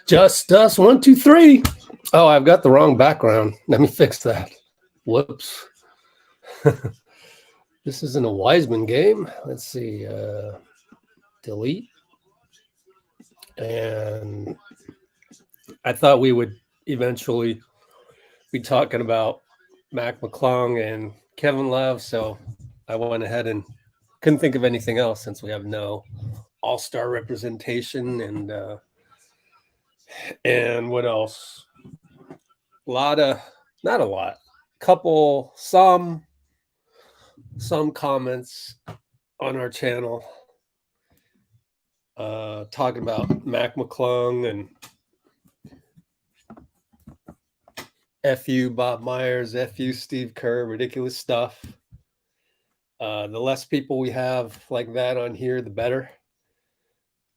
Just us, 1, 2, 3. Oh, I've got the wrong background. Let me fix that. Whoops. This isn't a Wiseman game. Let's see. Delete. And I thought we would eventually be talking about Mac McClung and Kevon Love, so I went ahead and couldn't think of anything else since we have no all-star representation. And what else? Not a lot. Some comments on our channel talking about Mac McClung and FU Bob Myers, FU Steve Kerr, ridiculous stuff. The less people we have like that on here, the better.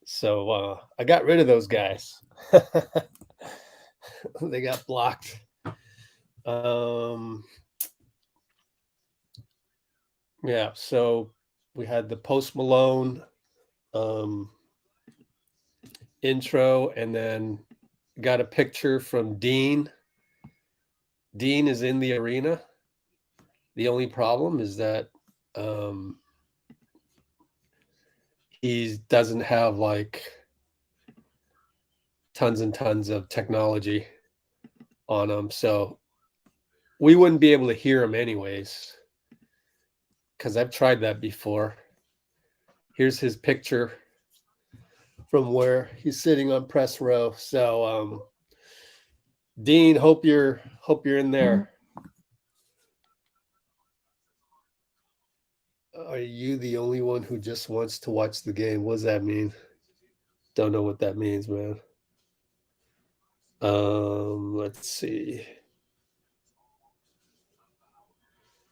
So I got rid of those guys. They got blocked. Yeah, so we had the Post Malone intro, and then got a picture from Dean. Dean is in the arena. The only problem is that he doesn't have like tons and tons of technology on him, so we wouldn't be able to hear him anyways, because I've tried that before. Here's his picture from where he's sitting on press row. So Dean, hope you're in there. Are you the only one who just wants to watch the game? What does that mean? Don't know what that means, man. Let's see.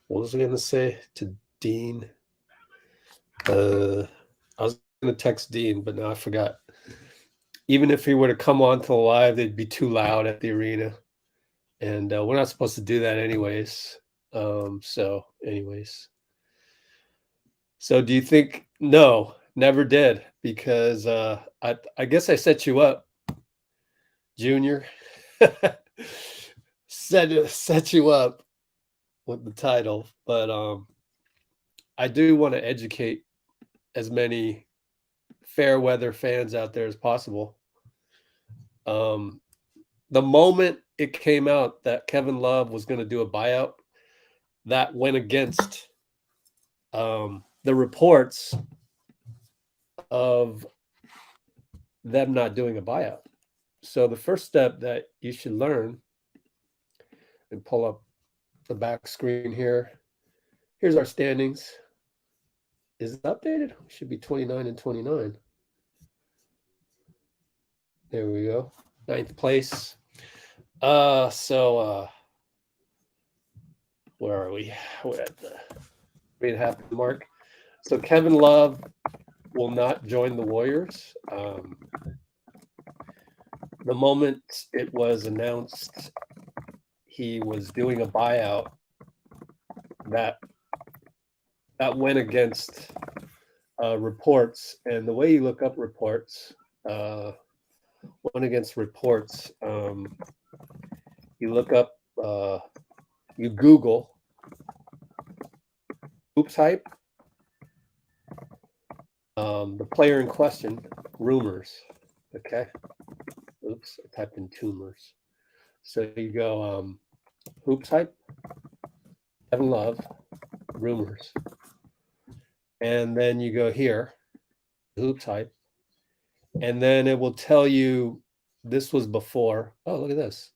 What was I gonna say to Dean? I was gonna text Dean, but now I forgot. Even if he were to come on to the live, they'd be too loud at the arena, and we're not supposed to do that anyways. So do you think? No, never did, because I guess I set you up, Junior. set you up with the title, but I do want to educate as many fair weather fans out there as possible. The moment it came out that Kevon Love was going to do a buyout, that went against the reports of them not doing a buyout. So the first step that you should learn, and pull up the back screen here. Here's our standings. Is it updated? It should be 29 and 29. There we go. 9th place. So where are we? We're at the 3.5 mark. So Kevon Love will not join the Warriors. The moment it was announced he was doing a buyout, that went against reports. And the way you look up reports, went against reports. You look up, you Google HoopsHype, the player in question, rumors. Okay. Oops, I typed in tumors. So you go HoopsHype, Kevon Love, rumors. And then you go here, HoopsHype, and then it will tell you this was before. Oh, look at this.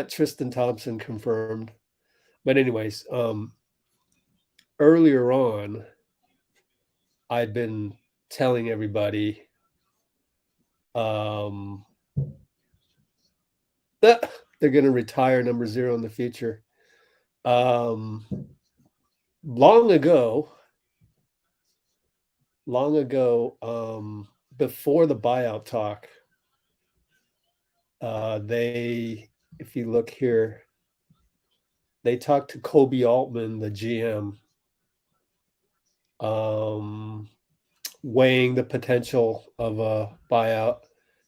Tristan Thompson confirmed. But anyways, earlier on, I'd been telling everybody that they're going to retire number 0 in the future. Long ago, before the buyout talk, if you look here, they talked to Koby Altman, the GM, weighing the potential of a buyout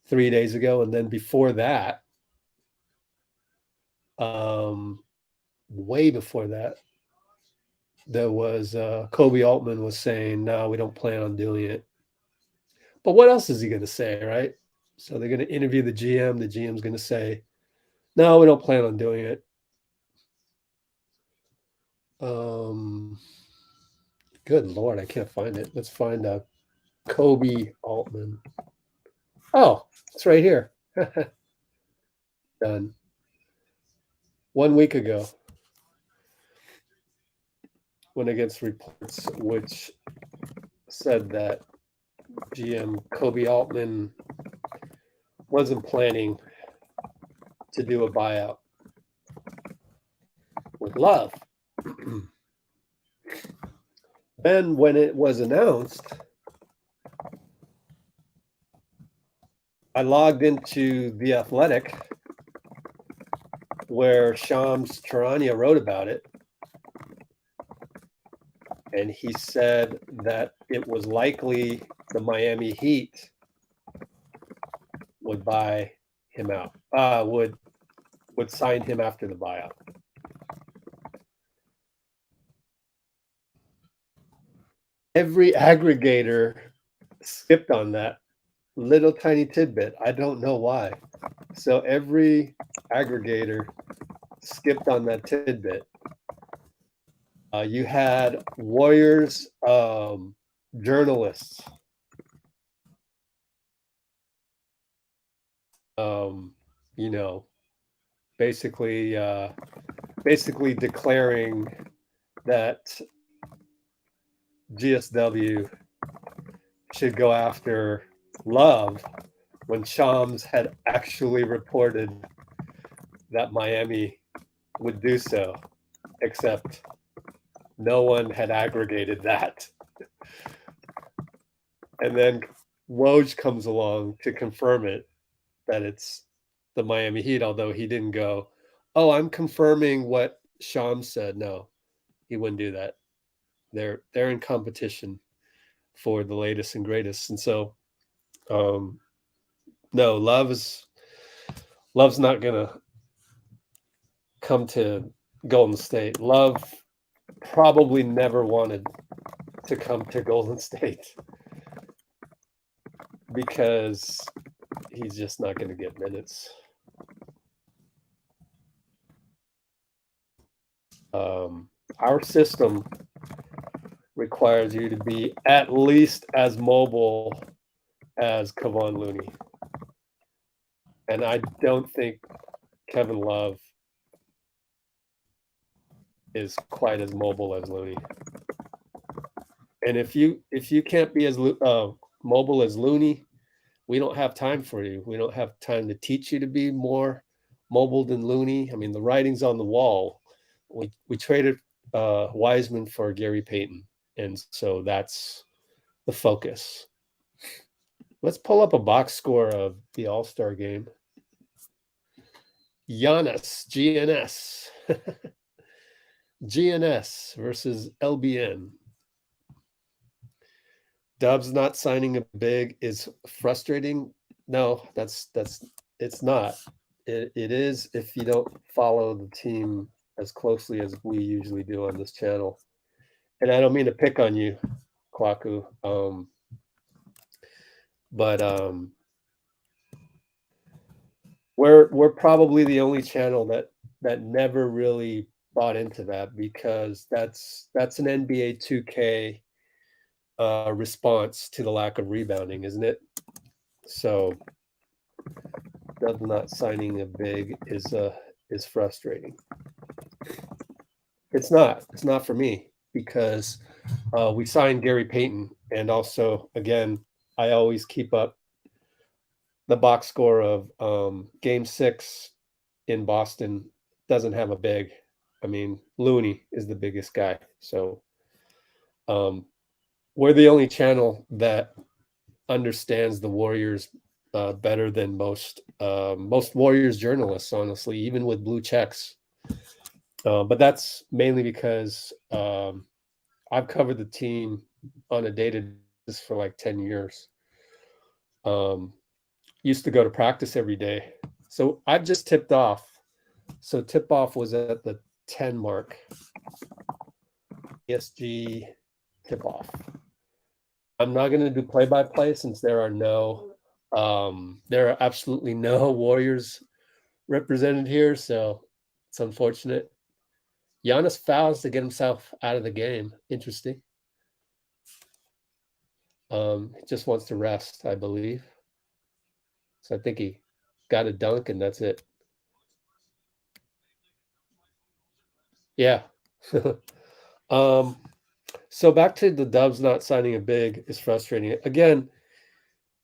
3 days ago. And then before that, way before that, there was Koby Altman was saying, no, we don't plan on doing it. But what else is he going to say, right? So they're going to interview the GM. The GM's going to say, no, we don't plan on doing it. Good Lord, I can't find it. Let's find Koby Altman. Oh, it's right here. Done. 1 week ago, went against reports which said that GM Koby Altman wasn't planning to do a buyout with Love. Then when it was announced, I logged into TheAthletic, where Shams Charania wrote about it. And he said that it was likely the Miami Heat would buy him out, would sign him after the buyout. Every aggregator skipped on that little tiny tidbit. I don't know why. So every aggregator skipped on that tidbit. You had Warriors journalists basically declaring that GSW should go after Love when Shams had actually reported that Miami would do so, except no one had aggregated that. And then Woj comes along to confirm it, that it's the Miami Heat, although he didn't go, oh, I'm confirming what Shams said. No, he wouldn't do that. They're in competition for the latest and greatest. And so no, Love's not gonna come to Golden State. Love probably never wanted to come to Golden State because he's just not going to get minutes. Our system requires you to be at least as mobile as Kevon Looney. And I don't think Kevin Love is quite as mobile as Looney. And if you can't be as mobile as Looney, we don't have time for you. We don't have time to teach you to be more mobile than Looney. I mean, the writing's on the wall. We traded Wiseman for Gary Payton, and so that's the focus. Let's pull up a box score of the All-Star game. Giannis, GNS. GNS versus LBN. Dubs not signing a big is frustrating. No, it's not. It is if you don't follow the team as closely as we usually do on this channel. And I don't mean to pick on you, Kwaku, but we're probably the only channel that never really bought into that, because that's an NBA 2K response to the lack of rebounding, isn't it? So Dub not signing a big is frustrating. It's not for me, because we signed Gary Payton, and also, again, I always keep up the box score of Game 6 in Boston doesn't have a big. I mean, Looney is the biggest guy. So we're the only channel that understands the Warriors better than most Warriors journalists, honestly, even with blue checks. But that's mainly because I've covered the team on a day-to-day this for like 10 years. Used to go to practice every day. So I've just tipped off. So tip off was at the 10 mark. ESG tip off. I'm not going to do play-by-play since there are absolutely no Warriors represented here, so it's unfortunate. Giannis fouls to get himself out of the game. Interesting. He just wants to rest, I believe. So I think he got a dunk and that's it. Yeah. So back to the Dubs not signing a big is frustrating. Again,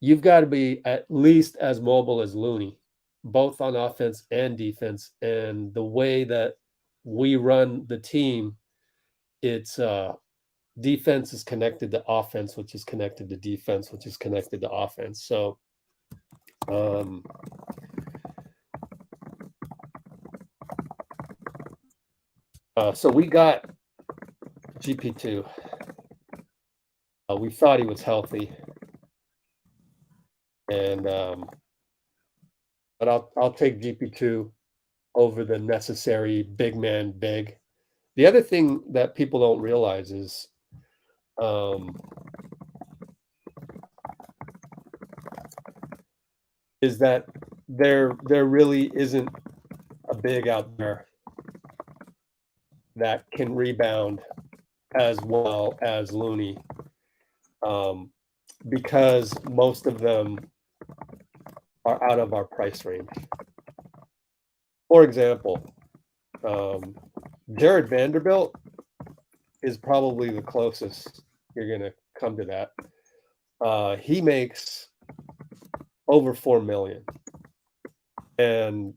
you've got to be at least as mobile as Looney, both on offense and defense. And the way that we run the team, it's defense is connected to offense, which is connected to defense, which is connected to offense. So so we got GP2. We thought he was healthy, and but I'll take GP2 over the necessary big man big. The other thing that people don't realize is that there really isn't a big out there that can rebound as well as Looney, because most of them are out of our price range. For example, Jared Vanderbilt is probably the closest you're going to come to that. He makes over $4 million, and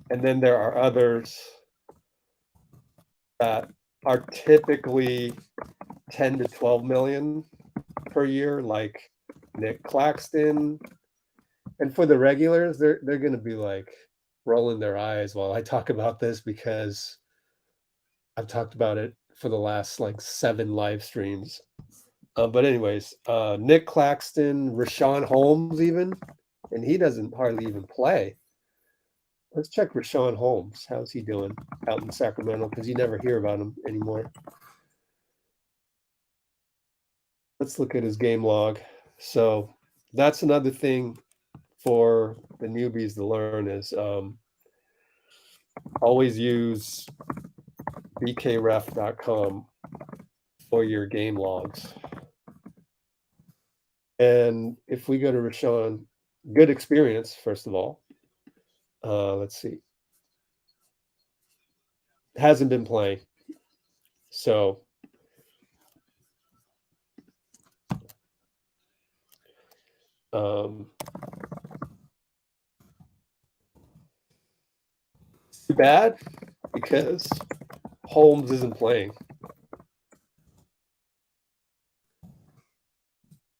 then there are others that are typically 10 to 12 million per year, like Nic Claxton. And for the regulars, they're going to be like rolling their eyes while I talk about this, because I've talked about it for the last like 7 live streams. But anyways, Nic Claxton, Richaun Holmes even, and he doesn't hardly even play. Let's check Richaun Holmes. How's he doing out in Sacramento? Because you never hear about him anymore. Let's look at his game log. So that's another thing for the newbies to learn is always use bkref.com for your game logs. And if we go to Richaun, good experience, first of all. Let's see. Hasn't been playing. So too bad, because Holmes isn't playing.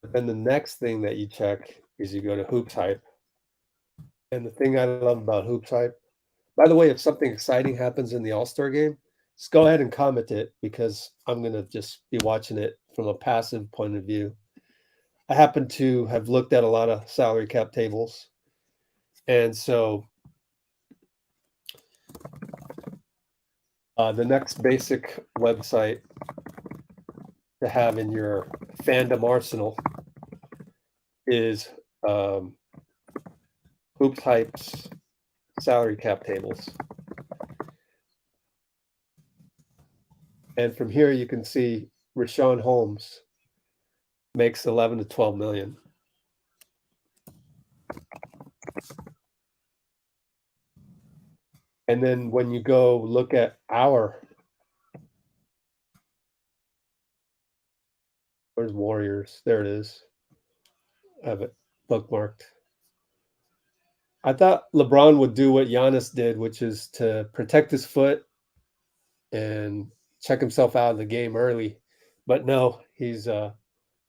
But then the next thing that you check is you go to HoopsHype. And the thing I love about HoopsHype, by the way, if something exciting happens in the All-Star game, just go ahead and comment it, because I'm going to just be watching it from a passive point of view. I happen to have looked at a lot of salary cap tables. And so the next basic website to have in your fandom arsenal is HoopsHype's salary cap tables. And from here you can see Richaun Holmes makes 11 to 12 million. And then when you go look at where's Warriors? There it is. I have it bookmarked. I thought LeBron would do what Giannis did, which is to protect his foot and check himself out of the game early. But no, he's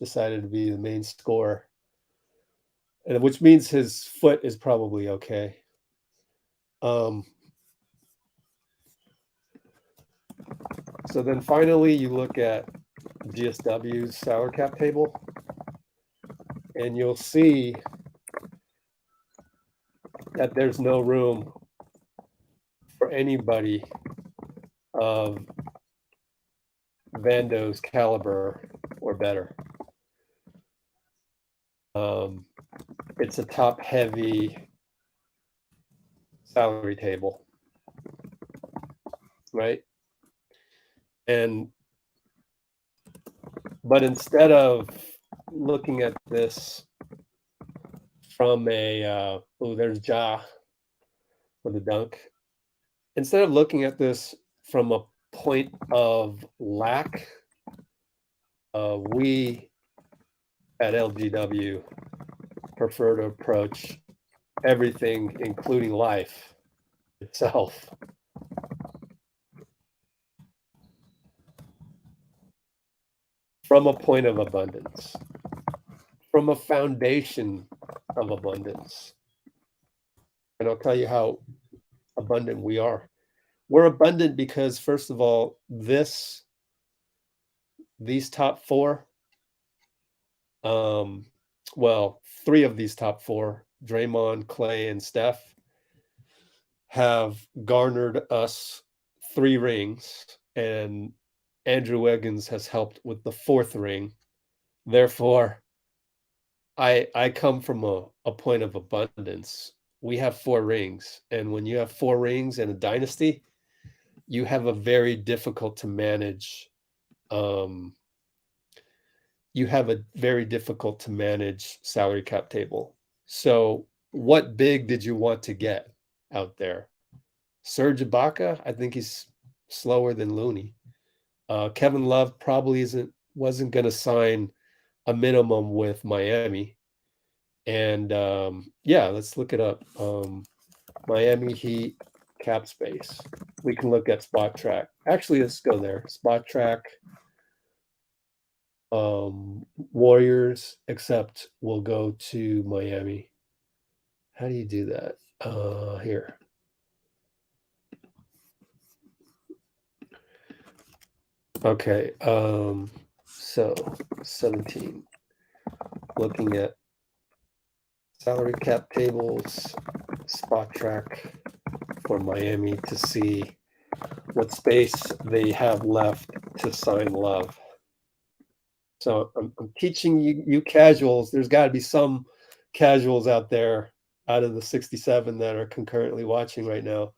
decided to be the main scorer, and which means his foot is probably okay. So then finally you look at GSW's salary cap table, and you'll see that there's no room for anybody of Vando's caliber or better. It's a top-heavy salary table, right? But instead of looking at this from a there's Ja with a dunk. Instead of looking at this from a point of lack, we at LGW prefer to approach everything, including life itself, from a point of abundance, from a foundation of abundance. And I'll tell you how abundant we are. We're abundant because, first of all, these top four, three of these top four, Draymond, Klay, and Steph, have garnered us 3 rings, and Andrew Wiggins has helped with the 4th ring. Therefore, I come from a point of abundance. We have 4 rings, and when you have 4 rings in a dynasty, you have a very difficult to manage. You have a very difficult to manage salary cap table. So, what big did you want to get out there? Serge Ibaka, I think he's slower than Looney. Kevin Love probably wasn't going to sign a minimum with Miami. And let's look it up. Miami Heat cap space. We can look at Spot Track. Actually, let's go there. Spot Track. Warriors, except we'll go to Miami. How do you do that? Here. Okay. So 17. Looking at salary cap tables, Spot Track for Miami to see what space they have left to sign Love. So I'm teaching you casuals. There's got to be some casuals out there out of the 67 that are concurrently watching right now.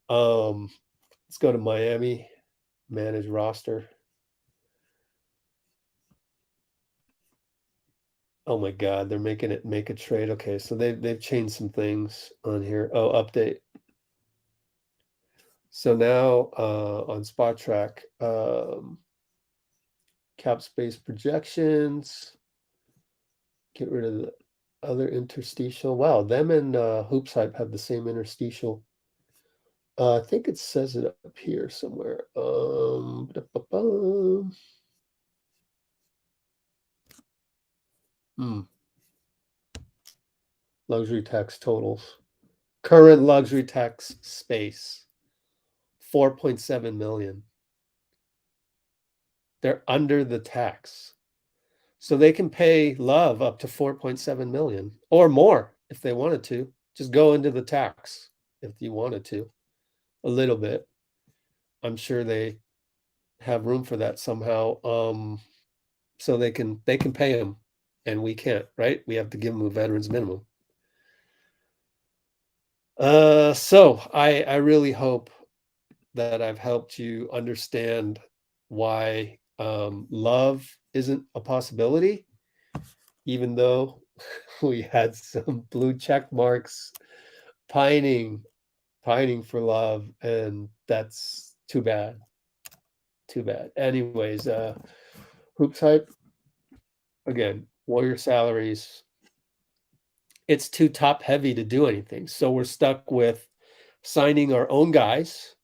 Let's go to Miami, manage roster. Oh my God, they're making it make a trade. Okay, so they've changed some things on here. Oh, update. So now on Spot Track, cap space projections. Get rid of the other interstitial. Wow, them and HoopsHype have the same interstitial. I think it says it up here somewhere. Luxury tax totals. Current luxury tax space, 4.7 million. They're under the tax. So they can pay Love up to 4.7 million or more if they wanted to. Just go into the tax if you wanted to. A little bit. I'm sure they have room for that somehow. So they can pay him and we can't, right? We have to give him a veteran's minimum. So I really hope that I've helped you understand why Love isn't a possibility, even though we had some blue check marks pining for Love, and that's too bad. Anyways, HoopsHype, again, Warrior salaries, it's too top heavy to do anything. So we're stuck with signing our own guys.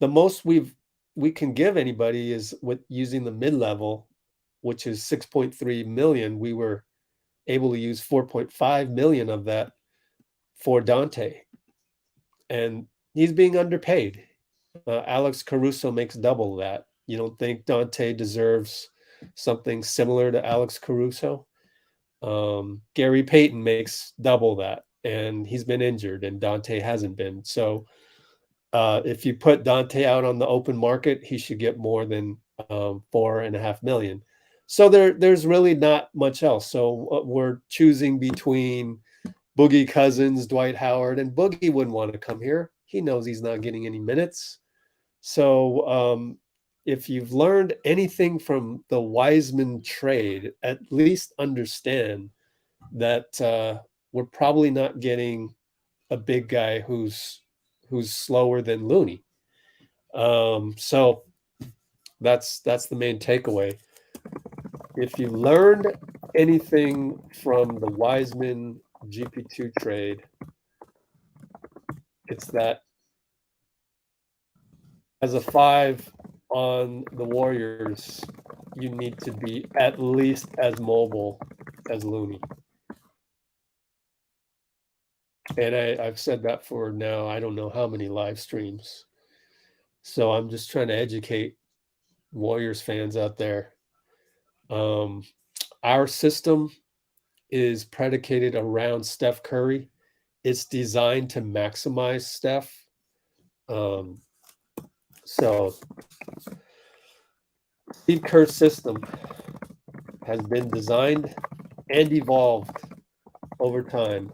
The most we can give anybody is with using the mid-level, which is 6.3 million. We were able to use 4.5 million of that for Dante. And he's being underpaid. Alex Caruso makes double that. You don't think Dante deserves something similar to Alex Caruso? Gary Payton makes double that, and he's been injured, and Dante hasn't been. So if you put Dante out on the open market, he should get more than $4.5 million. So there's really not much else. So we're choosing between Boogie Cousins, Dwight Howard, and Boogie wouldn't want to come here. He knows he's not getting any minutes. So if you've learned anything from the Wiseman trade, at least understand that we're probably not getting a big guy who's slower than Looney. So that's the main takeaway. If you learned anything from the Wiseman GP2 trade, it's that as a 5 on the Warriors, you need to be at least as mobile as Looney. And I've said that for now, I don't know how many live streams. So I'm just trying to educate Warriors fans out there. Our system is predicated around Steph Curry. It's designed to maximize Steph. So Steve Kerr's system has been designed and evolved over time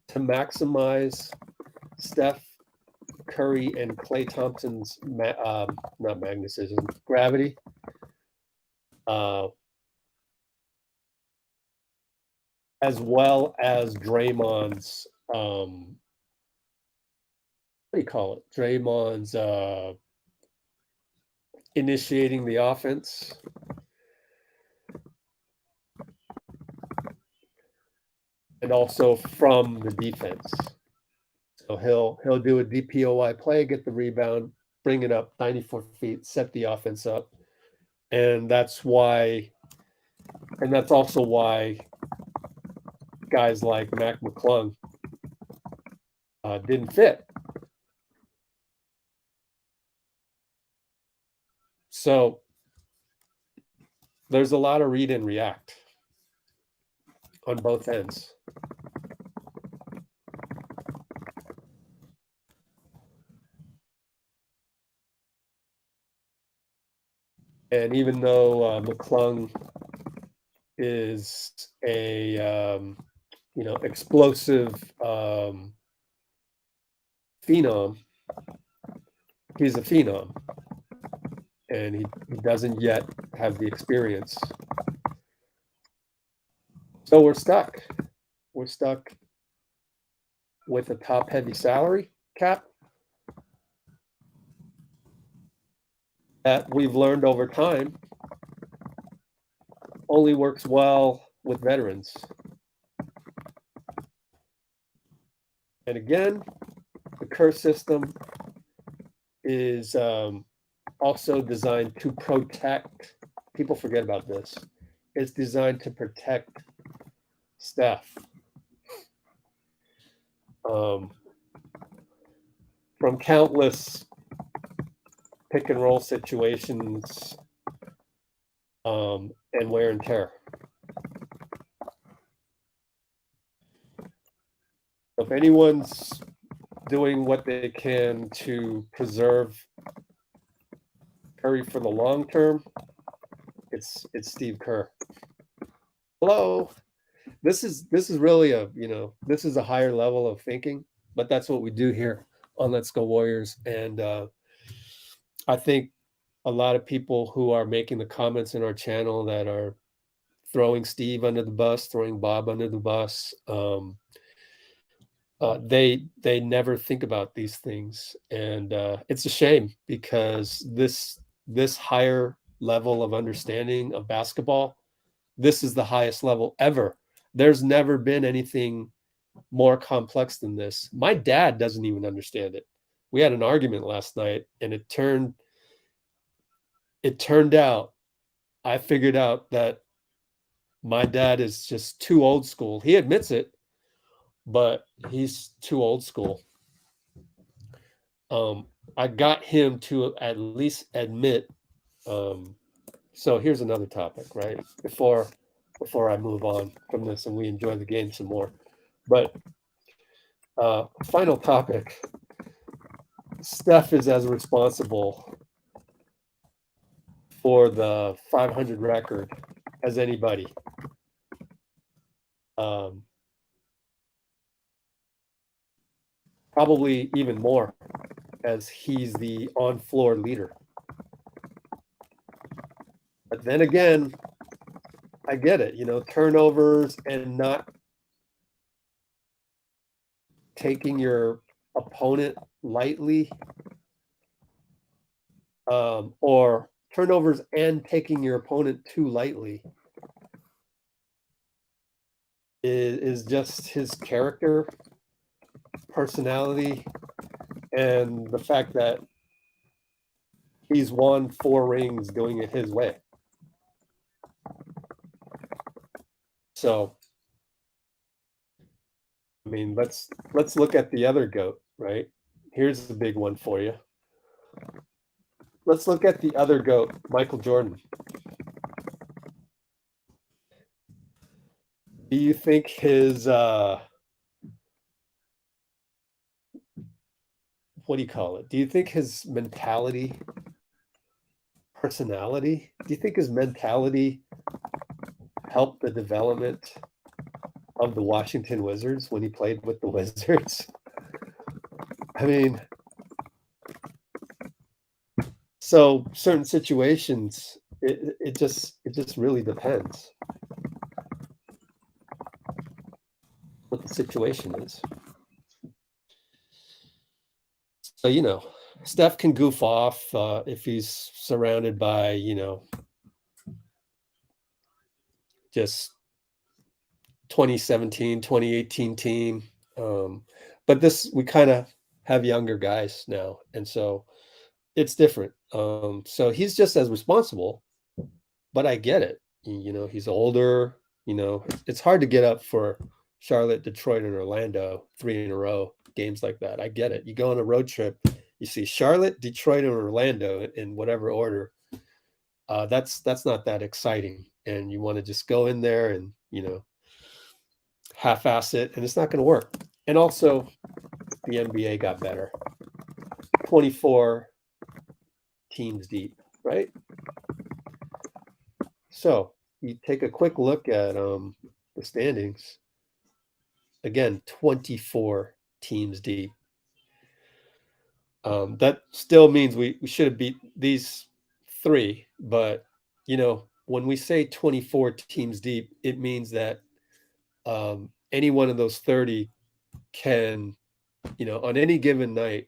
to maximize Steph Curry and Klay Thompson's not magnetism, gravity. As well as Draymond's what do you call it? Draymond's initiating the offense. And also from the defense. So he'll do a DPOY play, get the rebound, bring it up 94 feet, set the offense up. And that's also why guys like Mac McClung didn't fit. So there's a lot of read and react on both ends. And even though McClung is a explosive phenom, he's a phenom, and he doesn't yet have the experience. So we're stuck. We're stuck with a top-heavy salary cap that we've learned over time only works well with veterans. And again, the Kerr system is also designed to protect. People forget about this. It's designed to protect Steph from countless pick and roll situations and wear and tear. If anyone's doing what they can to preserve Curry for the long term, it's Steve Kerr. Hello. This is really this is a higher level of thinking, but that's what we do here on Let's Go Warriors. And I think a lot of people who are making the comments in our channel that are throwing Steve under the bus, throwing Bob under the bus, they never think about these things, and it's a shame because this higher level of understanding of basketball, this is the highest level ever. There's never been anything more complex than this. My dad doesn't even understand it. We had an argument last night, and it turned out I figured out that my dad is just too old school. He admits it, but he's too old school. I got him to at least admit So here's another topic, right? Before I move on from this and we enjoy the game some more. But final topic. Steph is as responsible for the 500 record as anybody. Probably even more, as he's the on-floor leader. But then again, I get it, turnovers and not taking your opponent lightly, or turnovers and taking your opponent too lightly is just his character, personality, and the fact that he's won 4 rings doing it his way. So, I mean, let's look at the other GOAT, right? Here's the big one for you. Let's look at the other GOAT, Michael Jordan. Do you think his what do you call it? Do you think his mentality, personality, do you think his mentality helped the development of the Washington Wizards when he played with the Wizards? I mean, so certain situations, it just really depends what the situation is. So, Steph can goof off if he's surrounded by, just 2017, 2018 team. But we kind of have younger guys now. And so it's different. So he's just as responsible, but I get it. He's older, it's hard to get up for Charlotte, Detroit, and Orlando 3 in a row, games like that. I get it. You go on a road trip, you see Charlotte, Detroit, and Orlando in whatever order. That's not that exciting. And you want to just go in there and, half-ass it, and it's not going to work. And also, the NBA got better. 24 teams deep, right? So you take a quick look at the standings. Again, 24 teams deep. That still means we should have beat these 3, but when we say 24 teams deep, it means that any one of those 30 can, on any given night,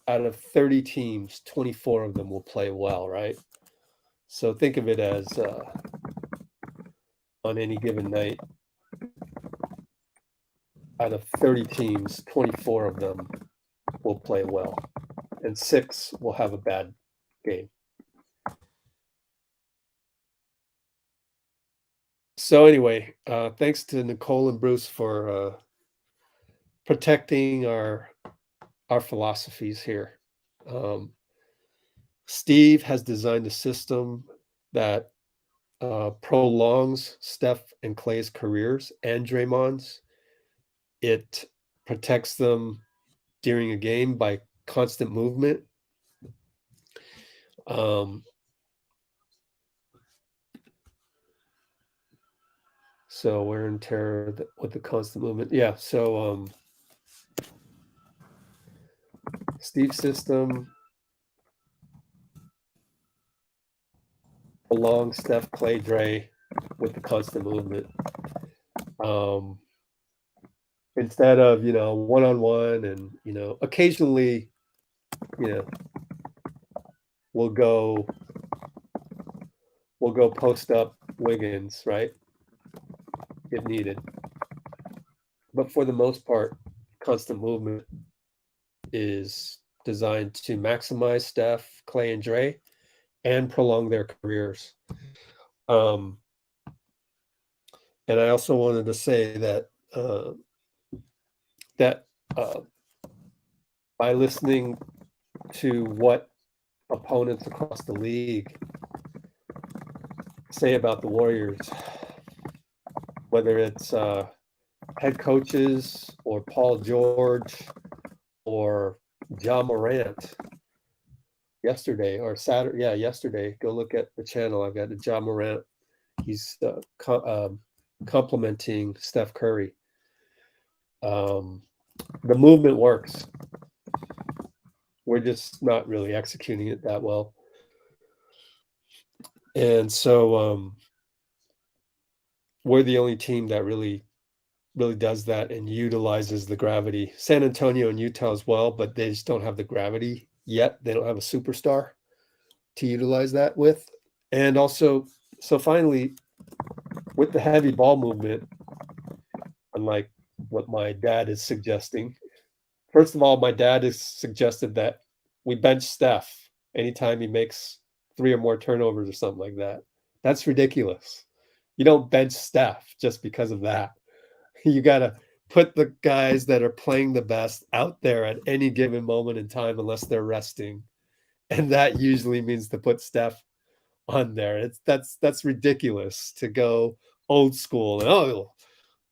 out of 30 teams, 24 of them will play well, right? So think of it as on any given night, out of 30 teams, 24 of them will play well, and 6 will have a bad game. So anyway, thanks to Nicole and Bruce for protecting our philosophies here. Steve has designed a system that prolongs Steph and Klay's careers and Draymond's. It protects them during a game by constant movement. So wear and tear with the constant movement. Yeah. So Steve's system prolongs Steph, Klay, Dray with the constant movement. Instead of, one-on-one and, occasionally, we'll go post up Wiggins, right? If needed. But for the most part, constant movement is designed to maximize Steph, Klay, and Dray and prolong their careers. And I also wanted to say that by listening to what opponents across the league say about the Warriors, whether it's head coaches or Paul George or Ja Morant. Yesterday or Saturday, yesterday. Go look at the channel. I've got Ja Morant. He's complimenting Steph Curry. The movement works. We're just not really executing it that well. And so we're the only team that really does that and utilizes the gravity. San Antonio and Utah as well, but they just don't have the gravity yet. They don't have a superstar to utilize that with. And also, so finally, with the heavy ball movement, unlike what my dad is suggesting, first of all, my dad has suggested that we bench Steph anytime he makes 3 or more turnovers or something like that. That's ridiculous. You don't bench Steph just because of that. You got to put the guys that are playing the best out there at any given moment in time, unless they're resting. And that usually means to put Steph on there. That's ridiculous to go old school and, oh,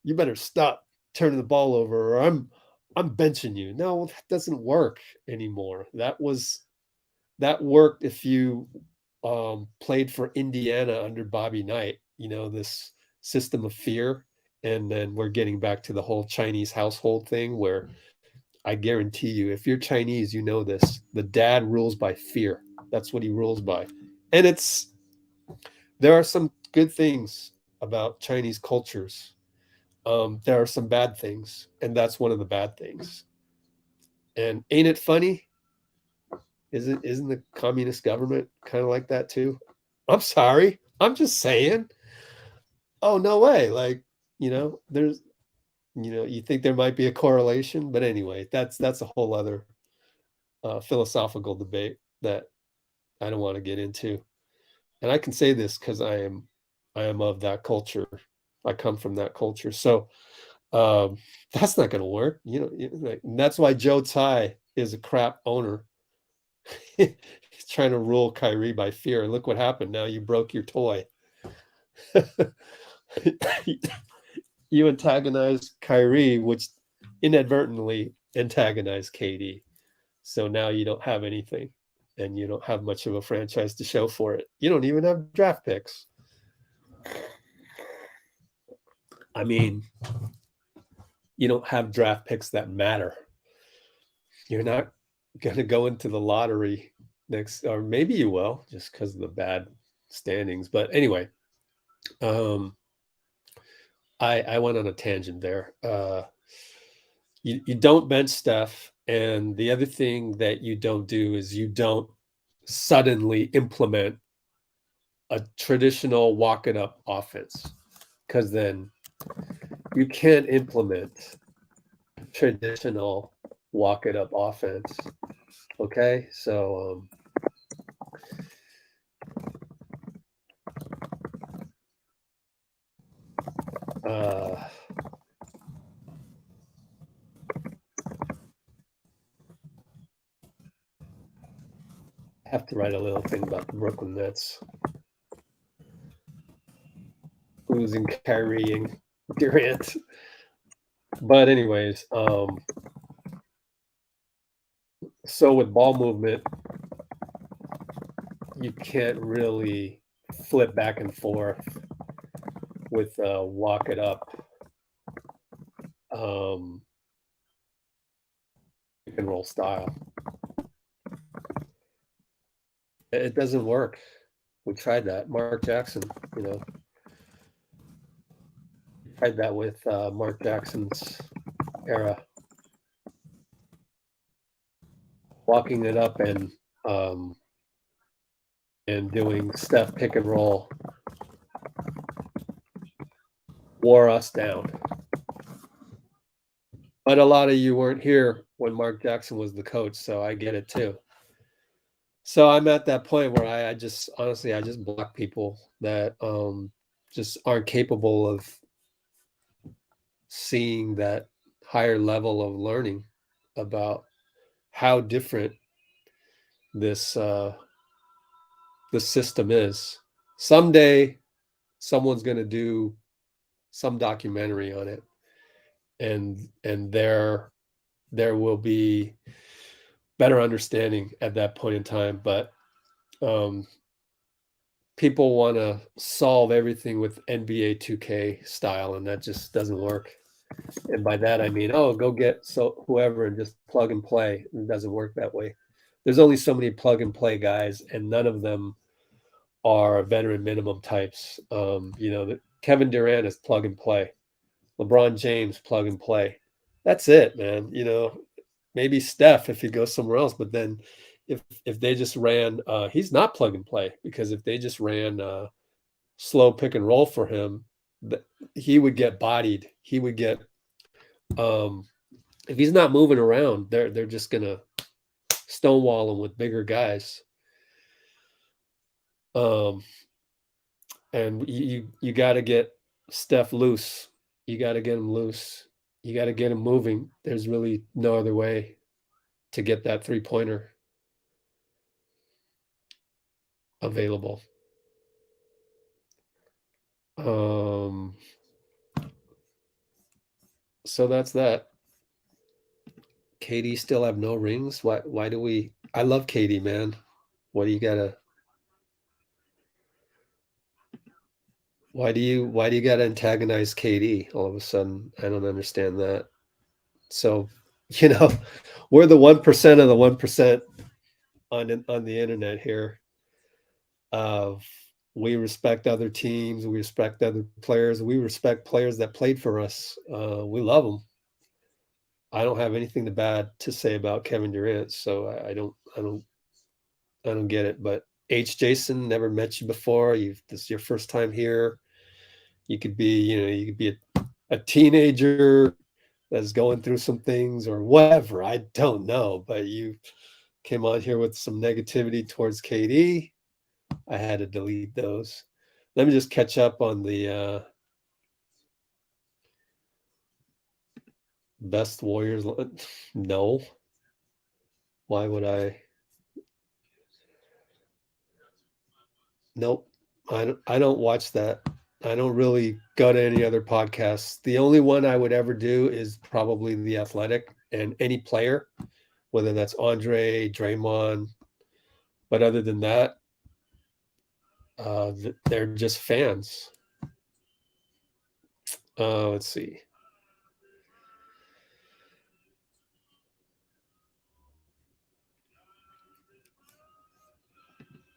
you better stop turning the ball over or I'm benching you. No, that doesn't work anymore. That worked if you played for Indiana under Bobby Knight, this system of fear. And then we're getting back to the whole Chinese household thing where I guarantee you, if you're Chinese, you know this, the dad rules by fear. That's what he rules by. And there are some good things about Chinese cultures. There are some bad things, and that's one of the bad things. And ain't it funny? Isn't the communist government kind of like that too? I'm sorry. I'm just saying. Oh, no way. Like, there's, you think there might be a correlation, but anyway, that's a whole other philosophical debate that I don't want to get into. And I can say this because I am of that culture. I come from that culture. So that's not going to work. And that's why Joe Tsai is a crap owner. He's trying to rule Kyrie by fear. And look what happened. Now you broke your toy. You antagonized Kyrie, which inadvertently antagonized KD. So now you don't have anything. And you don't have much of a franchise to show for it. You don't even have draft picks. I mean, you don't have draft picks that matter. You're not going to go into the lottery next, or maybe you will, just because of the bad standings. But anyway, I went on a tangent there. You don't bench Steph, and the other thing that you don't do is you don't suddenly implement a traditional walk it up offense, because then you can't implement traditional walk it up offense. Okay, so I have to write a little thing about the Brooklyn Nets losing Kyrie and Durant. But anyways, so with ball movement, you can't really flip back and forth with walk it up pick and roll style. It doesn't work. We tried that. Mark Jackson, tried that with Mark Jackson's era. Walking it up and doing Steph pick and roll wore us down. But a lot of you weren't here when Mark Jackson was the coach, so I get it too. So I'm at that point where I just honestly block people that just aren't capable of seeing that higher level of learning about how different this the system is. Someday, someone's going to do some documentary on it, and there will be better understanding at that point in time. But people want to solve everything with NBA 2K style, and that just doesn't work. And by that I mean, oh, go get whoever and just plug and play. It doesn't work that way. There's only so many plug and play guys, and none of them are veteran minimum types. Kevin Durant is plug and play. LeBron James, plug and play. That's it, man. Maybe Steph if he goes somewhere else, but then if they just ran, he's not plug and play, because if they just ran slow pick and roll for him, he would get bodied. He would get if he's not moving around, they're just gonna stonewall him with bigger guys. And you got to get Steph loose. You got to get him loose. You got to get him moving. There's really no other way to get that three-pointer available. So that's that. KD still have no rings? Why do we? I love KD, man. What do you gotta? Why do you gotta antagonize KD all of a sudden? I don't understand that. So, we're the 1% of the 1% on the internet here. We respect other teams. We respect other players. We respect players that played for us. We love them. I don't have anything bad to say about Kevin Durant, so I don't get it. But Jason, never met you before. This is your first time here. You could be a teenager that's going through some things or whatever. I don't know, but you came on here with some negativity towards KD. I had to delete those. Let me just catch up on the best Warriors. No. Why would I? Nope. I don't watch that. I don't really go to any other podcasts. The only one I would ever do is probably The Athletic, and any player, whether that's Andre, Draymond. But other than that, they're just fans. Let's see.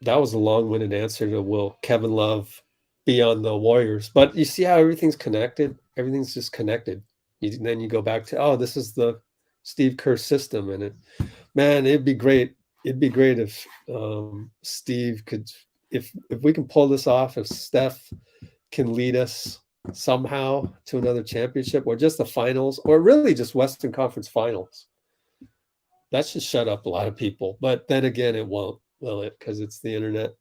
That was a long-winded answer to will Kevin Love be on the Warriors. But you see how everything's connected? Everything's just connected. Then you go back to, this is the Steve Kerr system. And it'd be great. It'd be great if Steve could, if we can pull this off, if Steph can lead us somehow to another championship or just the finals, or really just Western Conference Finals. That should shut up a lot of people. But then again, it won't, will it? Because it's the internet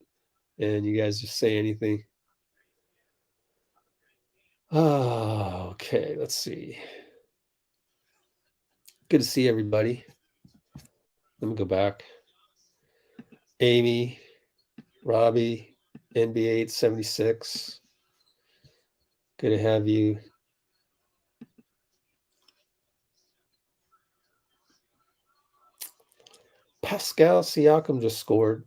and you guys just say anything. Okay, let's see. Good to see everybody. Let me go back. Amy, Robbie, NBA 876. Good to have you. Pascal Siakam just scored.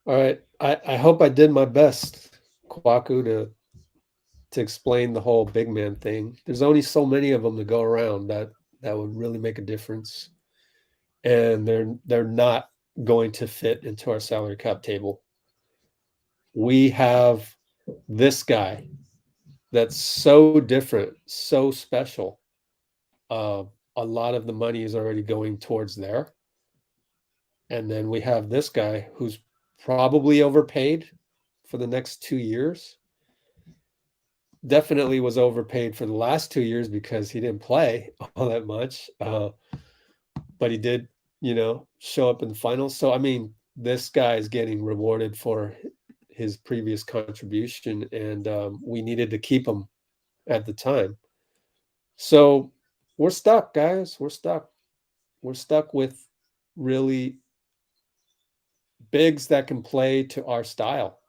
All right. I hope I did my best, Kwaku, to explain the whole big man thing. There's only so many of them to go around that would really make a difference. And they're not going to fit into our salary cap table. We have this guy that's so different, so special. A lot of the money is already going towards there. And then we have this guy who's probably overpaid for the next 2 years. Definitely was overpaid for the last 2 years because he didn't play all that much. But he did, show up in the finals. So, this guy is getting rewarded for his previous contribution, and we needed to keep him at the time. So we're stuck, guys. We're stuck. we're stuck with really bigs that can play to our style.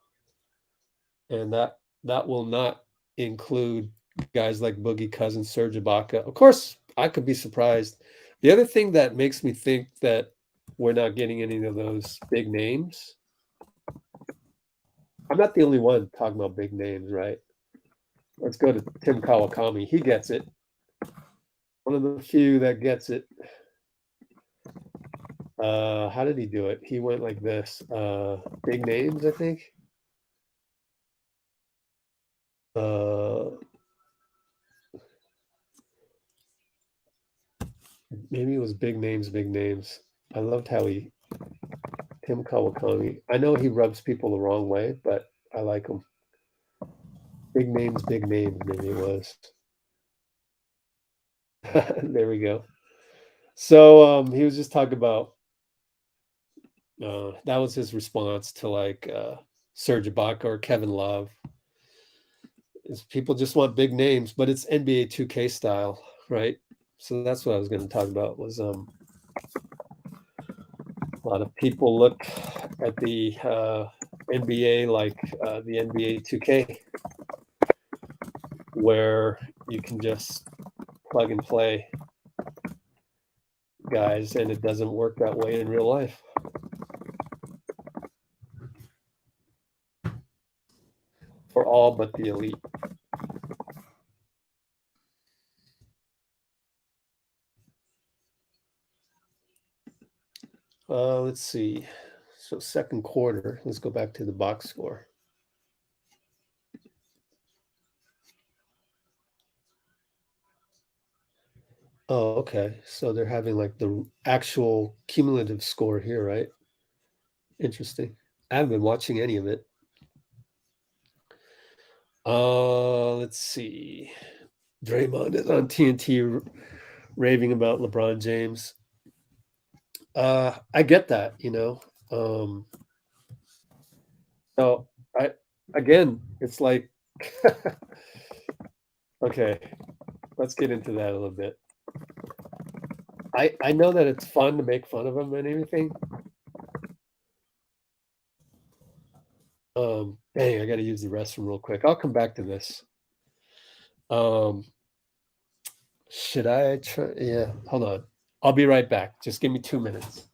And that will not include guys like Boogie Cousins, Serge Ibaka. Of course, I could be surprised. The other thing that makes me think that we're not getting any of those big names. I'm not the only one talking about big names, right? Let's go to Tim Kawakami. He gets it. One of the few that gets it. How did he do it? He went like this. Big names, I think. Maybe it was big names, big names. I loved how Tim Kawakami. I know he rubs people the wrong way, but I like him. Big names, maybe it was. There we go. So he was just talking about that was his response to like Serge Ibaka or Kevin Love. Is people just want big names, but it's NBA 2K style, right? So that's what I was going to talk about was a lot of people look at the NBA like the NBA 2K, where you can just plug and play guys, and it doesn't work that way in real life. For all but the elite. Let's see. So second quarter, let's go back to the box score. Oh, okay. So they're having like the actual cumulative score here, right? Interesting. I haven't been watching any of it. Let's see. Draymond is on TNT raving about LeBron James. I get that, you know. So again, it's like okay, let's get into that a little bit. I know that it's fun to make fun of him and everything. Dang, I got to use the restroom real quick. I'll come back to this. Should I try? Yeah, hold on. I'll be right back. Just give me 2 minutes.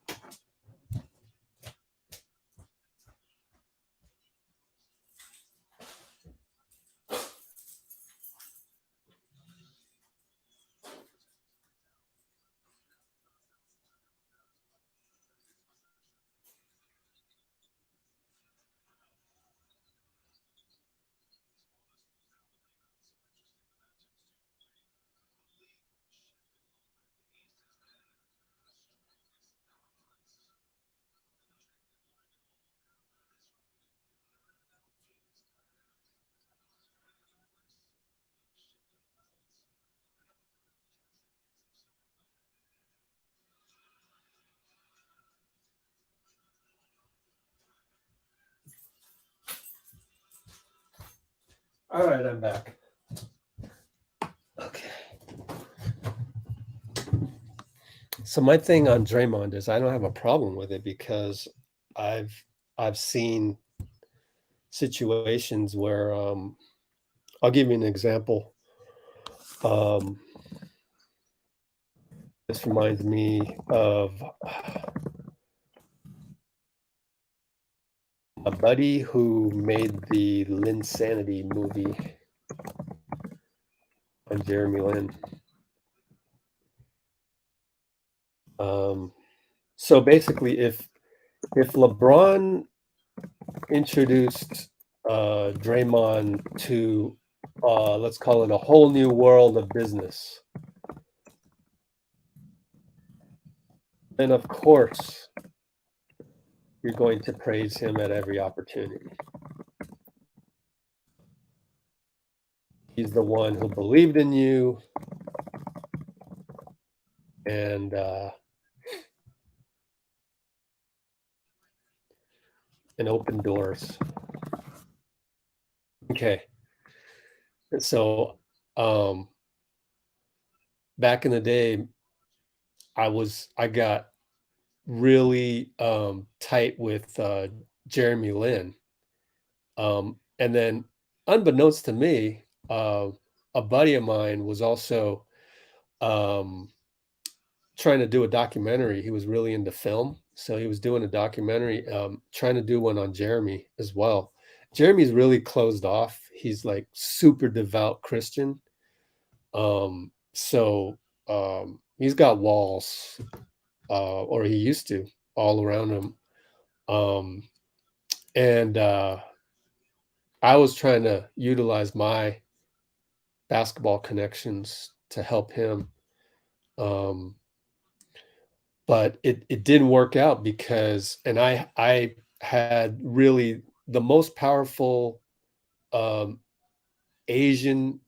All right, I'm back. Okay. So my thing on Draymond is I don't have a problem with it because I've seen situations where I'll give you an example. This reminds me of a buddy who made the Linsanity movie on Jeremy Lin. So basically, if LeBron introduced Draymond to let's call it a whole new world of business, then of course you're going to praise him at every opportunity. He's the one who believed in you and open doors. Okay. So back in the day, I got really tight with Jeremy Lin. And then unbeknownst to me, a buddy of mine was also um, trying to do a documentary. He was really into film. So he was doing a documentary, trying to do one on Jeremy as well. Jeremy's really closed off. He's like super devout Christian. So he's got walls, or he used to, all around him. And I was trying to utilize my basketball connections to help him. But it didn't work out because, and I had really the most powerful Asian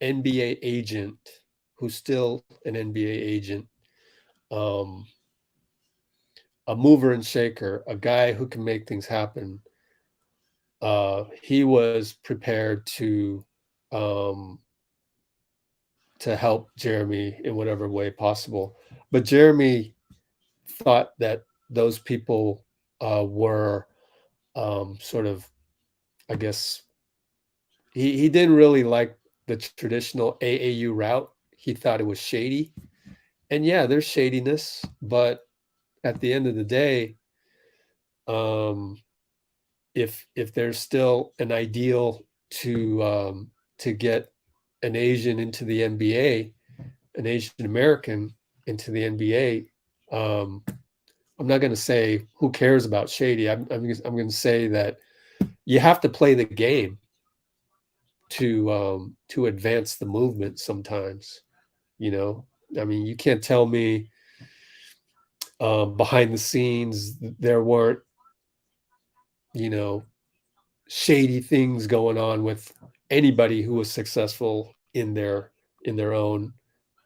NBA agent who's still an NBA agent, um, a mover and shaker, a guy who can make things happen. He was prepared to help Jeremy in whatever way possible. But Jeremy thought that those people were sort of, I guess, he didn't really like the traditional AAU route. He thought it was shady. And yeah, there's shadiness, but at the end of the day, um, if there's still an ideal to get an Asian into the NBA, an Asian American into the NBA, I'm not going to say who cares about shady. I'm going to say that you have to play the game to advance the movement. Sometimes, I mean, you can't tell me behind the scenes there weren't, shady things going on with anybody who was successful in their own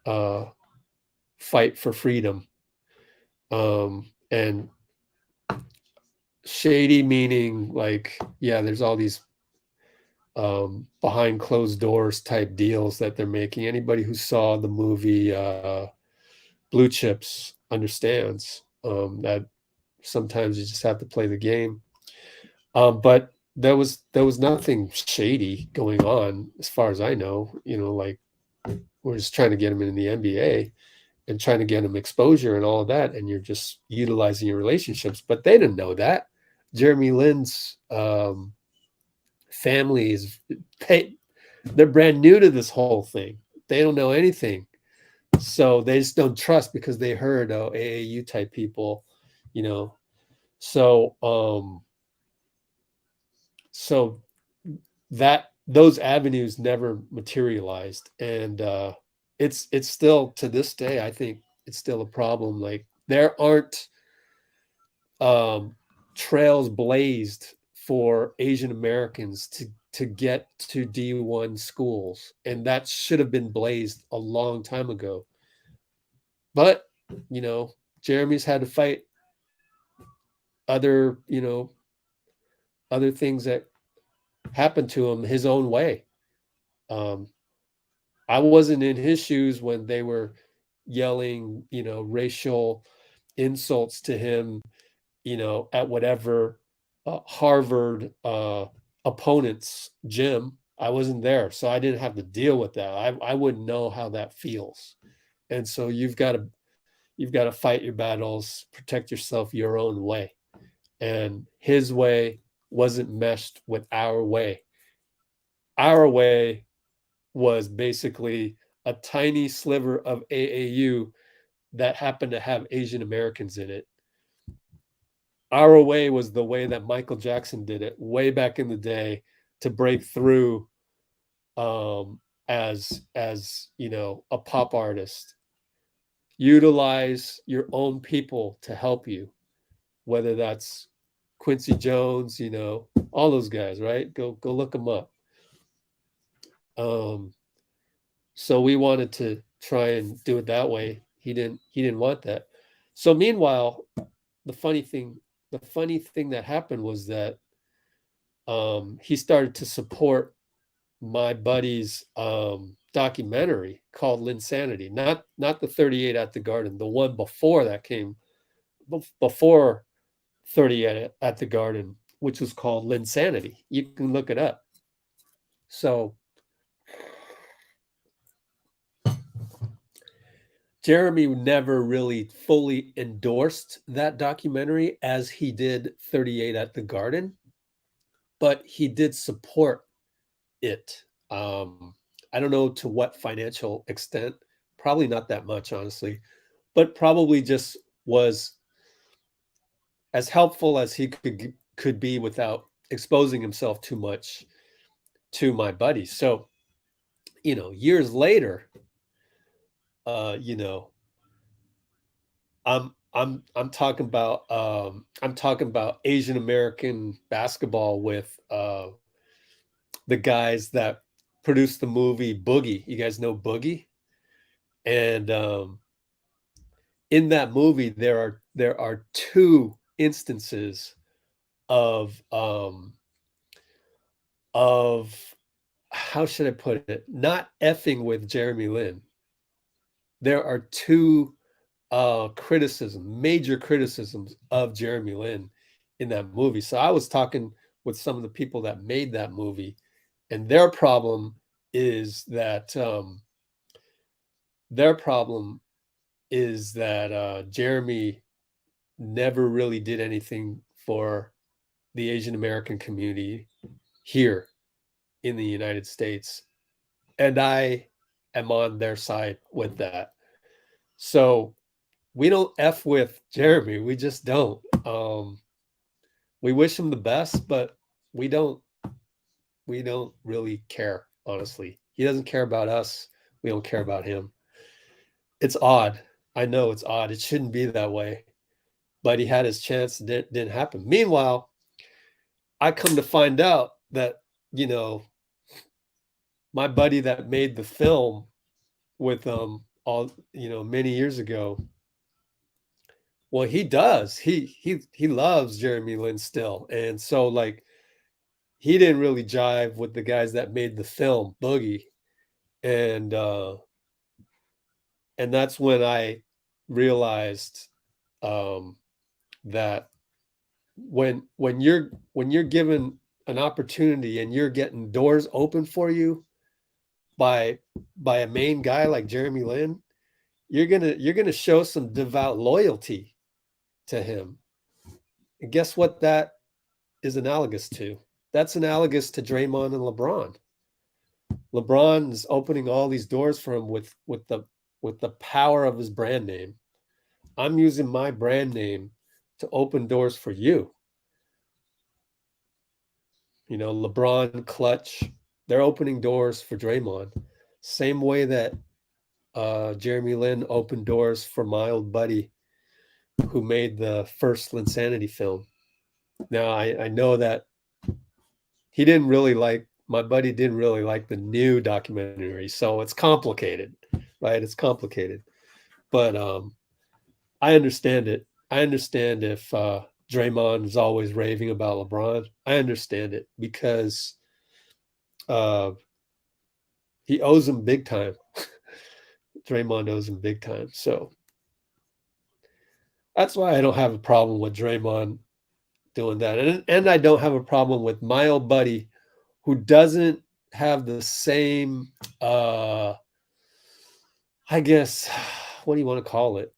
uh, fight for freedom. And shady meaning like, yeah, there's all these behind closed doors type deals that they're making. Anybody who saw the movie Blue Chips understands that sometimes you just have to play the game. But there was nothing shady going on as far as I know. Like, we're just trying to get him in the NBA and trying to get him exposure and all of that, and you're just utilizing your relationships. But they didn't know that. Jeremy Lin's family is they're brand new to this whole thing. They don't know anything. So they just don't trust because they heard AAU type people, you know. So so that those avenues never materialized. And it's still, to this day, I think it's still a problem. Like, there aren't trails blazed for Asian Americans to get to D1 schools, and that should have been blazed a long time ago. But Jeremy's had to fight other other things that happened to him his own way. Um, I wasn't in his shoes when they were yelling, racial insults to him, at whatever Harvard opponent's gym. I wasn't there, so I didn't have to deal with that. I wouldn't know how that feels. And so you've got to fight your battles, protect yourself your own way. And his way wasn't meshed with our way. Our way was basically a tiny sliver of AAU that happened to have Asian Americans in it. Our way was the way that Michael Jackson did it way back in the day to break through as a pop artist. Utilize your own people to help you, whether that's Quincy Jones, all those guys, right? Go look them up. So we wanted to try and do it that way. He didn't want that. So meanwhile, the funny thing that happened was that he started to support my buddy's documentary called Linsanity, not the 38 at the Garden, the one before that came before 38 at the Garden, which was called Linsanity. You can look it up. So Jeremy never really fully endorsed that documentary as he did 38 at the Garden, but he did support it. I don't know to what financial extent, probably not that much, honestly, but probably just was as helpful as he could be without exposing himself too much to my buddies. So, years later, you know, I'm talking about Asian American basketball with the guys that produced the movie Boogie. You guys know Boogie? And in that movie there are two instances of of how should I put it? Not effing with Jeremy Lin. There are two major criticisms of Jeremy Lin in that movie. So I was talking with some of the people that made that movie, and their problem is that Jeremy never really did anything for the Asian American community here in the United States. And I am on their side with that. So we don't F with Jeremy. We just don't. We wish him the best, but we don't really care, honestly. He doesn't care about us. We don't care about him. It's odd. I know it's odd. It shouldn't be that way. But he had his chance, didn't happen. Meanwhile, I come to find out that, my buddy that made the film with all many years ago, well, he does. He loves Jeremy Lin still. And so like he didn't really jive with the guys that made the film Boogie. And that's when I realized that when you're given an opportunity and you're getting doors open for you by a main guy like Jeremy Lin, you're gonna show some devout loyalty to him. And guess what that is analogous to? That's analogous to Draymond and LeBron. LeBron is opening all these doors for him with the power of his brand name. I'm using my brand name to open doors for you. LeBron, Clutch, they're opening doors for Draymond. Same way that Jeremy Lin opened doors for my old buddy who made the first Linsanity film. Now, I know that my buddy didn't really like the new documentary, so it's complicated, right? It's complicated. But I understand it. I understand if Draymond is always raving about LeBron. I understand it because he owes him big time. Draymond owes him big time. So that's why I don't have a problem with Draymond doing that. And I don't have a problem with my old buddy who doesn't have the same, I guess, what do you want to call it?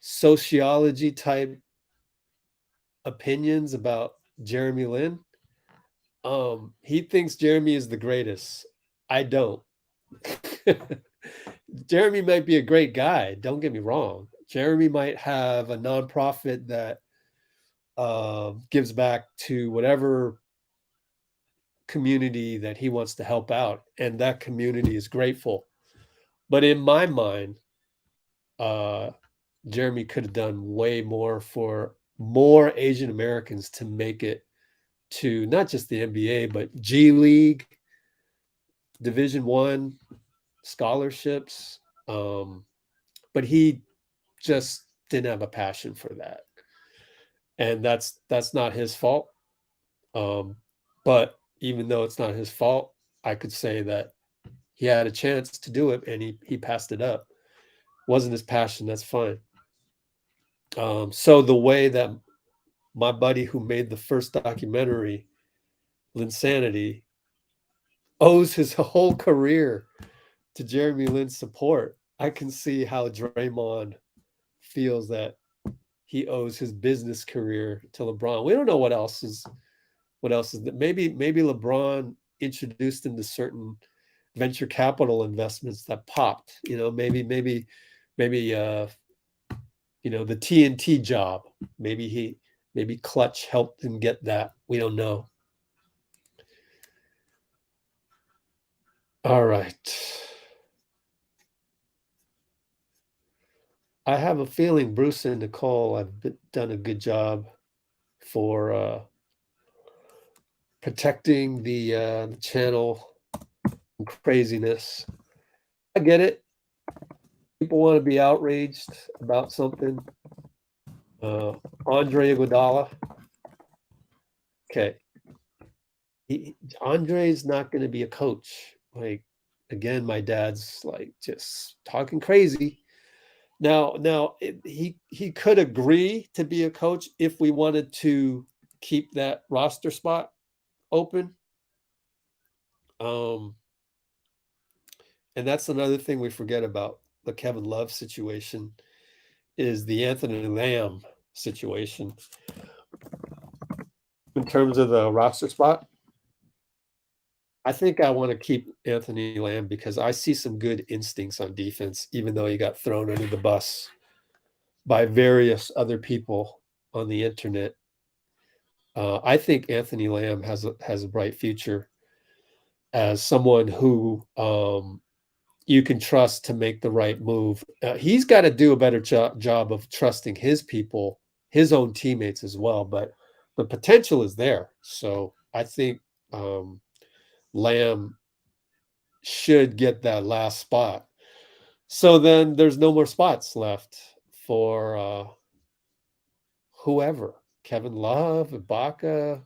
Sociology type opinions about Jeremy Lin. He thinks Jeremy is the greatest. I don't. Jeremy might be a great guy. Don't get me wrong. Jeremy might have a nonprofit that gives back to whatever community that he wants to help out, and that community is grateful. But in my mind, Jeremy could have done way more for more Asian Americans to make it to not just the NBA, but G League, Division I scholarships. But he just didn't have a passion for that. And that's not his fault. But even though it's not his fault, I could say that he had a chance to do it and he passed it up. Wasn't his passion, that's fine. So the way that my buddy who made the first documentary, Linsanity, owes his whole career to Jeremy Lin's support, I can see how Draymond feels that he owes his business career to LeBron. We don't know what else is that. Maybe LeBron introduced him to certain venture capital investments that popped. Maybe the TNT job. Maybe Clutch helped him get that. We don't know. All right. I have a feeling Bruce and Nicole have done a good job for protecting the channel from craziness. I get it. People want to be outraged about something. Andre Iguodala. Okay. Andre's not going to be a coach. Like, again, my dad's like just talking crazy. Now he could agree to be a coach if we wanted to keep that roster spot open. And that's another thing we forget about the Kevin Love situation is the Anthony Lamb situation. In terms of the roster spot, I think I want to keep Anthony Lamb because I see some good instincts on defense, even though he got thrown under the bus by various other people on the internet. I think Anthony Lamb has a bright future as someone who you can trust to make the right move. He's got to do a better job of trusting his people, his own teammates as well. But the potential is there. So I think Lamb should get that last spot. So then there's no more spots left for whoever. Kevin Love, Ibaka,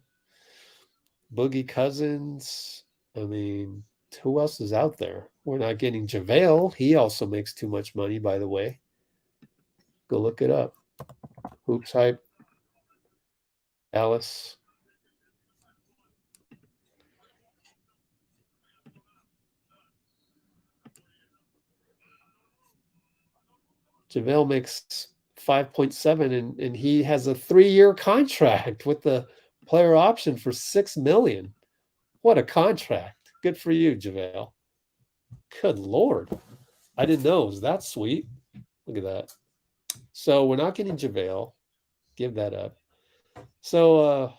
Boogie Cousins. I mean, who else is out there? We're not getting JaVale. He also makes too much money, by the way. Go look it up. HoopsHype, Alice. JaVale makes 5.7 and he has a 3-year contract with the player option for $6 million. What a contract. Good for you, JaVale. Good Lord. I didn't know it was that sweet. Look at that. So we're not getting JaVale. Give that up. So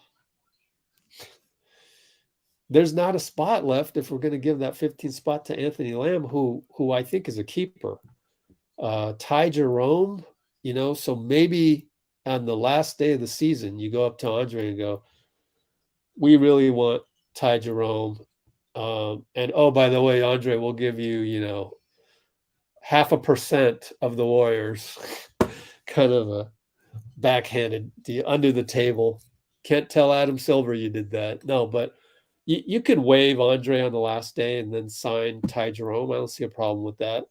there's not a spot left if we're going to give that 15th spot to Anthony Lamb, who I think is a keeper. Ty Jerome, so maybe on the last day of the season, you go up to Andre and go, we really want Ty Jerome. And oh, by the way, Andre, we'll give you, 0.5% of the Warriors. Kind of a backhanded under the table. Can't tell Adam Silver you did that. No, but you could waive Andre on the last day and then sign Ty Jerome. I don't see a problem with that.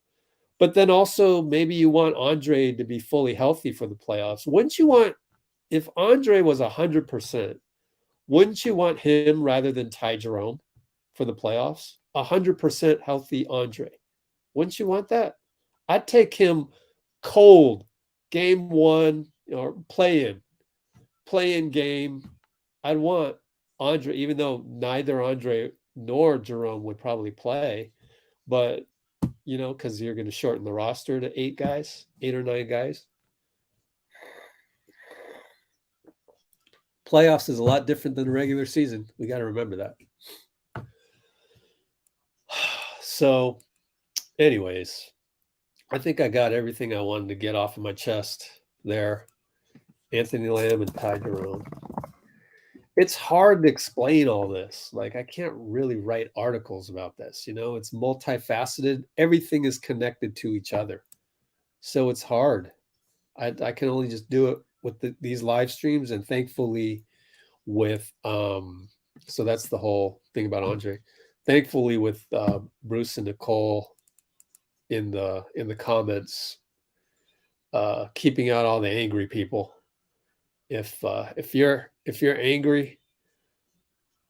But then also maybe you want Andre to be fully healthy for the playoffs. Wouldn't you want, if Andre was 100%, wouldn't you want him rather than Ty Jerome for the playoffs? 100% healthy Andre. Wouldn't you want that? I'd take him cold, game one, or play-in game. I'd want Andre, even though neither Andre nor Jerome would probably play, but because you're going to shorten the roster to 8 or 9 guys. Playoffs is a lot different than the regular season. We got to remember that. So, anyways, I think I got everything I wanted to get off of my chest there. Anthony Lamb and Ty Jerome. It's hard to explain all this. Like, I can't really write articles about this. It's multifaceted. Everything is connected to each other. So it's hard. I can only just do it with these live streams and thankfully with So that's the whole thing about Andre. Thankfully, with Bruce and Nicole in the comments, keeping out all the angry people. If you're angry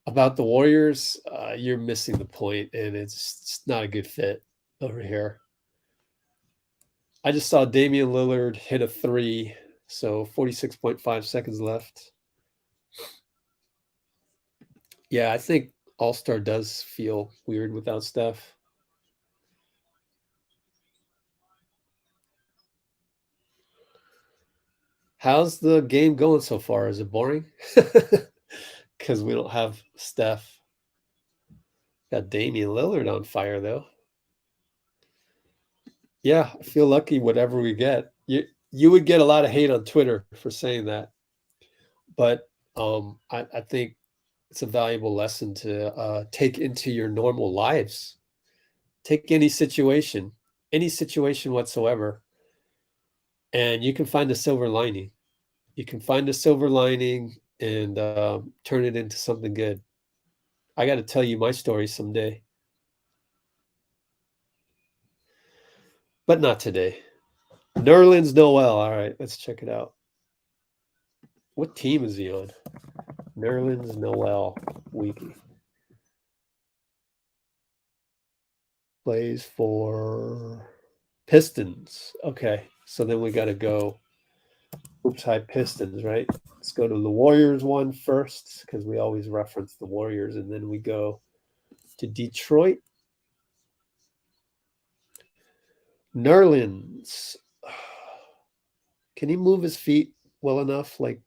about the Warriors, you're missing the point, and it's not a good fit over here. I just saw Damian Lillard hit a three, so 46.5 seconds left. Yeah, I think All-Star does feel weird without Steph. How's the game going so far? Is it boring? Because we don't have Steph. Got Damian Lillard on fire, though. Yeah, I feel lucky whatever we get. You would get a lot of hate on Twitter for saying that, but I think it's a valuable lesson to take into your normal lives. Take any situation whatsoever, and you can find a silver lining. You can find a silver lining and turn it into something good. I got to tell you my story someday, but not today. Nerlens Noel. All right, let's check it out. What team is he on? Nerlens Noel wiki. Plays for Pistons. Okay, so then we got to go HoopsHype Pistons, right? Let's go to the Warriors one first because we always reference the Warriors, and then we go to Detroit. Nerlens. Can he move his feet well enough? Like,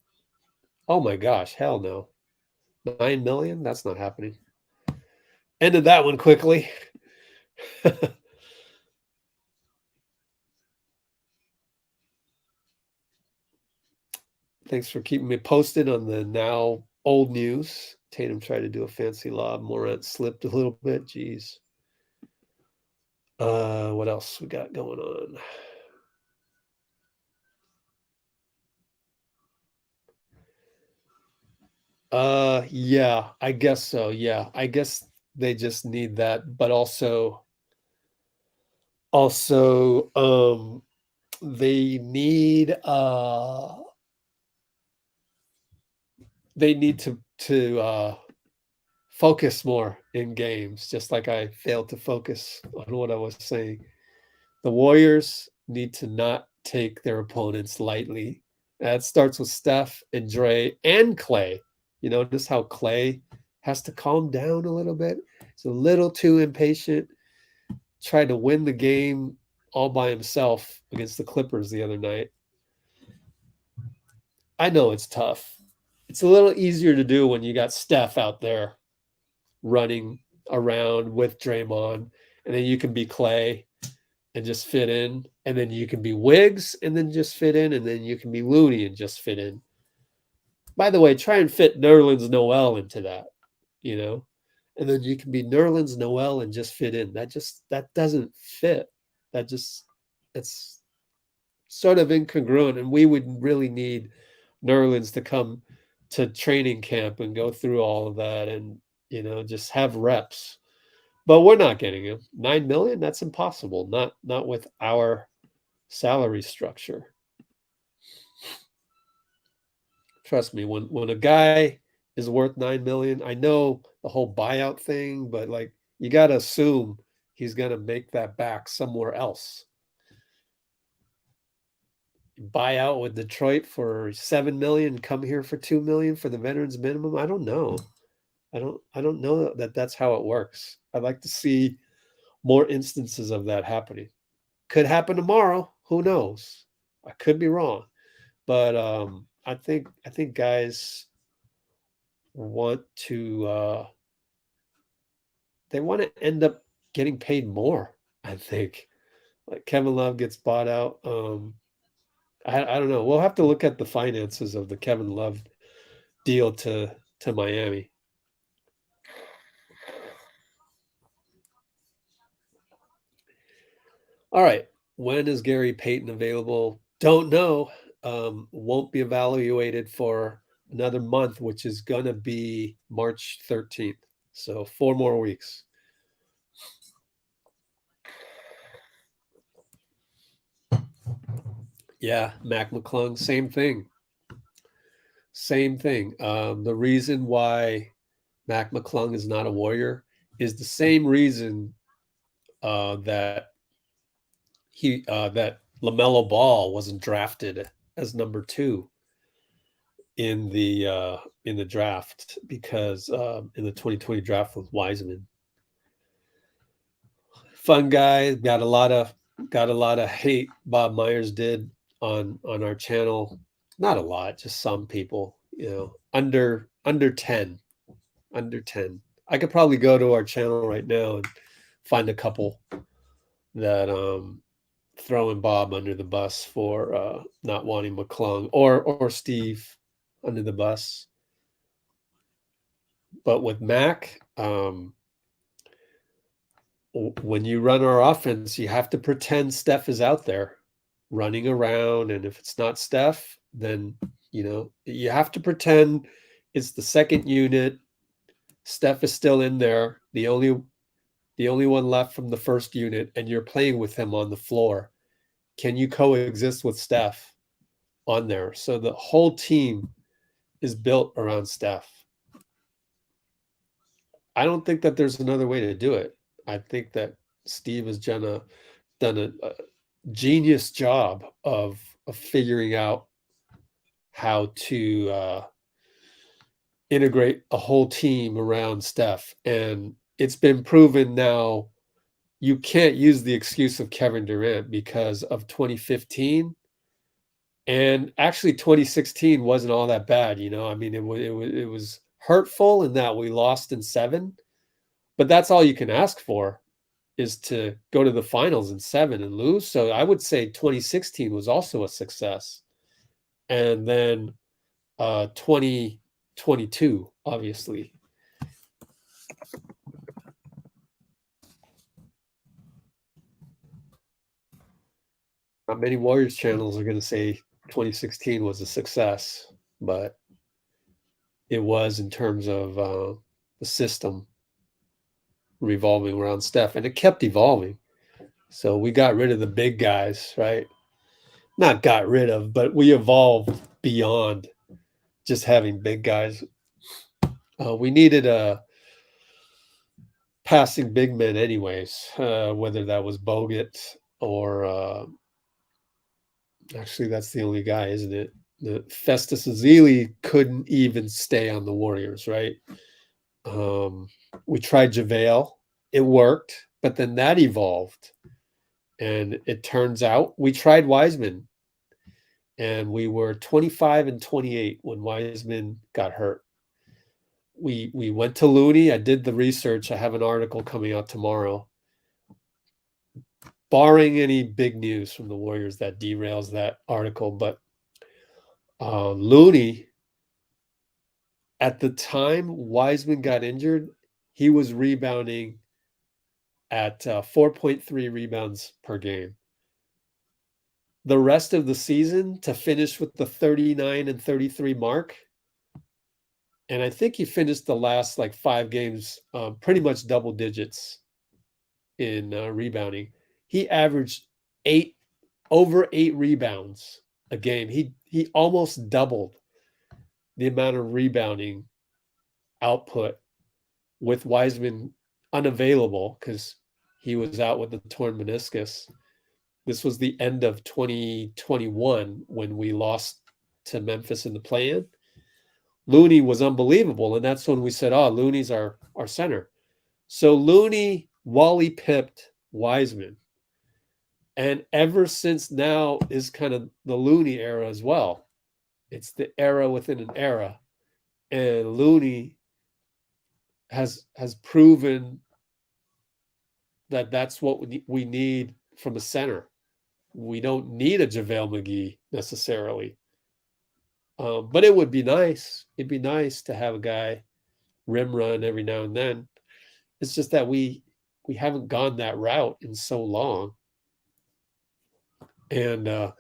oh my gosh, hell no. 9 million? That's not happening. Ended that one quickly. Thanks for keeping me posted on the now old news. Tatum tried to do a fancy lob. Morant slipped a little bit. Jeez. What else we got going on? Yeah, I guess so. Yeah, I guess they just need that, but also, they need they need to focus more in games, just like I failed to focus on what I was saying. The Warriors need to not take their opponents lightly. That starts with Steph and Dre and Klay. You notice how Klay has to calm down a little bit. He's a little too impatient. Tried to win the game all by himself against the Clippers the other night. I know it's tough. It's a little easier to do when you got Steph out there running around with Draymond, and then you can be Klay and just fit in, and then you can be Wiggs and then just fit in, and then you can be Looney and just fit in. By the way, try and fit Nerlens Noel into that, you know, and then you can be Nerlens Noel and just fit in. That doesn't fit. That just it's sort of incongruent, and we would really need Nerlens to come to training camp and go through all of that, and just have reps. But we're not getting him. 9 million, that's impossible. Not with our salary structure. Trust me, when a guy is worth 9 million, I know the whole buyout thing, but like you got to assume he's going to make that back somewhere else. Buy out with Detroit for 7 million, come here for 2 million for the veterans minimum. I don't know. I don't know that that's how it works. I'd like to see more instances of that happening. Could happen tomorrow. Who knows? I could be wrong, but I think guys want to they want to end up getting paid more. I think like Kevin Love gets bought out. I don't know. We'll have to look at the finances of the Kevin Love deal to Miami. All right. When is Gary Payton available? Don't know. Won't be evaluated for another month, which is going to be March 13th. So 4 more weeks. Yeah, Mac McClung, same thing. Same thing. The reason why Mac McClung is not a Warrior is the same reason that that LaMelo Ball wasn't drafted as number 2 in the draft, because in the 2020 draft with Wiseman. Fun guy, got a lot of hate. Bob Myers did on our channel. Not a lot, just some people, under 10. Under 10. I could probably go to our channel right now and find a couple that throwing Bob under the bus for not wanting McClung, or Steve under the bus. But with Mac, when you run our offense, you have to pretend Steph is out there running around. And if it's not Steph, then, you have to pretend it's the second unit. Steph is still in there, the only one left from the first unit, and you're playing with him on the floor. Can you coexist with Steph on there? So the whole team is built around Steph. I don't think that there's another way to do it. I think that Steve has done a genius job of figuring out how to integrate a whole team around Steph. And it's been proven now you can't use the excuse of Kevin Durant because of 2015. And actually 2016 wasn't all that bad. I mean, it was hurtful in that we lost in 7, but that's all you can ask for, is to go to the finals in 7 and lose. So I would say 2016 was also a success. And then 2022, obviously. Not many Warriors channels are going to say 2016 was a success, but it was in terms of the system revolving around Steph, and it kept evolving. So we got rid of the big guys, right? Not got rid of, but we evolved beyond just having big guys. We needed a passing big men anyways, whether that was Bogut or actually that's the only guy, isn't it? The Festus Ezeli couldn't even stay on the Warriors, right? We tried JaVale. It worked, but then that evolved. And it turns out we tried Wiseman. And we were 25 and 28 when Wiseman got hurt. We went to Looney. I did the research. I have an article coming out tomorrow. Barring any big news from the Warriors that derails that article, but Looney, at the time Wiseman got injured, he was rebounding at 4.3 rebounds per game. The rest of the season, to finish with the 39 and 33 mark, and I think he finished the last 5 games pretty much double digits in rebounding. He averaged over 8 rebounds a game. He almost doubled the amount of rebounding output with Wiseman unavailable because he was out with the torn meniscus. This was the end of 2021 when we lost to Memphis in the play-in. Looney was unbelievable, and that's when we said, Looney's our center. So Looney Wally pipped Wiseman. And ever since now is kind of the Looney era as well. It's the era within an era. And Looney has proven that that's what we need from a center. We don't need a JaVale McGee necessarily. But it would be nice. It'd be nice to have a guy rim run every now and then. It's just that we haven't gone that route in so long. And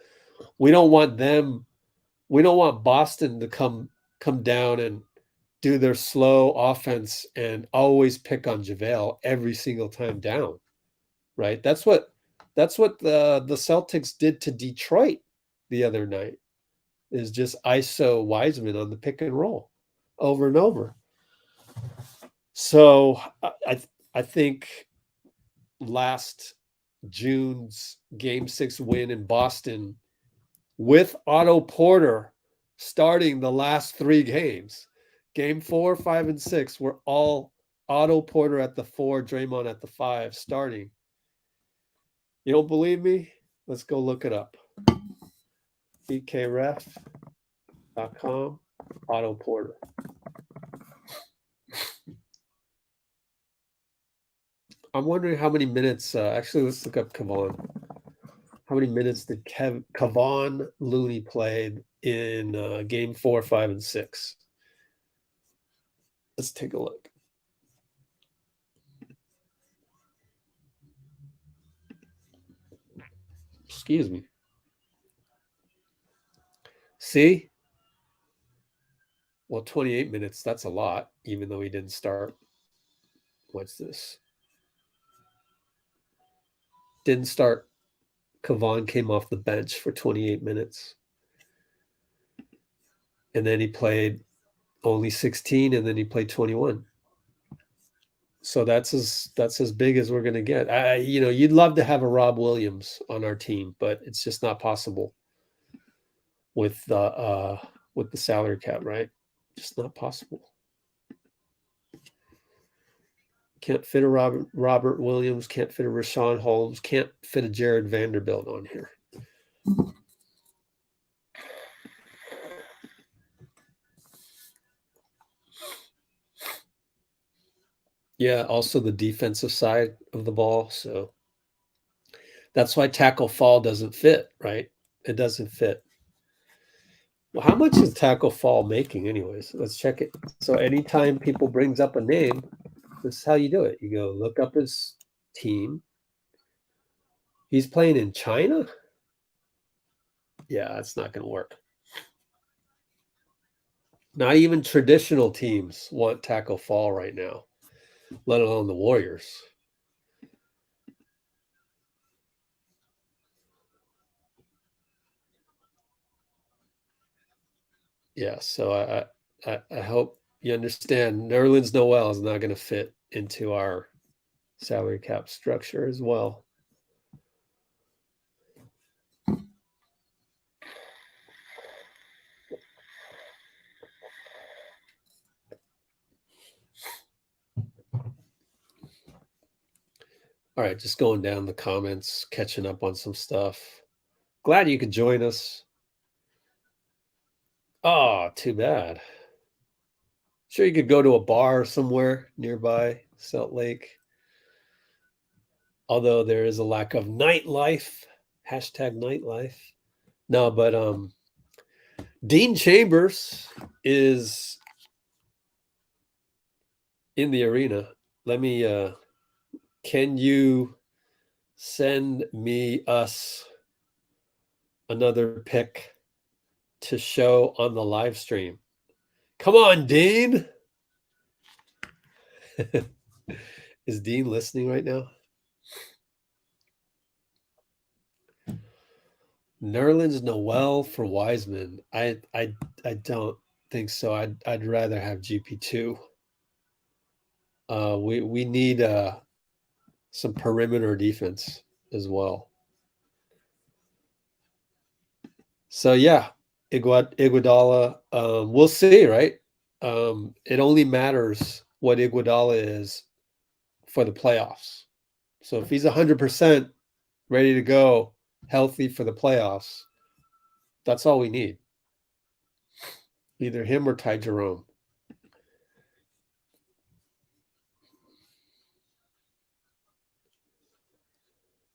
we don't want Boston to come come down and do their slow offense and always pick on JaVale every single time down, right? That's what the Celtics did to Detroit the other night, is just ISO Wiseman on the pick and roll over and over. So I think last June's Game 6 win in Boston with Otto Porter starting the last 3 games, Game 4, 5, and 6 were all Otto Porter at the 4, Draymond at the 5 starting. You don't believe me? Let's go look it up. BKRef.com, Otto Porter. I'm wondering how many minutes, actually, let's look up Kevon. How many minutes did Kevon Looney played in Game 4, 5, and 6? Let's take a look. Excuse me. See? Well, 28 minutes, that's a lot, even though he didn't start. What's this? Didn't start. Kevon came off the bench for 28 minutes. And then he played only 16, and then he played 21. So that's as big as we're going to get. You'd love to have a Rob Williams on our team, but it's just not possible with the salary cap, right? Just not possible. Can't fit a Robert Williams, can't fit a Richaun Holmes, can't fit a Jared Vanderbilt on here. Yeah, also the defensive side of the ball. So that's why tackle fall doesn't fit, right? It doesn't fit. Well, how much is tackle fall making anyways? Let's check it. So anytime people brings up a name, this is how you do it. You go look up his team. He's playing in China? Yeah, that's not going to work. Not even traditional teams want tackle fall right now, let alone the Warriors. Yeah, so I hope you understand Nerlens Noel is not going to fit into our salary cap structure as well. All right, just going down the comments, catching up on some stuff. Glad you could join us. Oh, too bad. Sure, you could go to a bar somewhere nearby Salt Lake. Although there is a lack of nightlife. Hashtag nightlife. No, but Dean Chambers is in the arena. Let me can you send us another pick to show on the live stream? Come on, Dean. Is Dean listening right now? Nerlens Noel for Wiseman. I don't think so. I'd rather have GP2. We need some perimeter defense as well. So yeah, Iguodala. We'll see, right? It only matters what Iguodala is for the playoffs. So if he's 100% ready to go, healthy for the playoffs, that's all we need. Either him or Ty Jerome.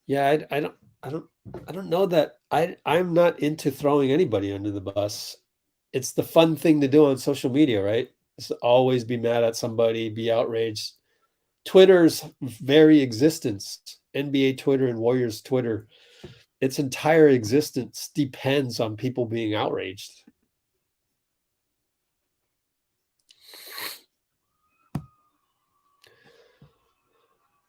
Yeah, I don't know that I'm not into throwing anybody under the bus. It's the fun thing to do on social media, right? It's to always be mad at somebody, be outraged. Twitter's very existence, NBA Twitter and Warriors Twitter, its entire existence depends on people being outraged.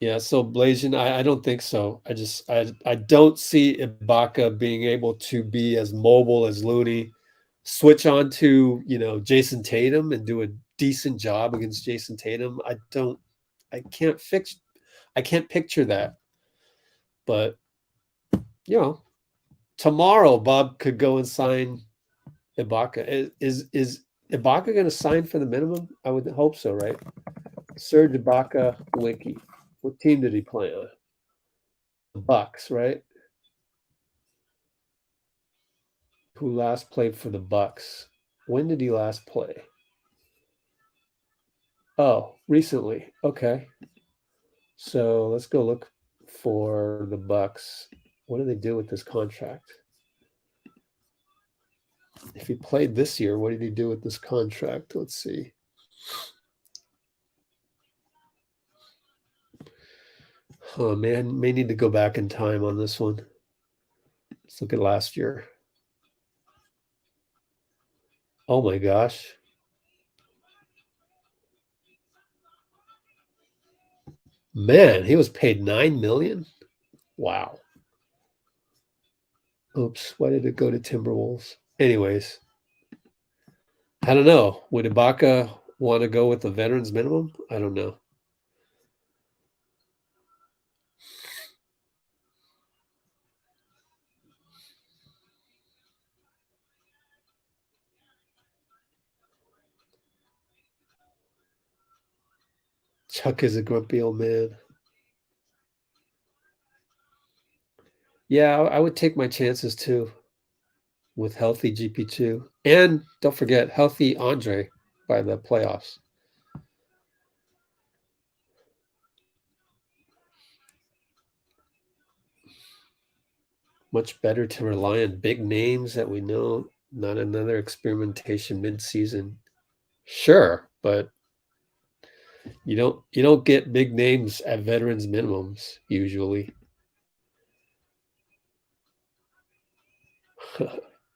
Yeah, so Blasian, I don't think so. I don't see Ibaka being able to be as mobile as Looney, switch on to, Jason Tatum and do a decent job against Jason Tatum. I can't fix I can't picture that. But, you know, tomorrow Bob could go and sign Ibaka. Is Ibaka going to sign for the minimum? I would hope so, right? Serge Ibaka Wiki. What team did he play on? The Bucks, right? Who last played for the Bucks? When did he last play? Oh, recently. Okay. So let's go look for the Bucks. What do they do with this contract? If he played this year, what did he do with this contract? Let's see. Oh man, may need to go back in time on this one. Let's look at last year. Oh my gosh. Man, he was paid $9 million. Wow. Oops, why did it go to Timberwolves? Anyways, I don't know. Would Ibaka want to go with the veterans minimum? I don't know. Chuck is a grumpy old man. Yeah, I would take my chances too with healthy GP2. And don't forget, healthy Andre by the playoffs. Much better to rely on big names that we know, not another experimentation mid-season. Sure, but you don't get big names at veterans minimums usually.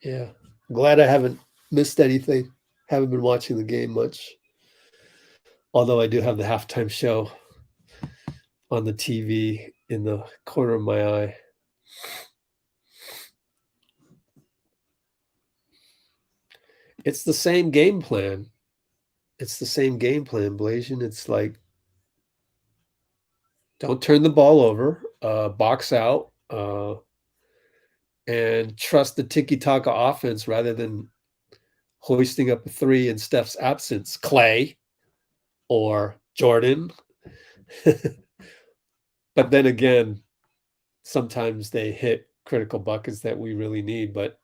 Yeah. Glad I haven't missed anything. Haven't been watching the game much. Although I do have the halftime show on the TV in the corner of my eye. It's the same game plan. It's the same game plan, Blasian. It's like don't turn the ball over, box out, and trust the tiki-taka offense rather than hoisting up a three in Steph's absence. Klay or Jordan. But then again, sometimes they hit critical buckets that we really need, but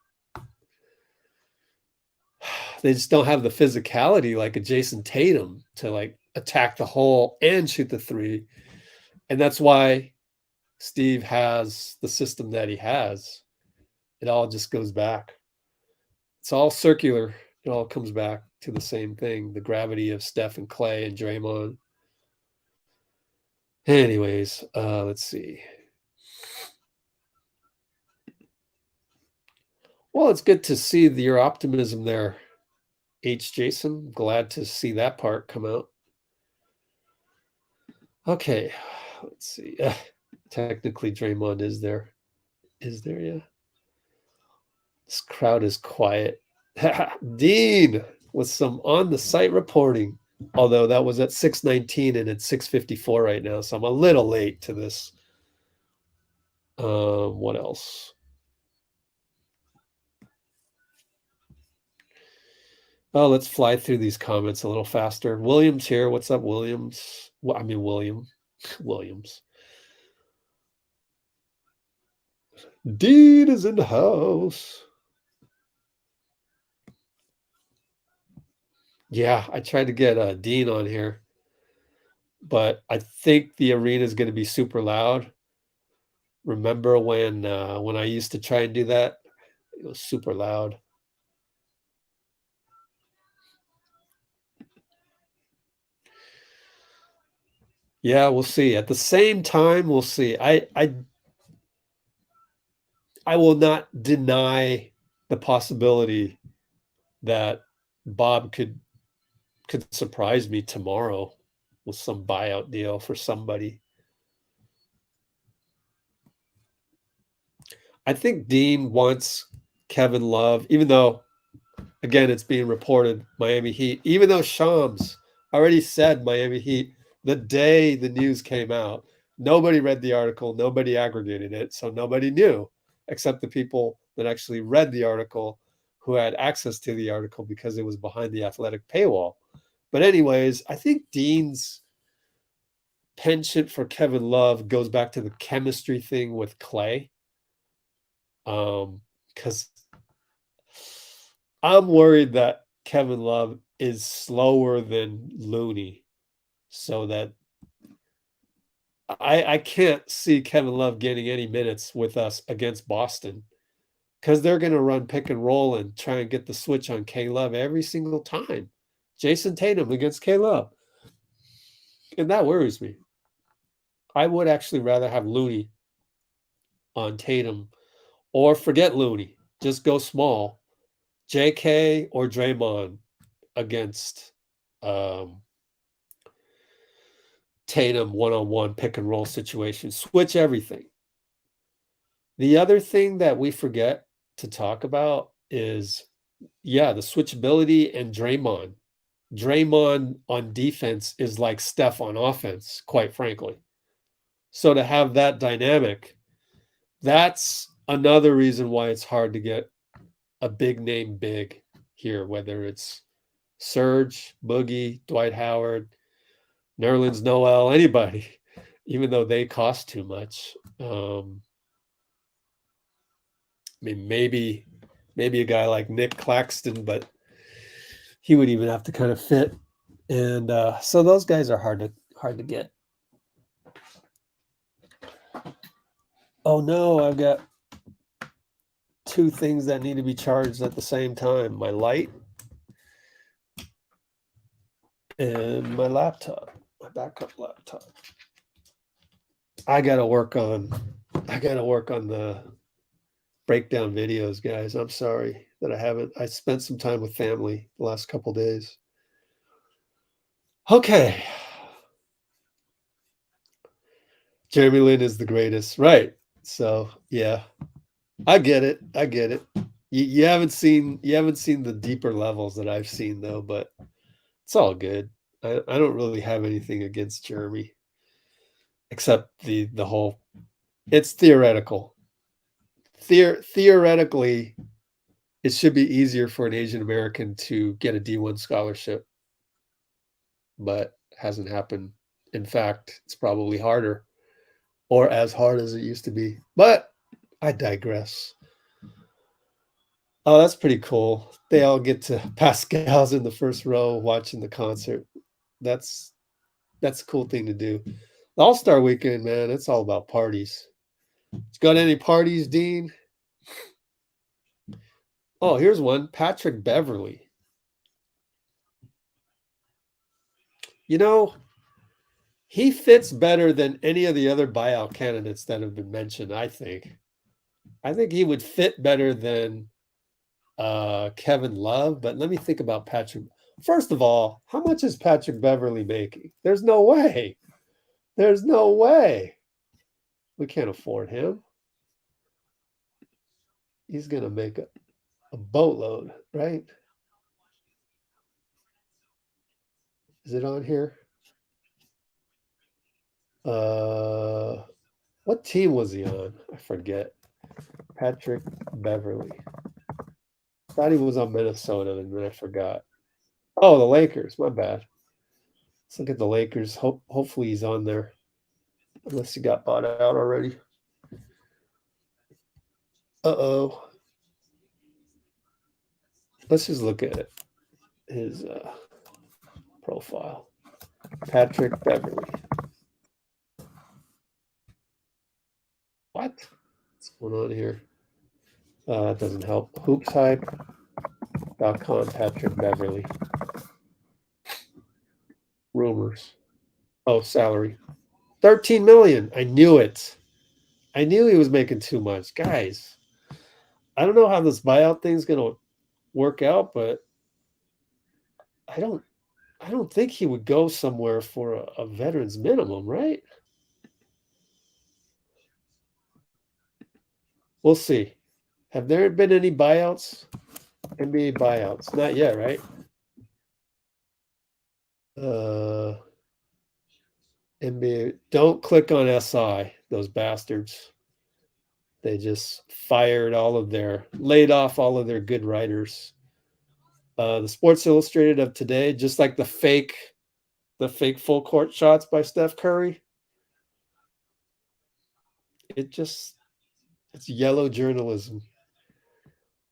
they just don't have the physicality like a Jason Tatum to like attack the hole and shoot the three. And that's why Steve has the system that he has. It all just goes back. It's all circular. It all comes back to the same thing, the gravity of Steph and Klay and Draymond. Anyways, let's see. Well, it's good to see your optimism there, H. Jason. Glad to see that part come out. Okay, let's see. Technically, Draymond is there. Is there? Yeah. This crowd is quiet. Dean with some on the site reporting. Although that was at 6:19 and it's 6:54 right now, so I'm a little late to this. What else? Oh, let's fly through these comments a little faster. Williams here. What's up, Williams? Well, I mean, Williams. Dean is in the house. Yeah, I tried to get Dean on here, but I think the arena is going to be super loud. Remember when I used to try and do that? It was super loud. Yeah, we'll see. At the same time, we'll see. I will not deny the possibility that Bob could surprise me tomorrow with some buyout deal for somebody. I think Dean wants Kevin Love, even though, again, it's being reported Miami Heat, even though Shams already said Miami Heat the day the news came out. Nobody read the article, nobody aggregated it, so nobody knew except the people that actually read the article who had access to the article because it was behind the Athletic paywall. But anyways, I think Dean's penchant for Kevin Love goes back to the chemistry thing with Klay. Because I'm worried that Kevin Love is slower than Looney, so that I can't see Kevin Love getting any minutes with us against Boston because they're going to run pick and roll and try and get the switch on K.Love every single time. Jason Tatum against K.Love. And that worries me. I would actually rather have Looney on Tatum or forget Looney. Just go small. JK or Draymond against Tatum one-on-one pick and roll situation. Switch everything. The other thing that we forget to talk about is, the switchability and Draymond. Draymond on defense is like Steph on offense, quite frankly. So to have that dynamic, that's another reason why it's hard to get a big name big here, whether it's Serge, Boogie, Dwight Howard, Nerlens Noel, anybody, even though they cost too much. I mean, maybe a guy like Nic Claxton, but he would even have to kind of fit. And so those guys are hard to get. Oh no, I've got two things that need to be charged at the same time: my light and my laptop, my backup laptop. I gotta work on the breakdown videos, guys. I'm sorry that I haven't. I spent some time with family the last couple days. Okay. Jeremy Lin is the greatest, right? So yeah, I get it. You haven't seen the deeper levels that I've seen though, but it's all good. I don't really have anything against Jeremy, except the whole. It's theoretical. Theoretically, it should be easier for an Asian American to get a D1 scholarship, but hasn't happened. In fact, it's probably harder, or as hard as it used to be. But I digress. Oh, that's pretty cool. They all get to Pascal's in the first row watching the concert. That's a cool thing to do. The All-Star weekend, man, it's all about parties. You got any parties, Dean? Oh, here's one. Patrick Beverly. You know, he fits better than any of the other buyout candidates that have been mentioned, I think. I think he would fit better than Kevin Love, but let me think about Patrick. First of all, how much is Patrick Beverly making? There's no way. There's no way. We can't afford him. He's going to make a boatload, right? Is it on here? What team was he on? I forget. Patrick Beverly. Thought he was on Minnesota, and then I forgot. Oh, the Lakers. My bad. Let's look at the Lakers. Hopefully he's on there. Unless he got bought out already. Uh-oh. Let's just look at his profile. Patrick Beverly. What? What's going on here? That doesn't help. HoopsHype.com, Patrick Beverly. Rumors. Oh, salary. 13 million. I knew it. I knew he was making too much. Guys, I don't know how this buyout thing's going to work out, but I don't think he would go somewhere for a veteran's minimum, right? We'll see. Have there been any buyouts? NBA buyouts? Not yet, right? NBA. Don't click on SI, those bastards. They just laid off all of their good writers. The Sports Illustrated of today, just like the fake full court shots by Steph Curry. It's yellow journalism.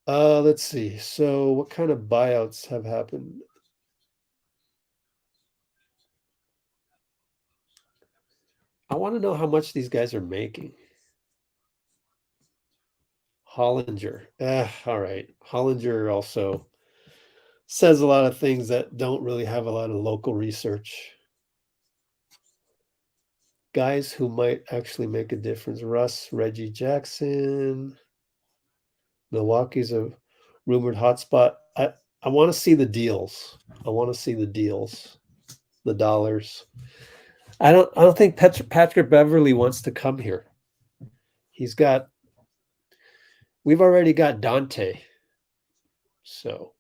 Let's see. So what kind of buyouts have happened? I want to know how much these guys are making. Hollinger. All right. Hollinger also says a lot of things that don't really have a lot of local research. Guys who might actually make a difference. Reggie Jackson. Milwaukee's a rumored hotspot. I want to see the deals. The dollars. I don't think Patrick Beverly wants to come here. We've already got Dante. So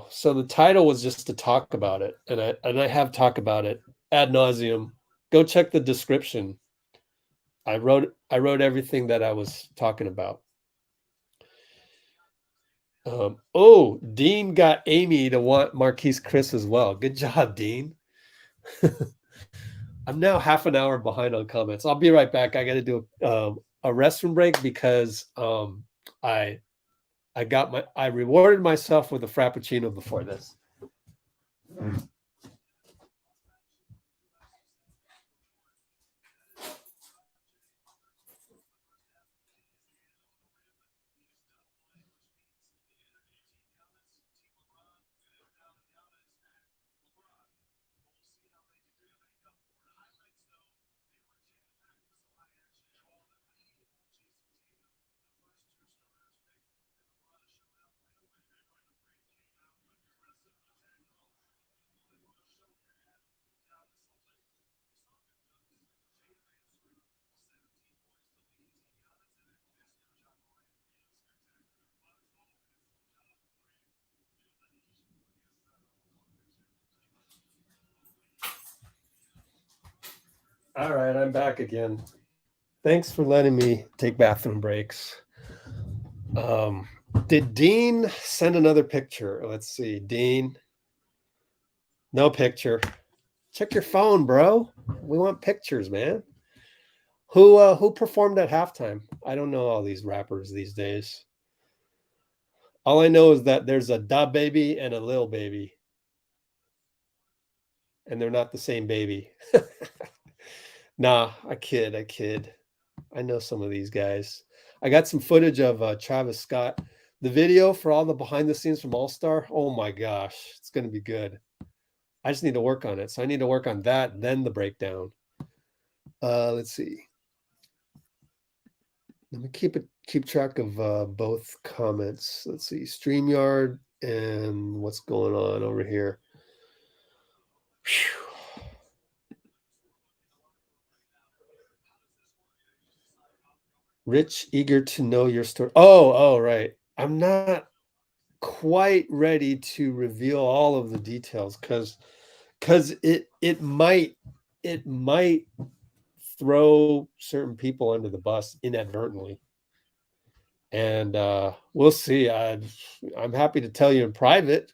so the title was just to talk about it, and I have talked about it ad nauseum. Go check the description. I wrote everything that I was talking about. Dean got Amy to want Marquise Chris as well. Good job, Dean. I'm now half an hour behind on comments. I'll be right back. I got to do a restroom break because I rewarded myself with a frappuccino before this. All right, I'm back again. Thanks for letting me take bathroom breaks. Did Dean send another picture? Let's see. Dean. No picture. Check your phone, bro. We want pictures, man. Who performed at halftime? I don't know all these rappers these days. All I know is that there's a Da Baby and a Lil Baby. And they're not the same baby. Nah, I kid. I know some of these guys. I got some footage of Travis Scott. The video for all the behind the scenes from All Star. Oh my gosh, it's going to be good. I just need to work on it. So I need to work on that, then the breakdown. Let's see. Let me keep track of both comments. Let's see. StreamYard and what's going on over here. Whew. Rich, eager to know your story. Oh, right. I'm not quite ready to reveal all of the details because it might throw certain people under the bus inadvertently, and we'll see. I'm happy to tell you in private,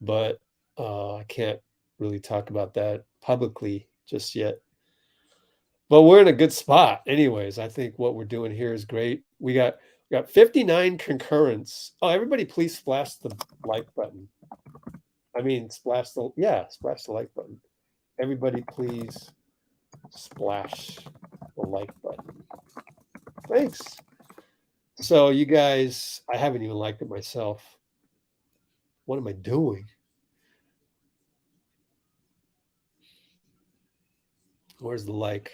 but I can't really talk about that publicly just yet. But we're in a good spot anyways. I think what we're doing here is great. We got 59 concurrents. Oh, everybody please splash the like button. I mean, splash the like button. Everybody please splash the like button. Thanks. So you guys, I haven't even liked it myself. What am I doing? Where's the like?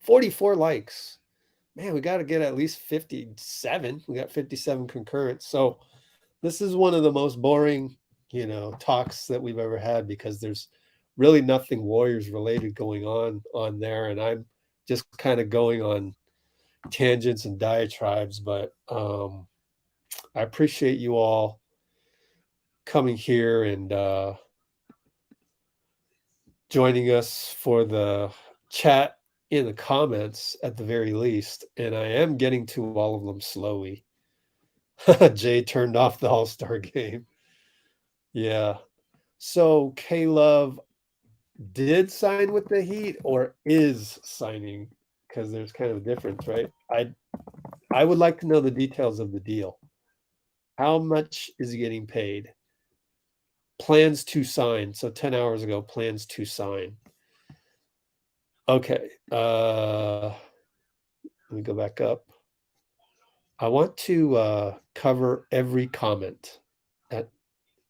44 likes. Man, we got to get at least 57. We got 57 concurrents. So this is one of the most boring talks that we've ever had, because there's really nothing Warriors related going on there, and I'm just kind of going on tangents and diatribes. But I appreciate you all coming here and joining us for the chat in the comments at the very least. And I am getting to all of them slowly. Jay turned off the All-Star game. Yeah. So K.Love did sign with the Heat or is signing, because there's kind of a difference, right? I would like to know the details of the deal. How much is he getting paid? Plans to sign. So 10 hours ago, plans to sign. Okay. Let me go back up. I want to cover every comment at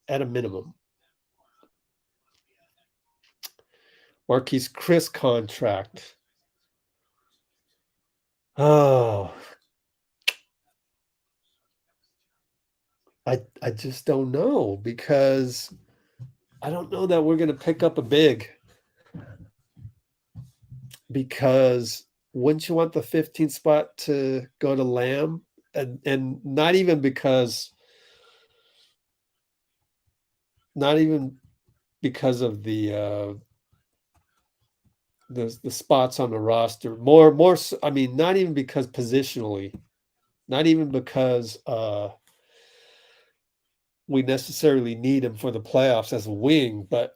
a minimum. Marquise Chris contract. Oh, I just don't know, because I don't know that we're going to pick up a big, because wouldn't you want the 15th spot to go to Lamb? And not even because of the spots on the roster. More I mean, not even because positionally, not even because we necessarily need him for the playoffs as a wing, but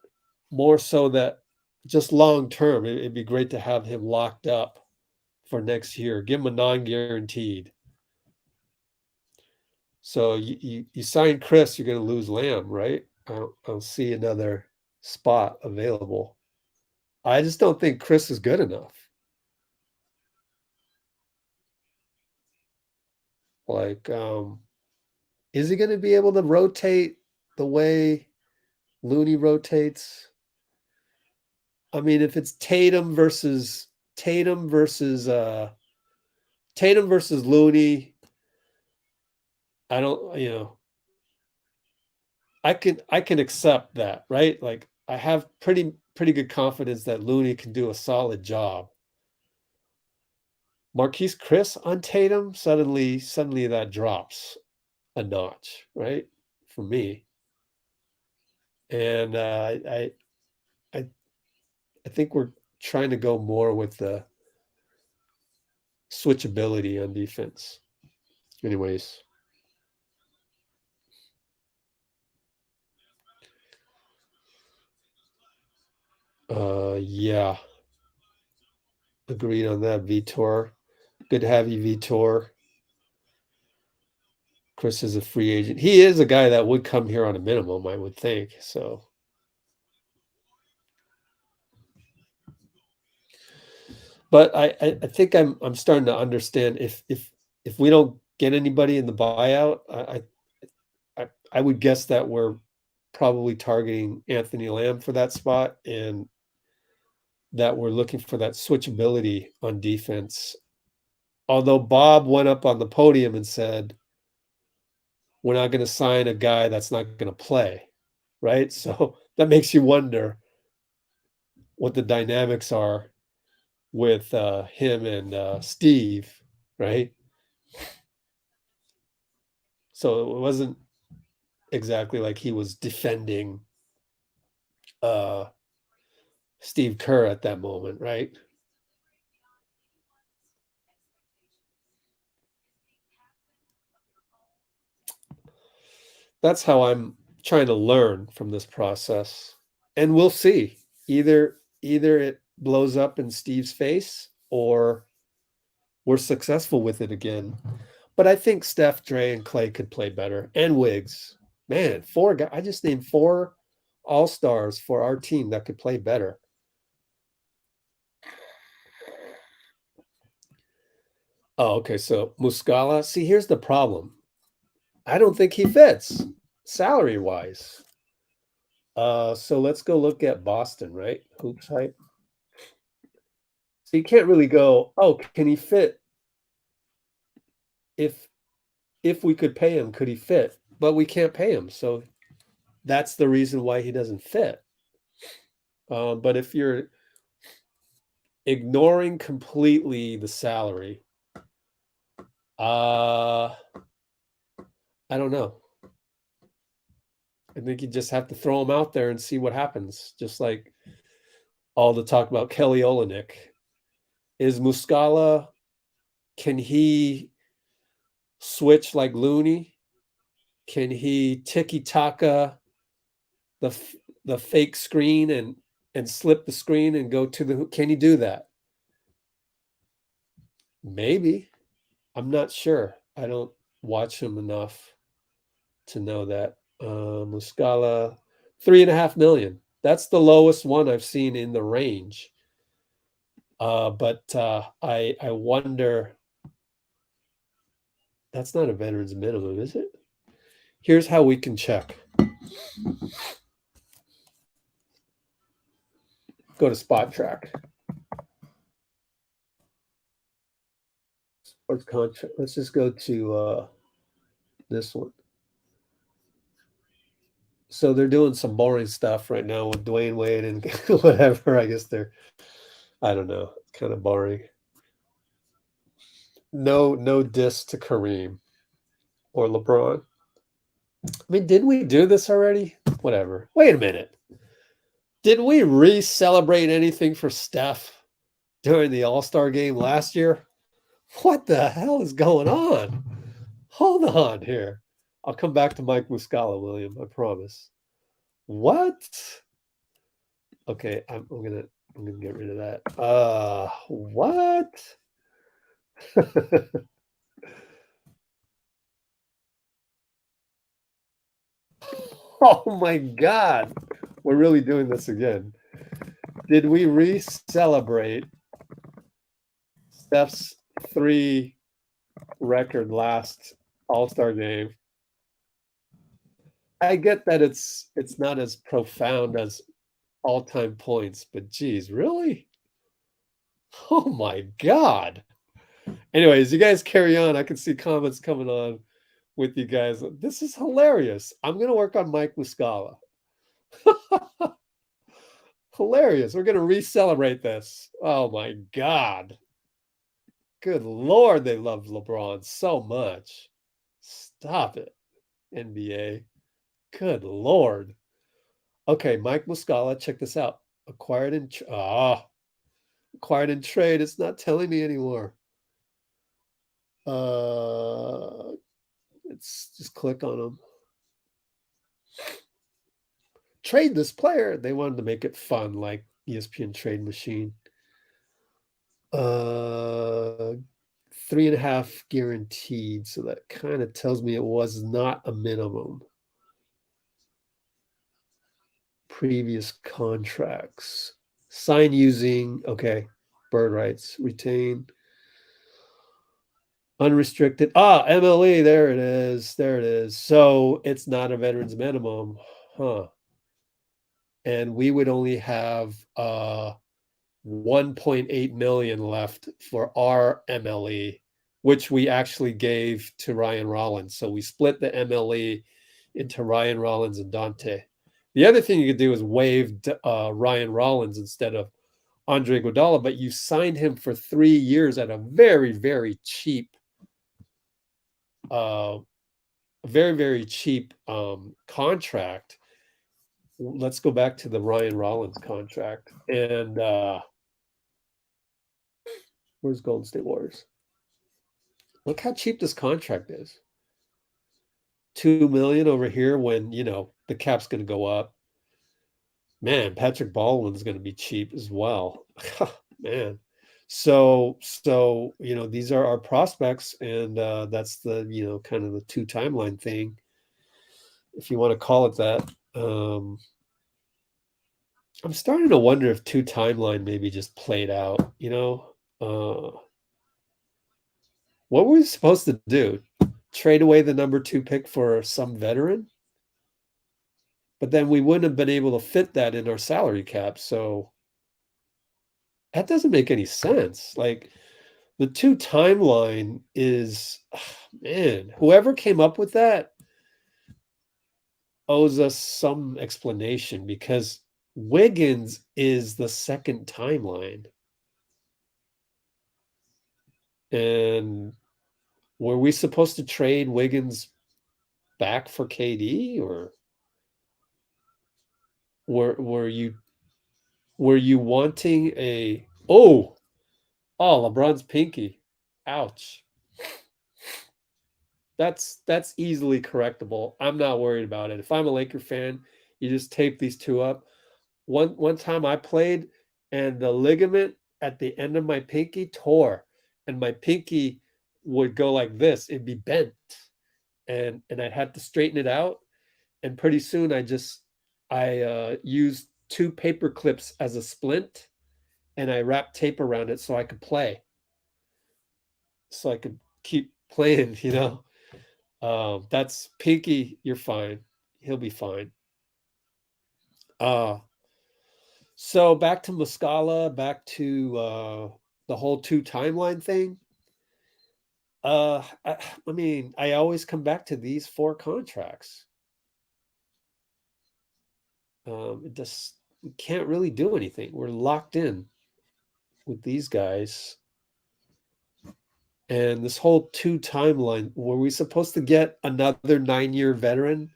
more so that just long term, it'd be great to have him locked up for next year. Give him a non-guaranteed. So you sign Chris, you're going to lose Lamb, right? I don't see another spot available. I just don't think Chris is good enough. Like, is he going to be able to rotate the way Looney rotates? I mean, if it's Tatum versus Looney, I don't, I can accept that, right? Like, I have pretty good confidence that Looney can do a solid job. Marquise Chris on Tatum, suddenly that drops a notch, right? For me. And I think we're trying to go more with the switchability on defense. Anyways. Yeah. Agreed on that, Vitor. Good to have you, Vitor. Chris is a free agent. He is a guy that would come here on a minimum, I would think. So, but I think I'm starting to understand, if we don't get anybody in the buyout, I would guess that we're probably targeting Anthony Lamb for that spot, and that we're looking for that switchability on defense. Although Bob went up on the podium and said, we're not going to sign a guy that's not going to play, right? So that makes you wonder what the dynamics are with him and Steve, right? So it wasn't exactly like he was defending Steve Kerr at that moment, right? That's how I'm trying to learn from this process. And we'll see. Either it blows up in Steve's face, or we're successful with it again. But I think Steph, Dray, and Klay could play better. And Wiggs. Man, 4 guys. I just named 4 all-stars for our team that could play better. Oh, okay. So Muscala. See, here's the problem. I don't think he fits salary-wise. So let's go look at Boston, right? HoopsHype. So you can't really go, oh, can he fit? If we could pay him, could he fit? But we can't pay him. So that's the reason why he doesn't fit. But if you're ignoring completely the salary, I don't know. I think you just have to throw him out there and see what happens. Just like all the talk about Kelly Olynyk. Is Muscala, can he switch like Looney? Can he tiki-taka the fake screen and slip the screen and go to the, can he do that? Maybe. I'm not sure. I don't watch him enough to know that. Muscala, $3.5 million. That's the lowest one I've seen in the range. But I wonder. That's not a veteran's minimum, is it? Here's how we can check. Go to Spot Track. Sports contract. Let's just go to this one. So they're doing some boring stuff right now with Dwayne Wade and whatever. I guess I don't know. It's kind of boring. No diss to Kareem or LeBron. I mean, didn't we do this already? Whatever. Wait a minute. Did we re-celebrate anything for Steph during the All-Star game last year? What the hell is going on? Hold on here. I'll come back to Mike Muscala, William. I promise. What? Okay, I'm gonna get rid of that. What? Oh my God. We're really doing this again. Did we re-celebrate Steph's 3 record last All-Star game? I get that it's not as profound as all-time points, but geez, really? Oh my God. Anyways, you guys carry on. I can see comments coming on with you guys. This is hilarious. I'm going to work on Mike Muscala. Hilarious. We're going to re-celebrate this. Oh my God. Good Lord, they love LeBron so much. Stop it, NBA. Good Lord. Okay, Mike Muscala, check this out. Acquired in trade. It's not telling me anymore. Let's just click on them. Trade this player. They wanted to make it fun, like ESPN Trade Machine. 3.5 guaranteed. So that kind of tells me it was not a minimum. Previous contracts. Sign using, okay, bird rights, retain. Unrestricted. MLE, there it is. There it is. So it's not a veteran's minimum. Huh. And we would only have 1.8 million left for our MLE, which we actually gave to Ryan Rollins. So we split the MLE into Ryan Rollins and Dante. The other thing you could do is waive Ryan Rollins instead of Andre Iguodala, but you signed him for 3 years at a very, very cheap, contract. Let's go back to the Ryan Rollins contract. And where's Golden State Warriors? Look how cheap this contract is. $2 million over here when, the cap's going to go up. Man, Patrick Baldwin's going to be cheap as well. Man. So, these are our prospects, and that's the, kind of the 2 timeline thing, if you want to call it that. I'm starting to wonder if 2 timeline maybe just played out, what were we supposed to do? Trade away the number 2 pick for some veteran? But then we wouldn't have been able to fit that in our salary cap. So that doesn't make any sense. Like, the 2 timeline is, man, whoever came up with that, owes us some explanation because Wiggins is the second timeline. And were we supposed to trade Wiggins back for KD, or were you wanting a LeBron's pinky? Ouch. That's easily correctable. I'm not worried about it. If I'm a Laker fan, you just tape these two up. One time I played and the ligament at the end of my pinky tore, and my pinky would go like this. It'd be bent, and I'd have to straighten it out. And pretty soon I used 2 paper clips as a splint, and I wrapped tape around it so I could play, so I could keep playing. That's pinky. You're fine. He'll be fine. So back to Muscala, back to the whole 2 timeline thing. I mean, I always come back to these 4 contracts. We can't really do anything. We're locked in with these guys. And this whole 2 timeline, were we supposed to get another 9-year veteran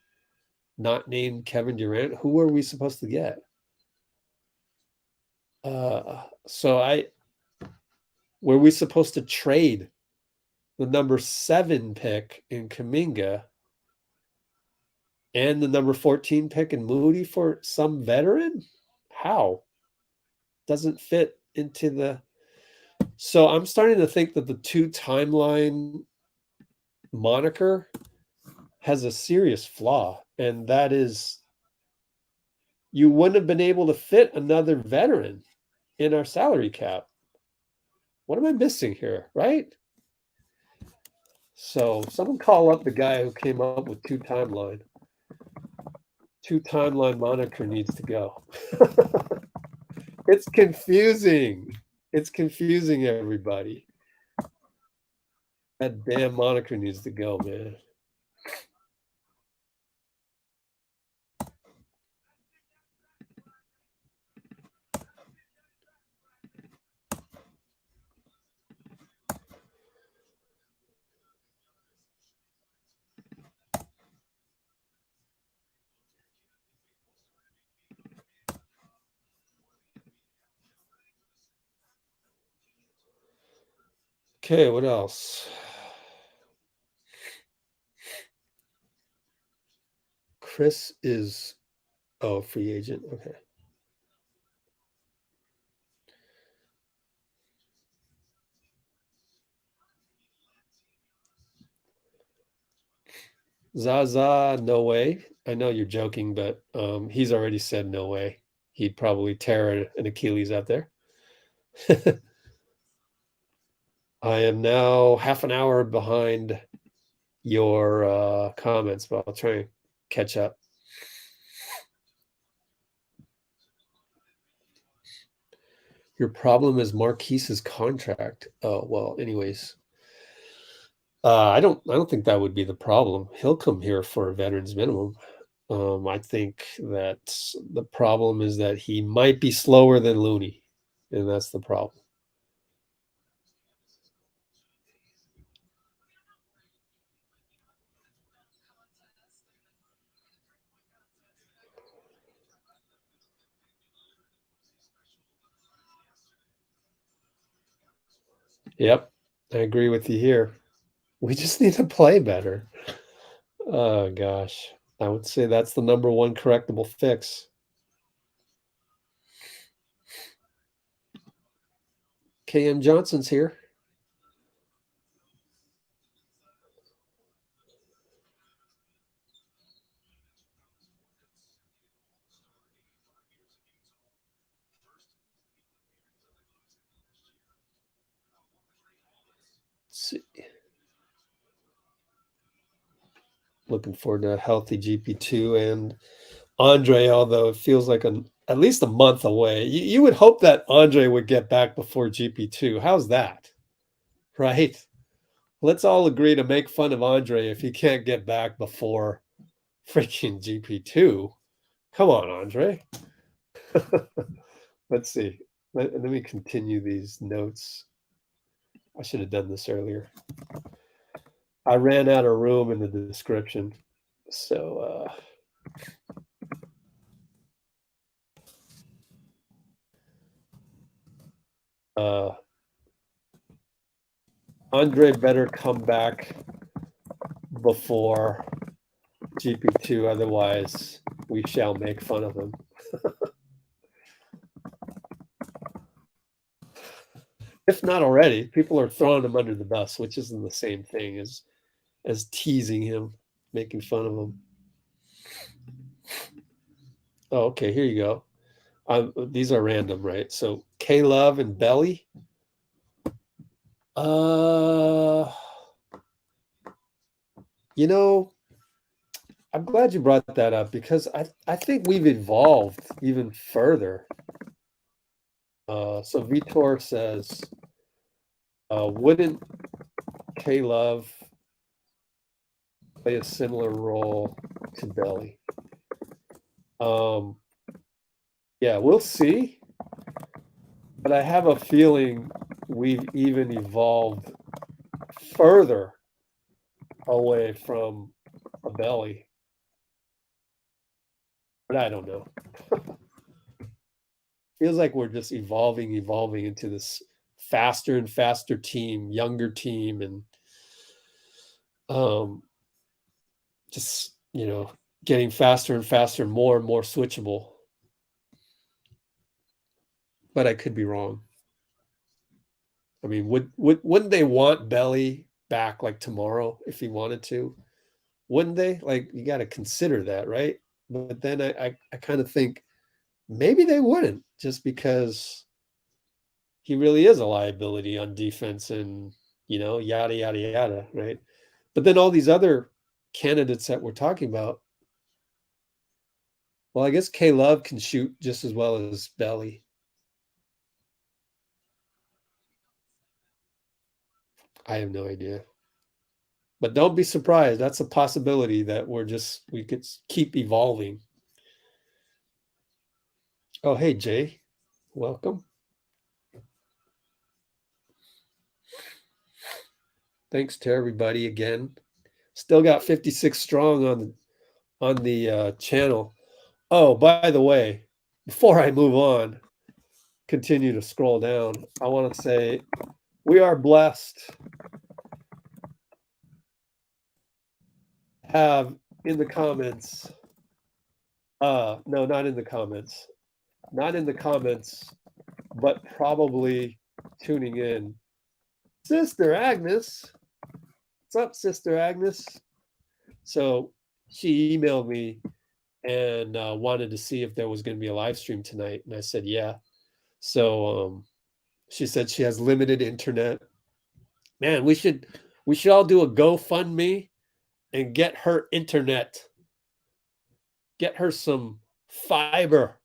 not named Kevin Durant? Who were we supposed to get? Were we supposed to trade the number 7 pick in Kuminga and the number 14 pick in Moody for some veteran? How? Doesn't fit into the... So I'm starting to think that the 2 timeline moniker has a serious flaw, and that is you wouldn't have been able to fit another veteran in our salary cap. What am I missing here, right? So someone call up the guy who came up with 2 timeline. 2 timeline moniker needs to go. It's confusing. It's confusing everybody. That damn moniker needs to go, man. Okay, what else? Chris is free agent. Okay. Zaza, no way. I know you're joking, but he's already said no way. He'd probably tear an Achilles out there. I am now half an hour behind your comments, but I'll try and catch up. Your problem is Marquise's contract. Oh, well, anyways. I don't think that would be the problem. He'll come here for a veteran's minimum. I think that the problem is that he might be slower than Looney, and that's the problem. Yep, I agree with you here. We just need to play better. Oh, gosh. I would say that's the number 1 correctable fix. KM Johnson's here. Let's see. Looking forward to a healthy GP2 and Andre, although it feels like at least a month away. You would hope that Andre would get back before GP2. How's that? Right? Let's all agree to make fun of Andre if he can't get back before Freaking GP2. Come on, Andre. Let's see. Let me continue these notes. I should have done this earlier. I ran out of room in the description. So, Andre better come back before GP2, otherwise we shall make fun of him. If not already, people are throwing him under the bus, which isn't the same thing as teasing him, making fun of him. Oh, okay, here you go. These are random, right? So K.Love and Belly. You know, I'm glad you brought that up because I think we've evolved even further. So Vitor says, wouldn't K.Love play a similar role to Belly? Yeah, we'll see. But I have a feeling we've even evolved further away from a Belly. But I don't know. Feels like we're just evolving into this faster and faster team, younger team, and just, getting faster and faster, more and more switchable. But I could be wrong. I mean, wouldn't they want Belly back like tomorrow if he wanted to? Wouldn't they? Like, you got to consider that, right? But then I kind of think maybe they wouldn't, just because he really is a liability on defense and, yada, yada, yada, right? But then all these other candidates that we're talking about, well, I guess K.Love can shoot just as well as Belly. I have no idea. But don't be surprised. That's a possibility that we could keep evolving. Oh, hey, Jay. Welcome. Thanks to everybody again. Still got 56 strong on the channel. Oh, by the way, before I move on, continue to scroll down, I want to say we are blessed to have in the comments. No, not in the comments. Not in the comments, but probably tuning in. Sister Agnes. What's up, Sister Agnes? So she emailed me and wanted to see if there was going to be a live stream tonight. And I said, yeah. So she said she has limited internet. Man, we should all do a GoFundMe and get her internet. Get her some fiber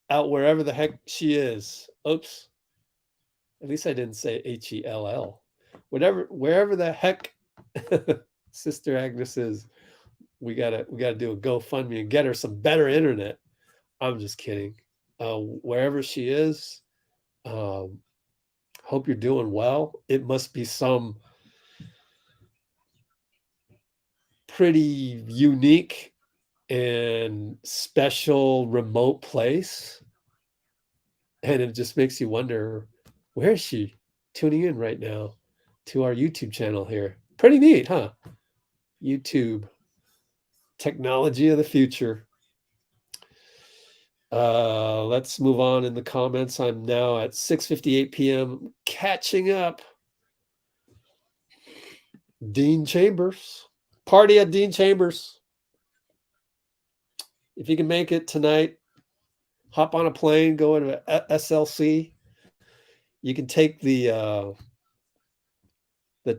out wherever the heck she is. Oops. At least I didn't say HELL. Wherever the heck Sister Agnes is, we gotta do a GoFundMe and get her some better internet. I'm just kidding. Wherever she is, hope you're doing well. It must be some pretty unique and special remote place. And it just makes you wonder, where is she tuning in right now to our YouTube channel here? Pretty neat, huh? YouTube, technology of the future. Let's move on in the comments. I'm now at 6:58 p.m. catching up. Dean Chambers. Party at Dean Chambers. If you can make it tonight, hop on a plane, go to SLC. You can take the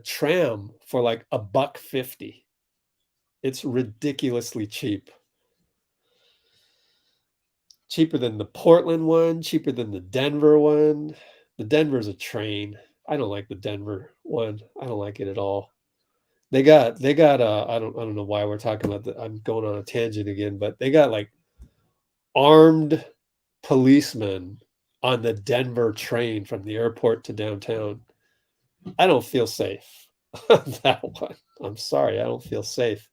tram for like $1.50. It's ridiculously cheap. Cheaper than the Portland one, cheaper than the Denver one. The Denver's a train. I don't like the Denver one. I don't like it at all. They got I don't know why we're talking about that. I'm going on a tangent again, but they got like armed policemen on the Denver train from the airport to downtown. I don't feel safe on that one. I'm sorry, I don't feel safe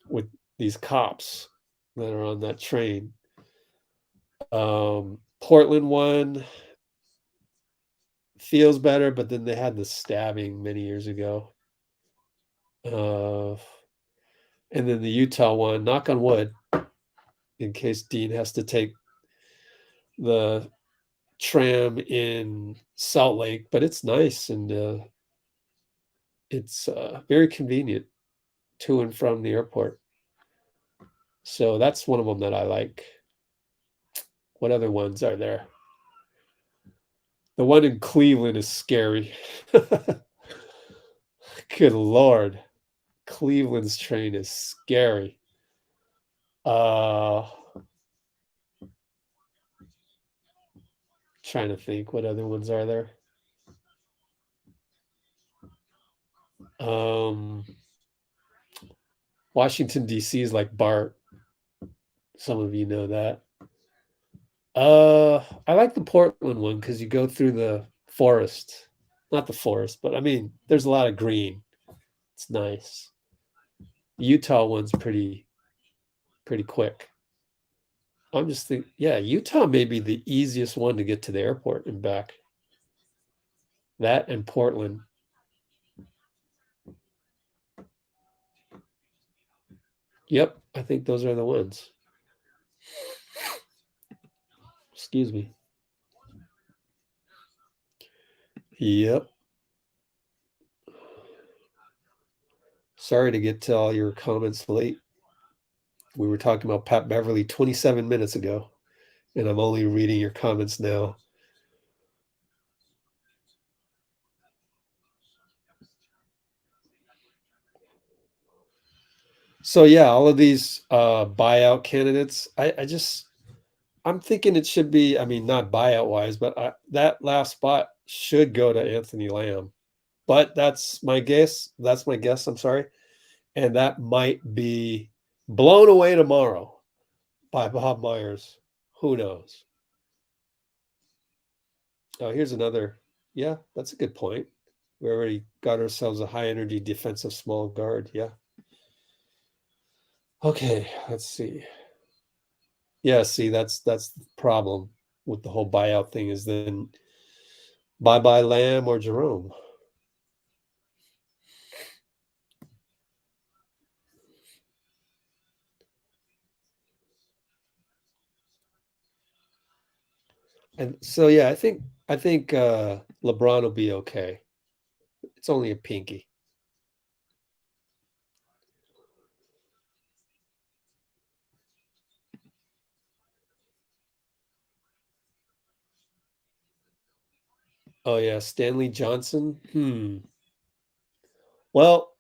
with these cops that are on that train. Portland one feels better, but then they had the stabbing many years ago. And then the Utah one, knock on wood, in case Dean has to take the tram in Salt Lake, but it's nice and it's very convenient to and from the airport. So that's one of them that I like. What other ones are there? The one in Cleveland is scary. Good Lord. Cleveland's train is scary. Trying to think what other ones are there. Washington D.C. is like BART. Some of you know that. I like the Portland one because you go through the forest. Not the forest, but I mean, there's a lot of green. It's nice. The Utah one's pretty quick. I'm just thinking, yeah, Utah may be the easiest one to get to the airport and back. That and Portland. Yep, I think those are the ones. Excuse me. Yep. Sorry to get to all your comments late. We were talking about Pat Beverly 27 minutes ago, and I'm only reading your comments now. So yeah, all of these buyout candidates, I'm thinking it should be, I mean, not buyout wise, but that last spot should go to Anthony Lamb. But that's my guess. I'm sorry. And that might be blown away tomorrow by Bob Myers. Who knows? Oh, here's another. Yeah, that's a good point. We already got ourselves a high energy defensive small guard. Yeah. Okay, let's see. Yeah, see, that's the problem with the whole buyout thing is then bye-bye Lamb or Jerome. And so yeah, I think LeBron will be okay. It's only a pinky. Oh yeah, Stanley Johnson. Well,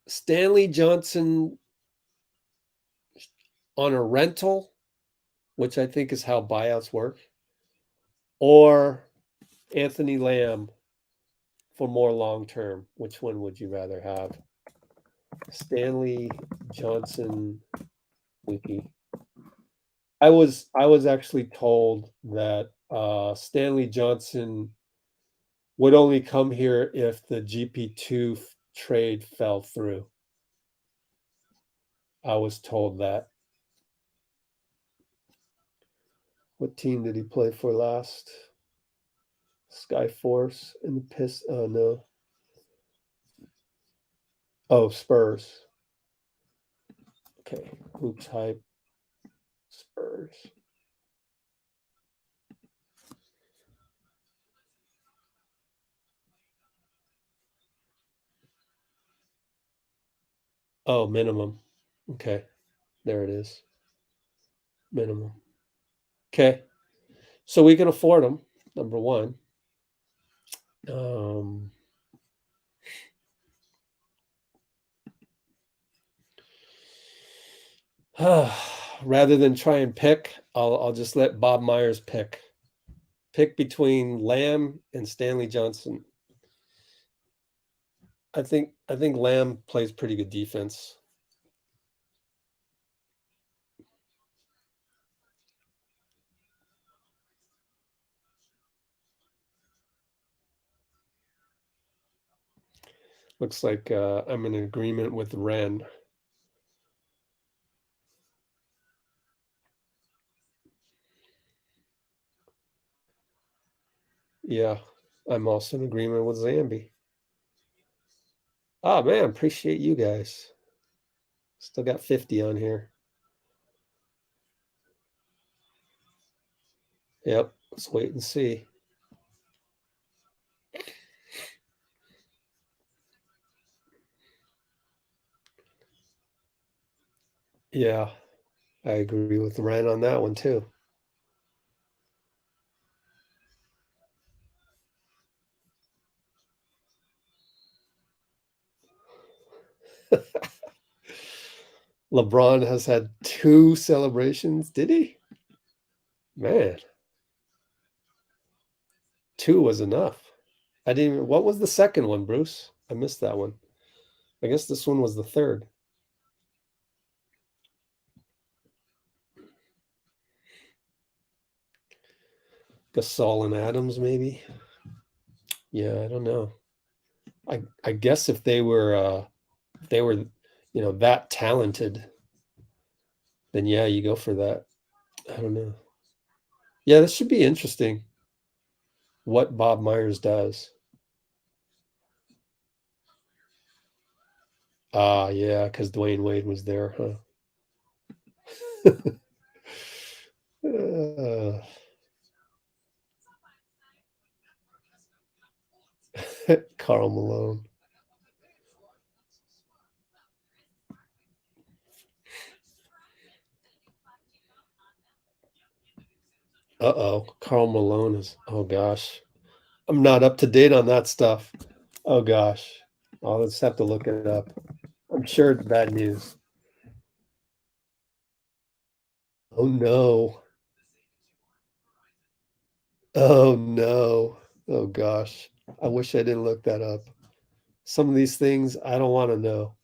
Stanley Johnson on a rental, which I think is how buyouts work, or Anthony Lamb for more long term. Which one would you rather have? Stanley Johnson wiki. I was actually told that Stanley Johnson would only come here if the GP2 trade fell through. I was told that. What team did he play for last? Skyforce and the Piss. Oh no. Oh, Spurs. Okay, HoopsHype. Spurs. Oh, minimum. Okay, there it is. Minimum. Okay, so we can afford them. Number one. Rather than try and pick, I'll just let Bob Myers pick. Pick between Lamb and Stanley Johnson. I think Lamb plays pretty good defense. Looks like I'm in agreement with Ren. Yeah, I'm also in agreement with Zambi. Oh man, appreciate you guys. Still got 50 on here. Yep, let's wait and see. Yeah, I agree with Ren on that one too. LeBron has had 2 celebrations. Did he? Man, 2 was enough. I didn't even, what was the second one, Bruce? I missed that one. I guess this one was the third. Gasol and Adams, maybe. Yeah, I don't know. I guess if they were that talented, then yeah, you go for that. I don't know. Yeah, this should be interesting. What Bob Myers does. Ah, yeah, because Dwayne Wade was there, huh? Karl Malone. Uh-oh. Karl Malone is, oh gosh. I'm not up to date on that stuff. Oh gosh. I'll just have to look it up. I'm sure it's bad news. Oh no. Oh no. Oh gosh. I wish I didn't look that up. Some of these things I don't want to know.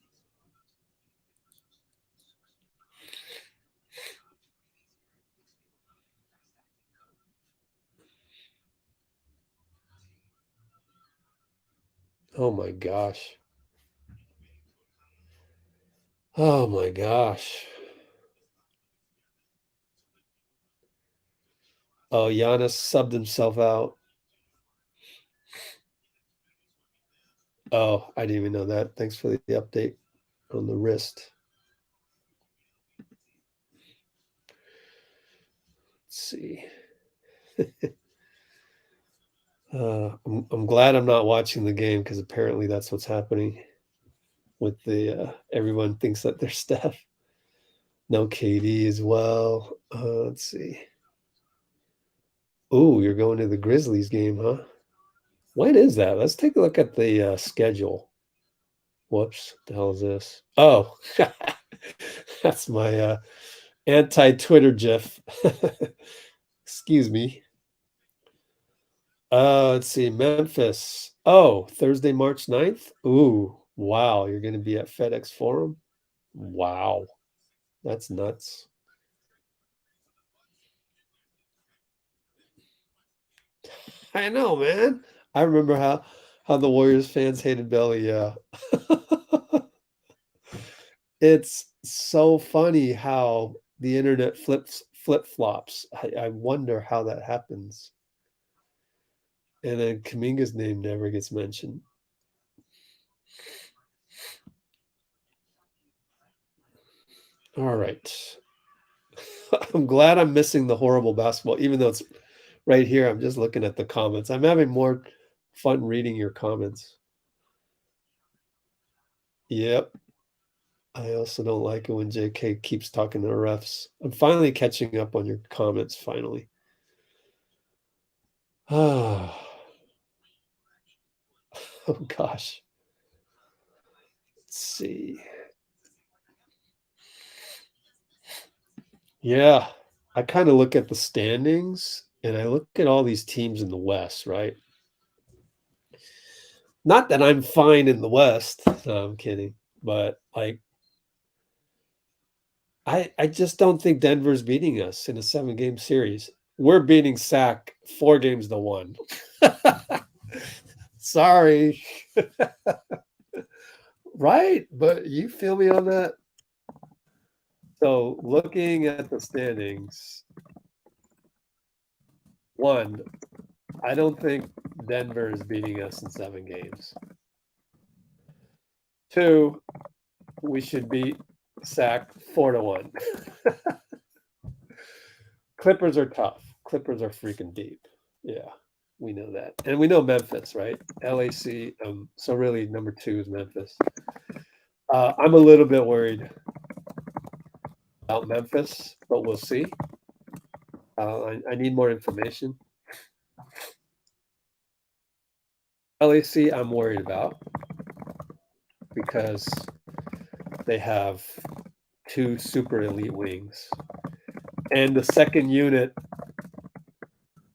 Oh my gosh. Oh my gosh. Oh, Giannis subbed himself out. Oh, I didn't even know that. Thanks for the update on the wrist. Let's see. I'm glad I'm not watching the game because apparently that's what's happening with the everyone thinks that they're Steph. No KD as well. Let's see. Oh, you're going to the Grizzlies game, huh? When is that? Let's take a look at the schedule. Whoops, the hell is this? Oh, that's my anti-Twitter GIF. Excuse me. Let's see, Memphis. Oh, Thursday, March 9th. Ooh, wow, you're going to be at FedEx Forum? Wow, that's nuts. I know, man. I remember how the Warriors fans hated Belly, yeah. It's so funny how the internet flip-flops. I wonder how that happens. And then Kaminga's name never gets mentioned. All right. I'm glad I'm missing the horrible basketball, even though it's right here. I'm just looking at the comments. I'm having more fun reading your comments. Yep. I also don't like it when JK keeps talking to the refs. I'm finally catching up on your comments, finally. Oh, oh gosh. Let's see. Yeah, I kind of look at the standings and I look at all these teams in the West, right? Not that I'm fine in the West. No, I'm kidding. But like, I just don't think Denver's beating us in a 7-game series. We're beating SAC 4-1. Sorry. Right, but you feel me on that? So looking at the standings, one, I don't think Denver is beating us in 7 games. Two, we should beat SAC 4-1. Clippers are tough. Clippers are freaking deep. Yeah, we know that. And we know Memphis, right? LAC. So really number 2 is Memphis. I'm a little bit worried about Memphis, but we'll see. I need more information. LAC, I'm worried about because they have 2 super elite wings. And the second unit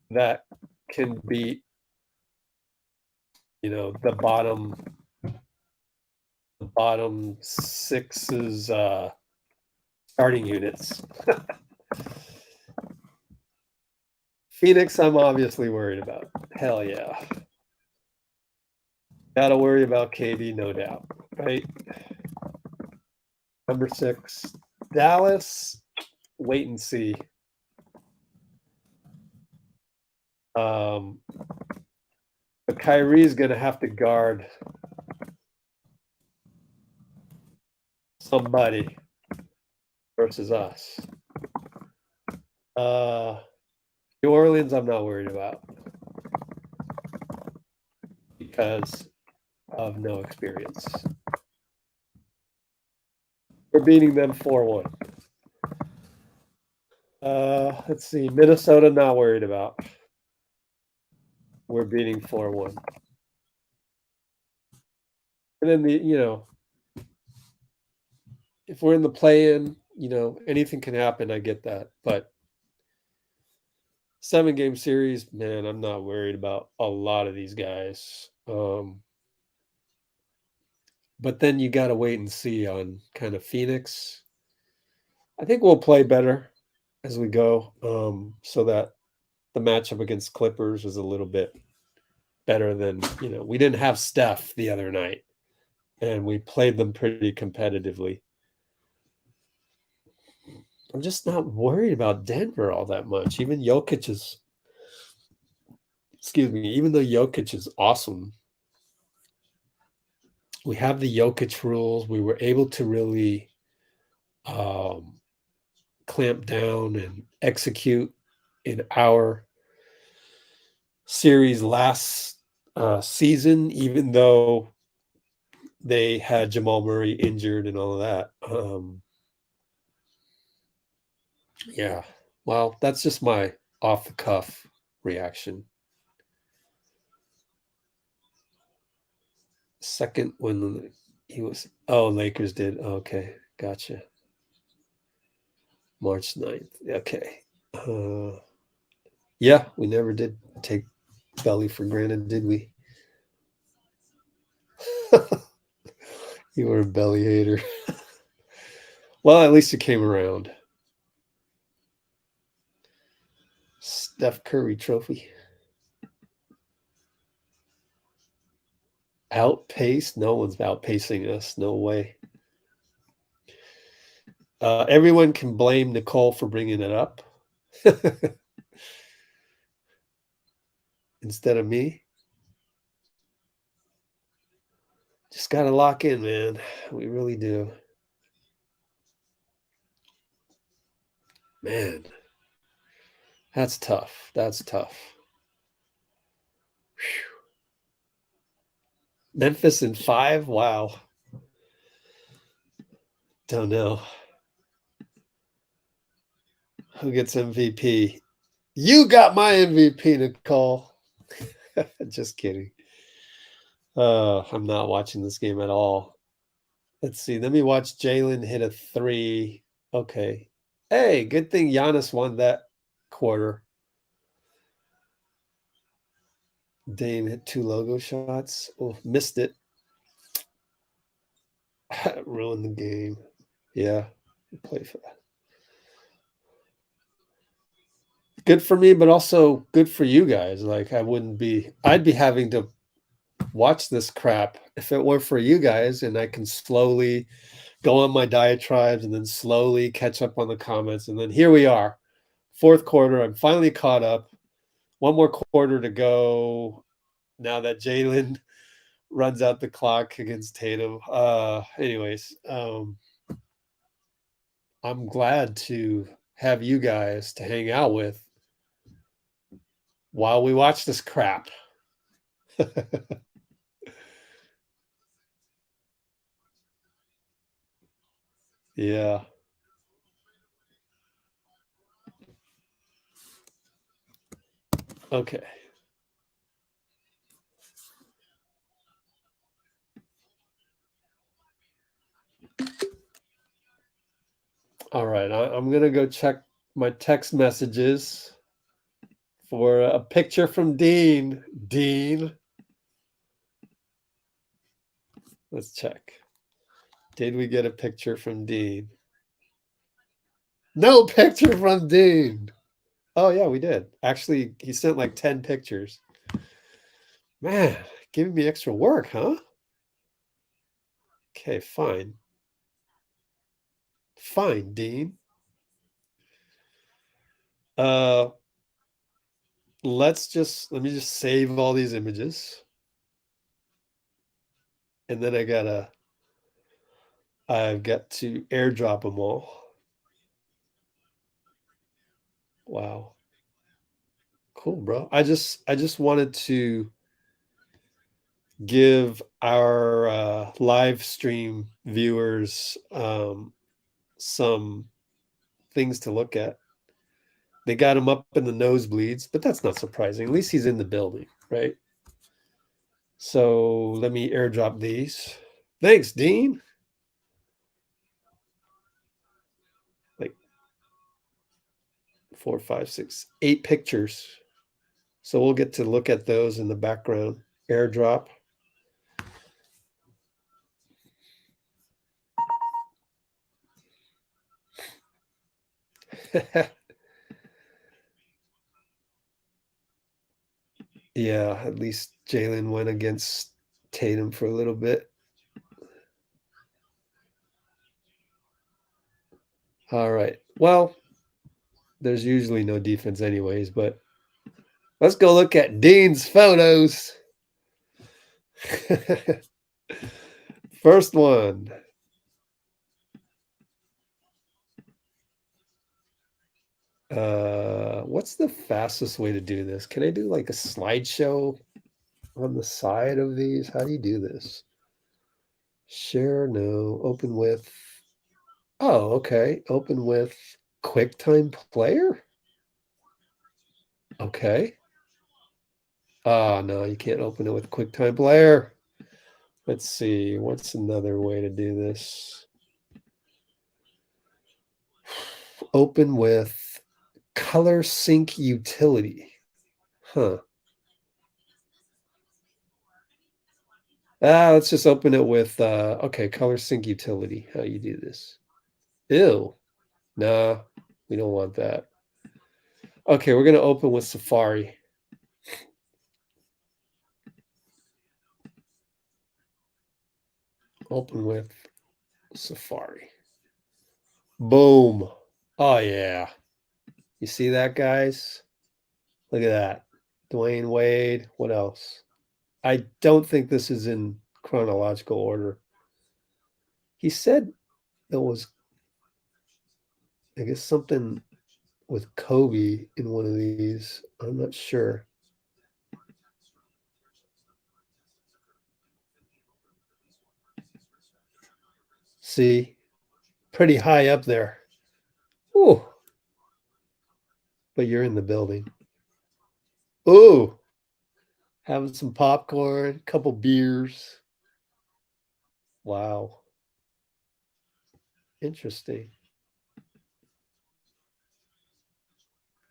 that can beat, the bottom 6's starting units. Phoenix, I'm obviously worried about. Hell yeah. Gotta worry about KD, no doubt, right? Number 6, Dallas, wait and see. But Kyrie's going to have to guard somebody versus us. New Orleans, I'm not worried about because of no experience. We're beating them 4-1. Let's see. Minnesota, not worried about. We're beating 4-1. And then if we're in the play-in, anything can happen. I get that. But 7-game series, man, I'm not worried about a lot of these guys. But then you got to wait and see on kind of Phoenix. I think we'll play better as we go, so that the matchup against Clippers is a little bit better than, we didn't have Steph the other night, and we played them pretty competitively. I'm just not worried about Denver all that much. Even though Jokic is awesome, we have the Jokic rules. We were able to really clamp down and execute in our series last season, even though they had Jamal Murray injured and all of that. Yeah, well, that's just my off-the-cuff reaction. Second when he was... Oh, Lakers did. Okay, gotcha. March 9th. Okay. Yeah, we never did take Belly for granted, did we? You were a Belly hater. Well, at least you came around. Steph Curry trophy. Outpaced? No one's outpacing us. No way. Everyone can blame Nicole for bringing it up instead of me. Just got to lock in, man. We really do. Man, that's tough. That's tough. Whew. Memphis in 5? Wow. Don't know. Who gets MVP? You got my MVP, Nicole. Just kidding. I'm not watching this game at all. Let's see. Let me watch Jalen hit a 3. Okay. Hey, good thing Giannis won that quarter. Dame hit 2 logo shots. Oh, missed it. Ruined the game. Yeah, play for that. Good for me, but also good for you guys. Like I'd be having to watch this crap if it were for you guys, and I can slowly go on my diatribes and then slowly catch up on the comments. And then here we are, fourth quarter. I'm finally caught up. One more quarter to go. Now that Jalen runs out the clock against Tatum. Anyways, I'm glad to have you guys to hang out with while we watch this crap. Yeah. Okay. All right. I'm going to go check my text messages for a picture from Dean. Dean. Let's check. Did we get a picture from Dean? No picture from Dean. Oh, yeah, we did. Actually, he sent like 10 pictures. Man, giving me extra work, huh? Okay, fine. Fine, Dean. Let me just save all these images. And then I've got to airdrop them all. Wow. Cool, bro. I just wanted to give our live stream viewers some things to look at. They got him up in the nosebleeds, but that's not surprising. At least he's in the building, right? So let me airdrop these. Thanks, Dean. Like 4, 5, 6, 8 pictures. So we'll get to look at those in the background. Airdrop. Yeah, at least Jalen went against Tatum for a little bit. All right. Well, there's usually no defense anyways, but let's go look at Dean's photos. First one. What's the fastest way to do this? Can I do like a slideshow on the side of these? How do you do this? Share, no. Open with. Oh, okay. Open with QuickTime Player? Okay. Oh, no, you can't open it with QuickTime Player. Let's see. What's another way to do this? Open with Color Sync Utility. Huh. Let's just open it with, okay, Color Sync Utility. How you do this? Ew. Nah, we don't want that. Okay, we're going to open with Safari. Open with Safari. Boom. Oh, yeah. You see that, guys? Look at that. Dwayne Wade. What else? I don't think this is in chronological order. He said there was, I guess, something with Kobe in one of these. I'm not sure. See? Pretty high up there. Ooh. But you're in the building. Ooh. Having some popcorn, couple beers. Wow. Interesting.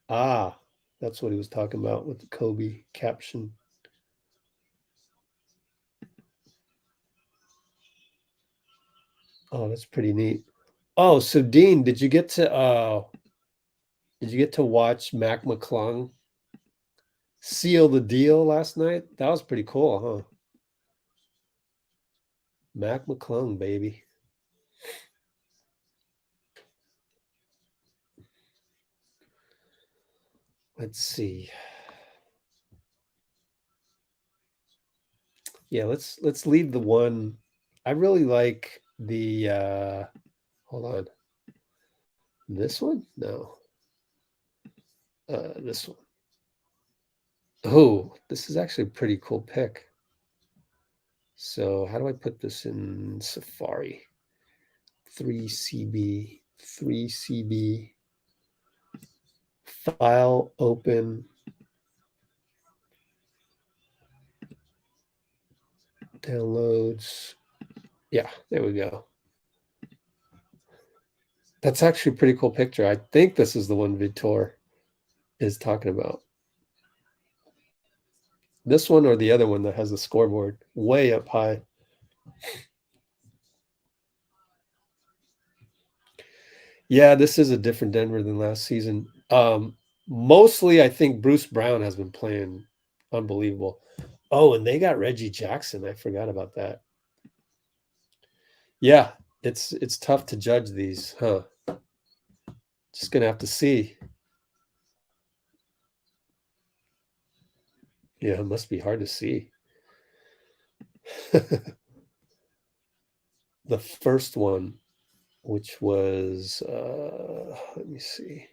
Ah, that's what he was talking about with the Kobe caption. Oh, that's pretty neat. Oh, so Dean, did you get to watch Mac McClung seal the deal last night? That was pretty cool, huh? Mac McClung, baby. Let's see. Yeah, let's leave the one. I really like the hold on. This one? No. This one. Oh, this is actually a pretty cool pick. So how do I put this in Safari? 3CB, 3CB, file open, downloads. Yeah, there we go. That's actually a pretty cool picture. I think this is the one Vitor is talking about. This one or the other one that has the scoreboard way up high. Yeah, this is a different Denver than last season. Mostly, I think Bruce Brown has been playing unbelievable. Oh, and they got Reggie Jackson. I forgot about that. Yeah, it's tough to judge these, huh? Just gonna have to see. Yeah, it must be hard to see. The first one, which was let me see.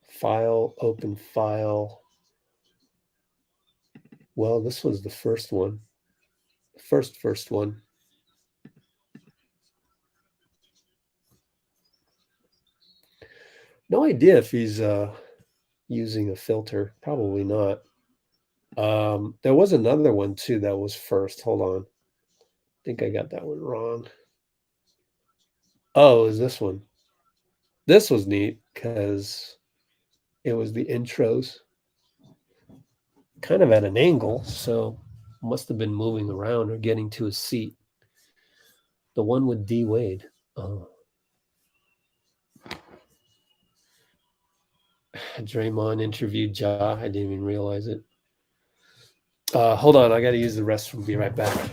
File, open file. Well, this was the first one. First one. No idea if he's using a filter. Probably not. There was another one too that was first. Hold on. I think I got that one wrong. Oh, is this one? This was neat because it was the intros kind of at an angle, so must have been moving around or getting to a seat. The one with D Wade. Oh. Draymond interviewed Ja. I didn't even realize it. Hold on, I got to use the restroom. Be right back.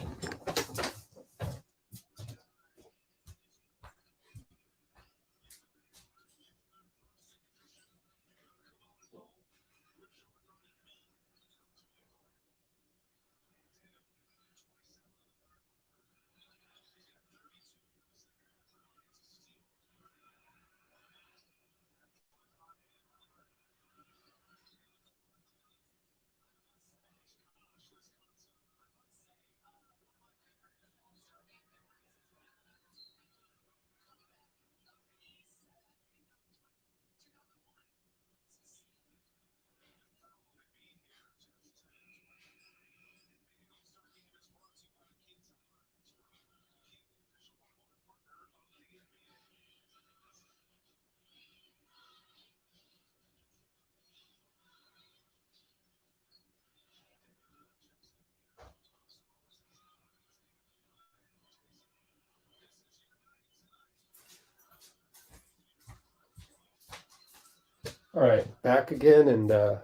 All right, back again, and I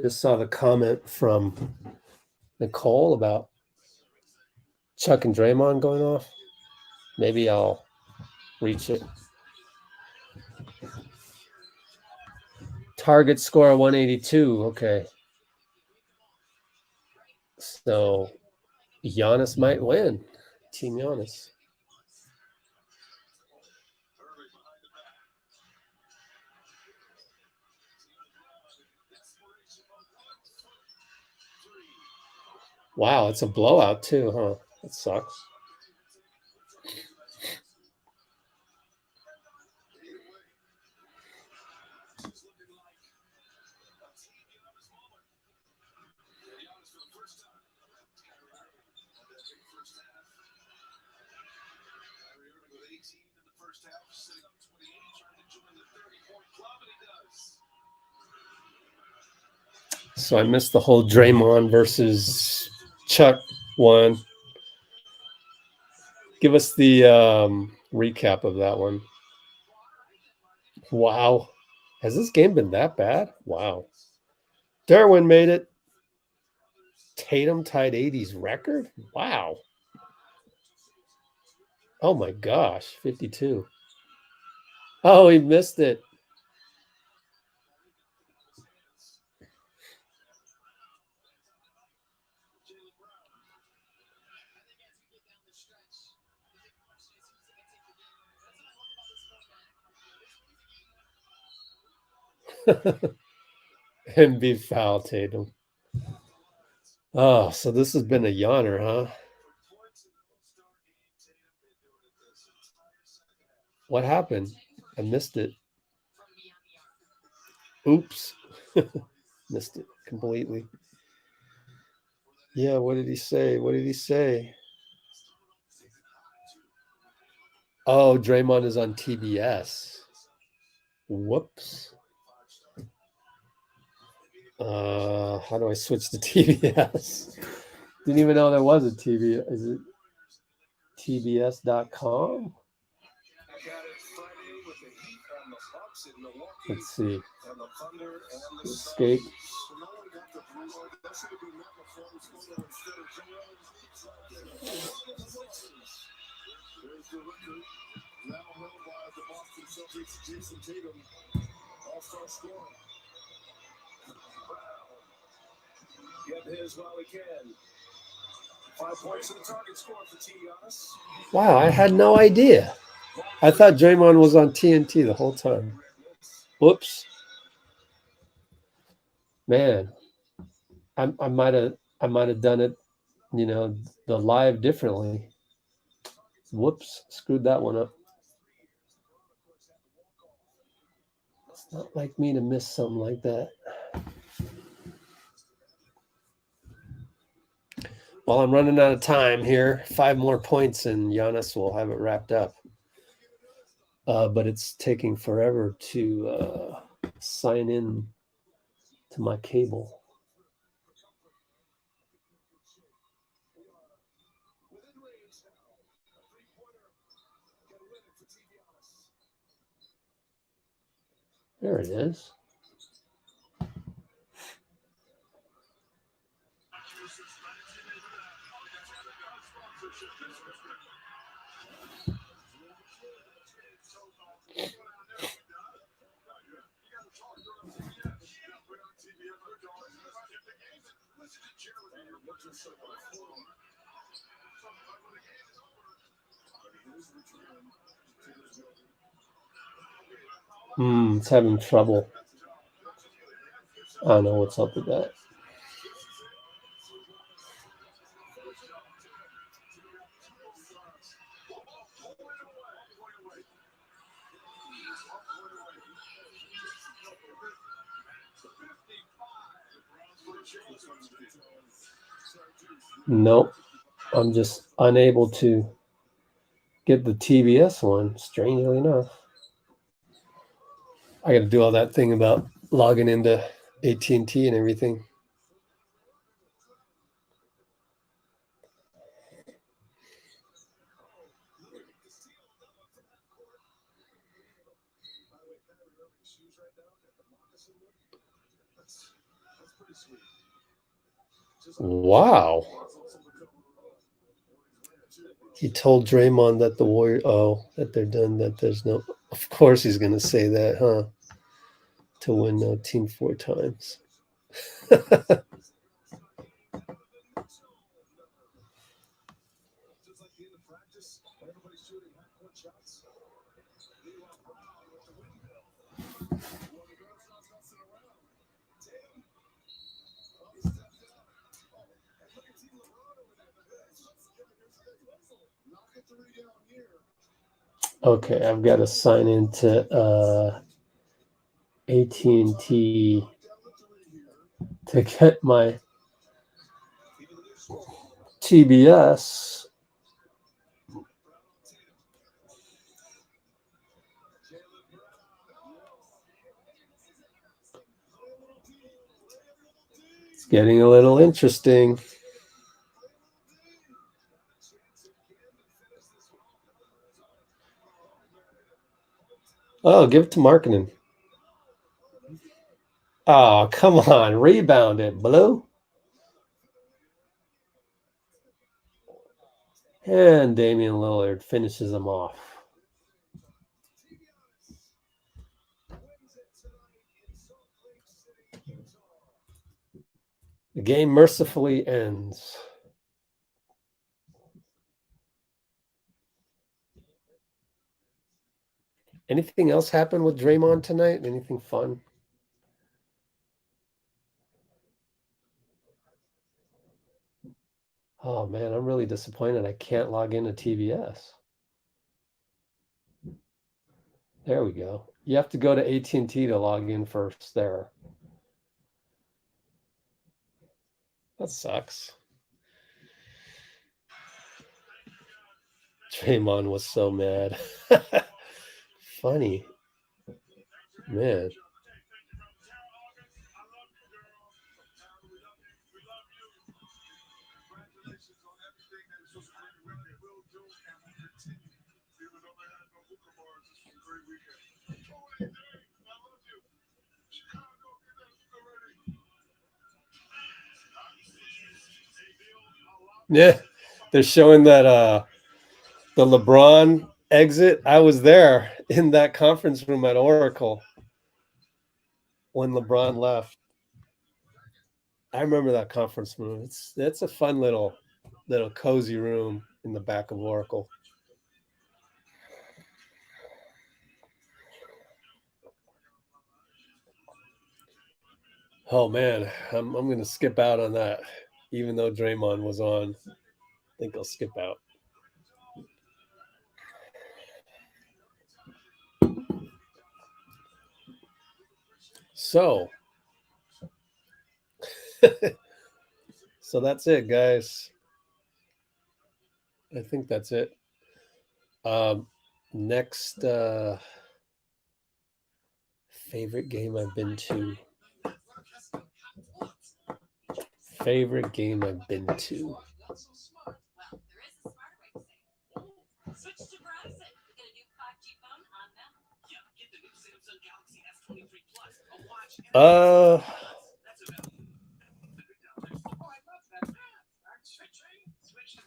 just saw the comment from Nicole about Chuck and Draymond going off. Maybe I'll reach it. Target score 182. Okay. So Giannis might win. Team Giannis. Wow, it's a blowout too, huh? That sucks. So I missed the whole Draymond versus Chuck one. Give us the recap of that one. Wow. Has this game been that bad? Wow. Derwin made it. Tatum tied 80's record? Wow. Oh my gosh, 52. Oh, he missed it. And be foul, Tatum. Oh, so this has been a yawner, huh? What happened? I missed it. Oops. Missed it completely. Yeah, what did he say? What did he say? Oh, Draymond is on TBS. Whoops. How do I switch to TBS? Didn't even know there was a TV. Is it TBS.com? Let's see. Escape. Wow, I had no idea. I thought Draymond was on TNT the whole time. Whoops. Man, I might have done it, the live differently. Whoops, screwed that one up. It's not like me to miss something like that. Well, I'm running out of time here. 5 more points and Giannis will have it wrapped up. But it's taking forever to sign in to my cable. There it is. It's having trouble. I don't know what's up with that. Nope. I'm just unable to get the TBS one, strangely enough. I got to do all that thing about logging into AT&T and everything. Wow. He told Draymond that the Warriors, that they're done, that there's no, of course he's going to say that, huh? To win no team 4 times. Okay, I've got to sign into AT&T to get my TBS. It's getting a little interesting. Oh, give it to marketing. Oh, come on. Rebound it, Blue. And Damian Lillard finishes them off. The game mercifully ends. Anything else happen with Draymond tonight? Anything fun? Oh, man, I'm really disappointed I can't log into TBS. There we go. You have to go to AT&T to log in first there. That sucks. Draymond was so mad. Funny. Man. Yeah, they're showing that the LeBron exit. I was there in that conference room at Oracle when LeBron left. I remember that conference room. It's a fun little cozy room in the back of Oracle. Oh man, I'm going to skip out on that, even though Draymond was on. I think I'll skip out. So, so that's it, guys. I think that's it. Next favorite game I've been to. Favorite game I've been to.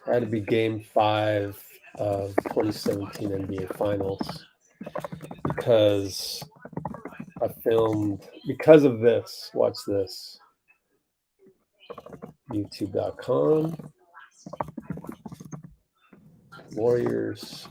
Had to be Game 5 of 2017 NBA Finals because I filmed because of this. Watch this. YouTube.com. Warriors.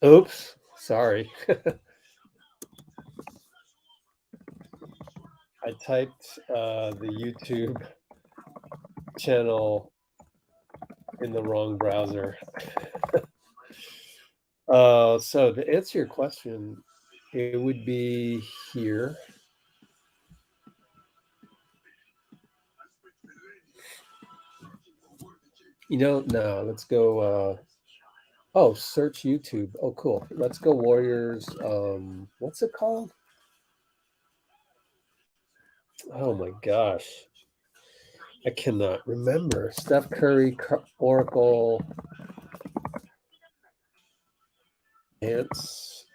Oops, sorry. I typed the YouTube channel in the wrong browser. So to answer your question, it would be here. No, let's go. Oh, search YouTube. Oh, cool. Let's go Warriors. What's it called? Oh my gosh. I cannot remember. Steph Curry, Oracle, dance,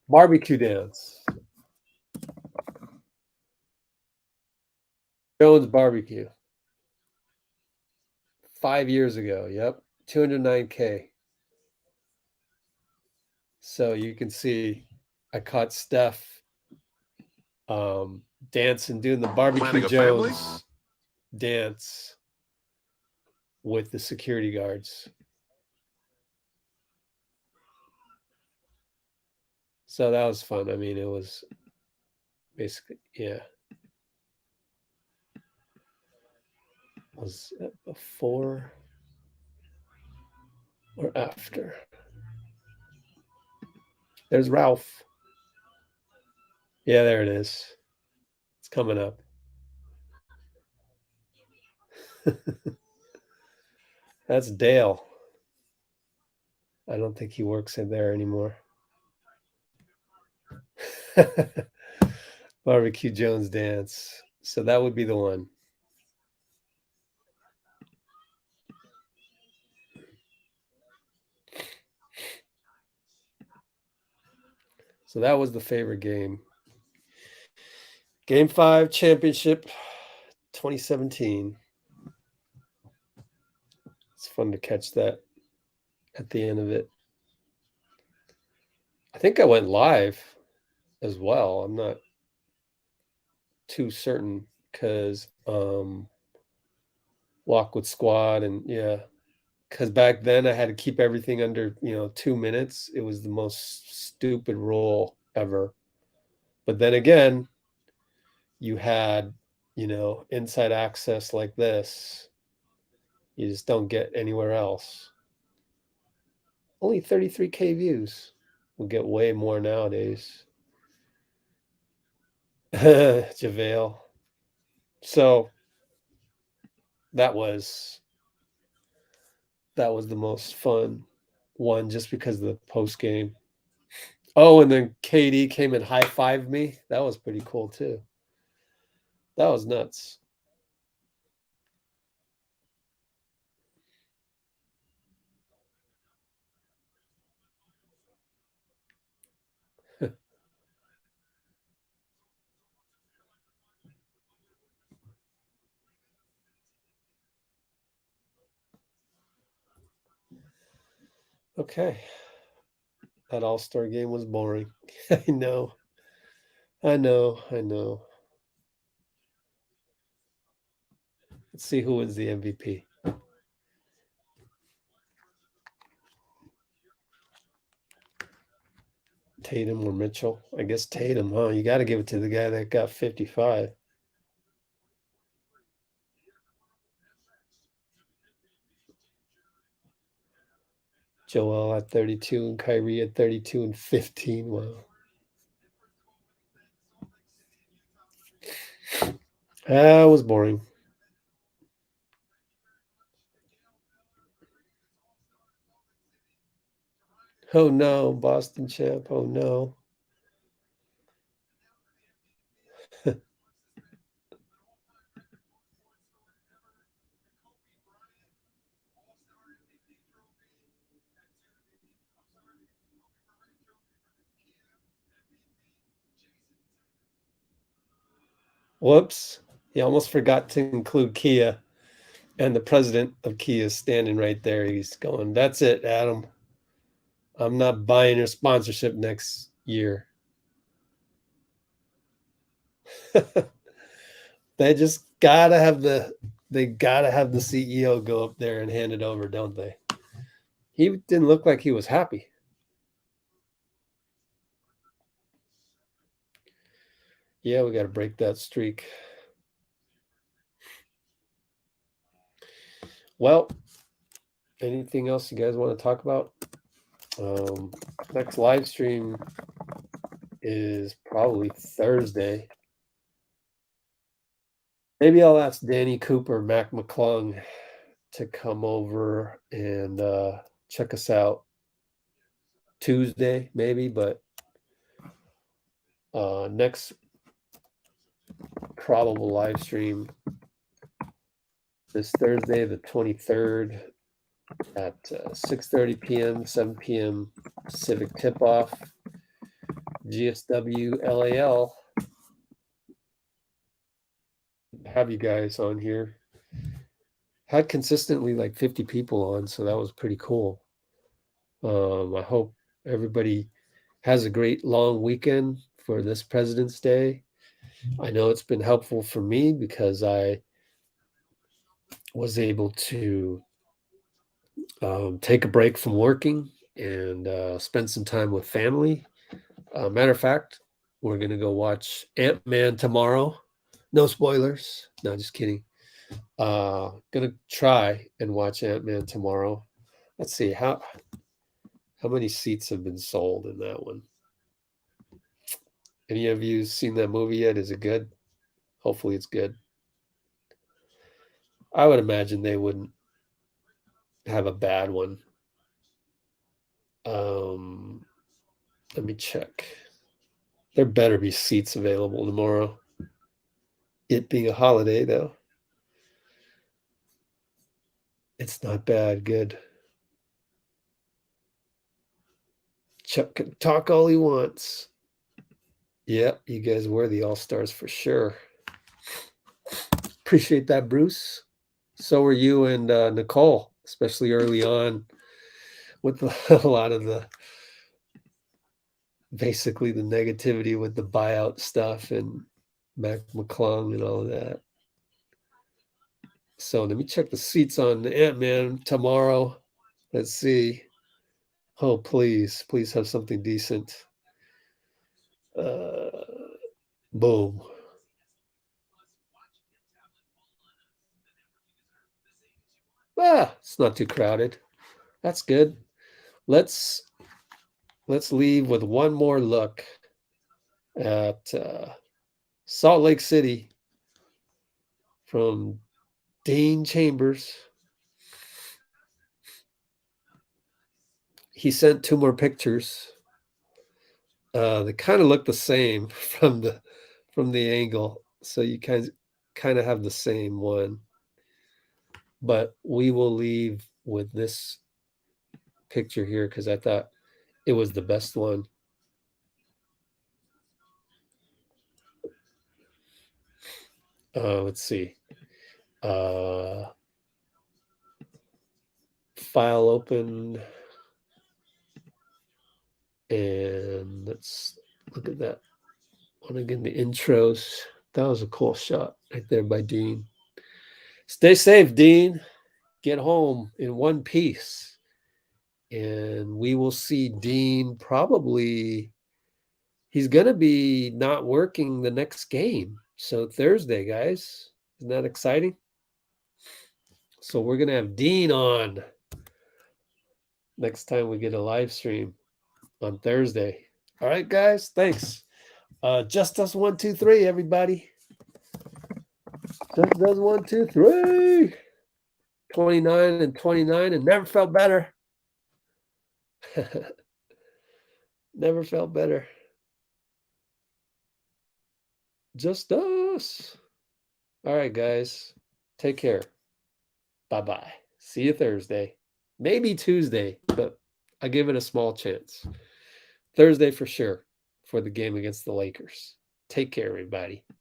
barbecue dance. Jones Barbecue. 5 years ago. Yep. 209K. So you can see I caught Steph dancing, doing the barbecue Jones dance with the security guards. So that was fun. I mean, it was basically, yeah. Was it before or after? There's Ralph. Yeah, there it is. coming up. That's Dale. I don't think he works in there anymore. Barbecue Jones dance. So that would be the one. So that was the favorite game. Game 5 championship 2017. It's fun to catch that at the end of it. I think I went live as well. I'm not too certain because Lockwood Squad and yeah, because back then I had to keep everything under 2 minutes. It was the most stupid rule ever. But then again, you had inside access like this. You just don't get anywhere else. Only 33K views. We'll get way more nowadays. JaVale. So that was the most fun one just because of the post game. Oh, and then KD came and high-fived me. That was pretty cool too. That was nuts. Okay. That All-Star game was boring. I know. Let's see who wins the MVP. Tatum or Mitchell? I guess Tatum, huh? You got to give it to the guy that got 55. Joel at 32 and Kyrie at 32 and 15. Wow. That was boring. Oh no, Boston champ. Oh no. Whoops. He almost forgot to include Kia. And the president of Kia is standing right there. He's going, "That's it, Adam. I'm not buying your sponsorship next year." They just gotta have the CEO go up there and hand it over, don't they? He didn't look like he was happy. Yeah, we got to break that streak. Well, anything else you guys want to talk about? Next live stream is probably Thursday. Maybe I'll ask Danny Cooper, Mac McClung to come over and check us out Tuesday, maybe, but next probable live stream this Thursday, the 23rd at 6:30 p.m., 7 p.m. Pacific tip-off, GSW LAL. Have you guys on here. Had consistently like 50 people on, so that was pretty cool. I hope everybody has a great long weekend for this President's Day. I know it's been helpful for me because I was able to take a break from working and spend some time with family. Matter of fact, we're going to go watch Ant-Man tomorrow. No spoilers. No, just kidding. Gonna try and watch Ant-Man tomorrow. Let's see how many seats have been sold in that one. Any of you seen that movie yet? Is it good? Hopefully it's good. I would imagine they wouldn't have a bad one. Let me check. There better be seats available tomorrow. It being a holiday, though. It's not bad. Good. Chuck can talk all he wants. Yeah, you guys were the all-stars for sure. Appreciate that, Bruce. So were you and Nicole, especially early on with a lot of the basically the negativity with the buyout stuff and Mac McClung and all of that. So let me check the seats on Ant-Man tomorrow. Let's see. Oh, please have something decent. Boom. It's not too crowded. That's good. Let's leave with one more look at Salt Lake City from Dean Chambers. He sent 2 more pictures. They kind of look the same from the angle, so you kind of have the same one. But we will leave with this picture here because I thought it was the best one. Let's see. File open. And let's look at that one again, the intros. That was a cool shot right there by Dean. Stay safe, Dean. Get home in one piece. And we will see Dean probably, he's going to be not working the next game. So Thursday, guys. Isn't that exciting? So we're going to have Dean on next time we get a live stream on Thursday. All right, guys. Thanks. Just us 1, 2, 3, everybody. Just does 1, 2, 3. 29 and 29 and never felt better. Never felt better. Just us. All right, guys. Take care. Bye-bye. See you Thursday. Maybe Tuesday, but I give it a small chance. Thursday for sure for the game against the Lakers. Take care, everybody.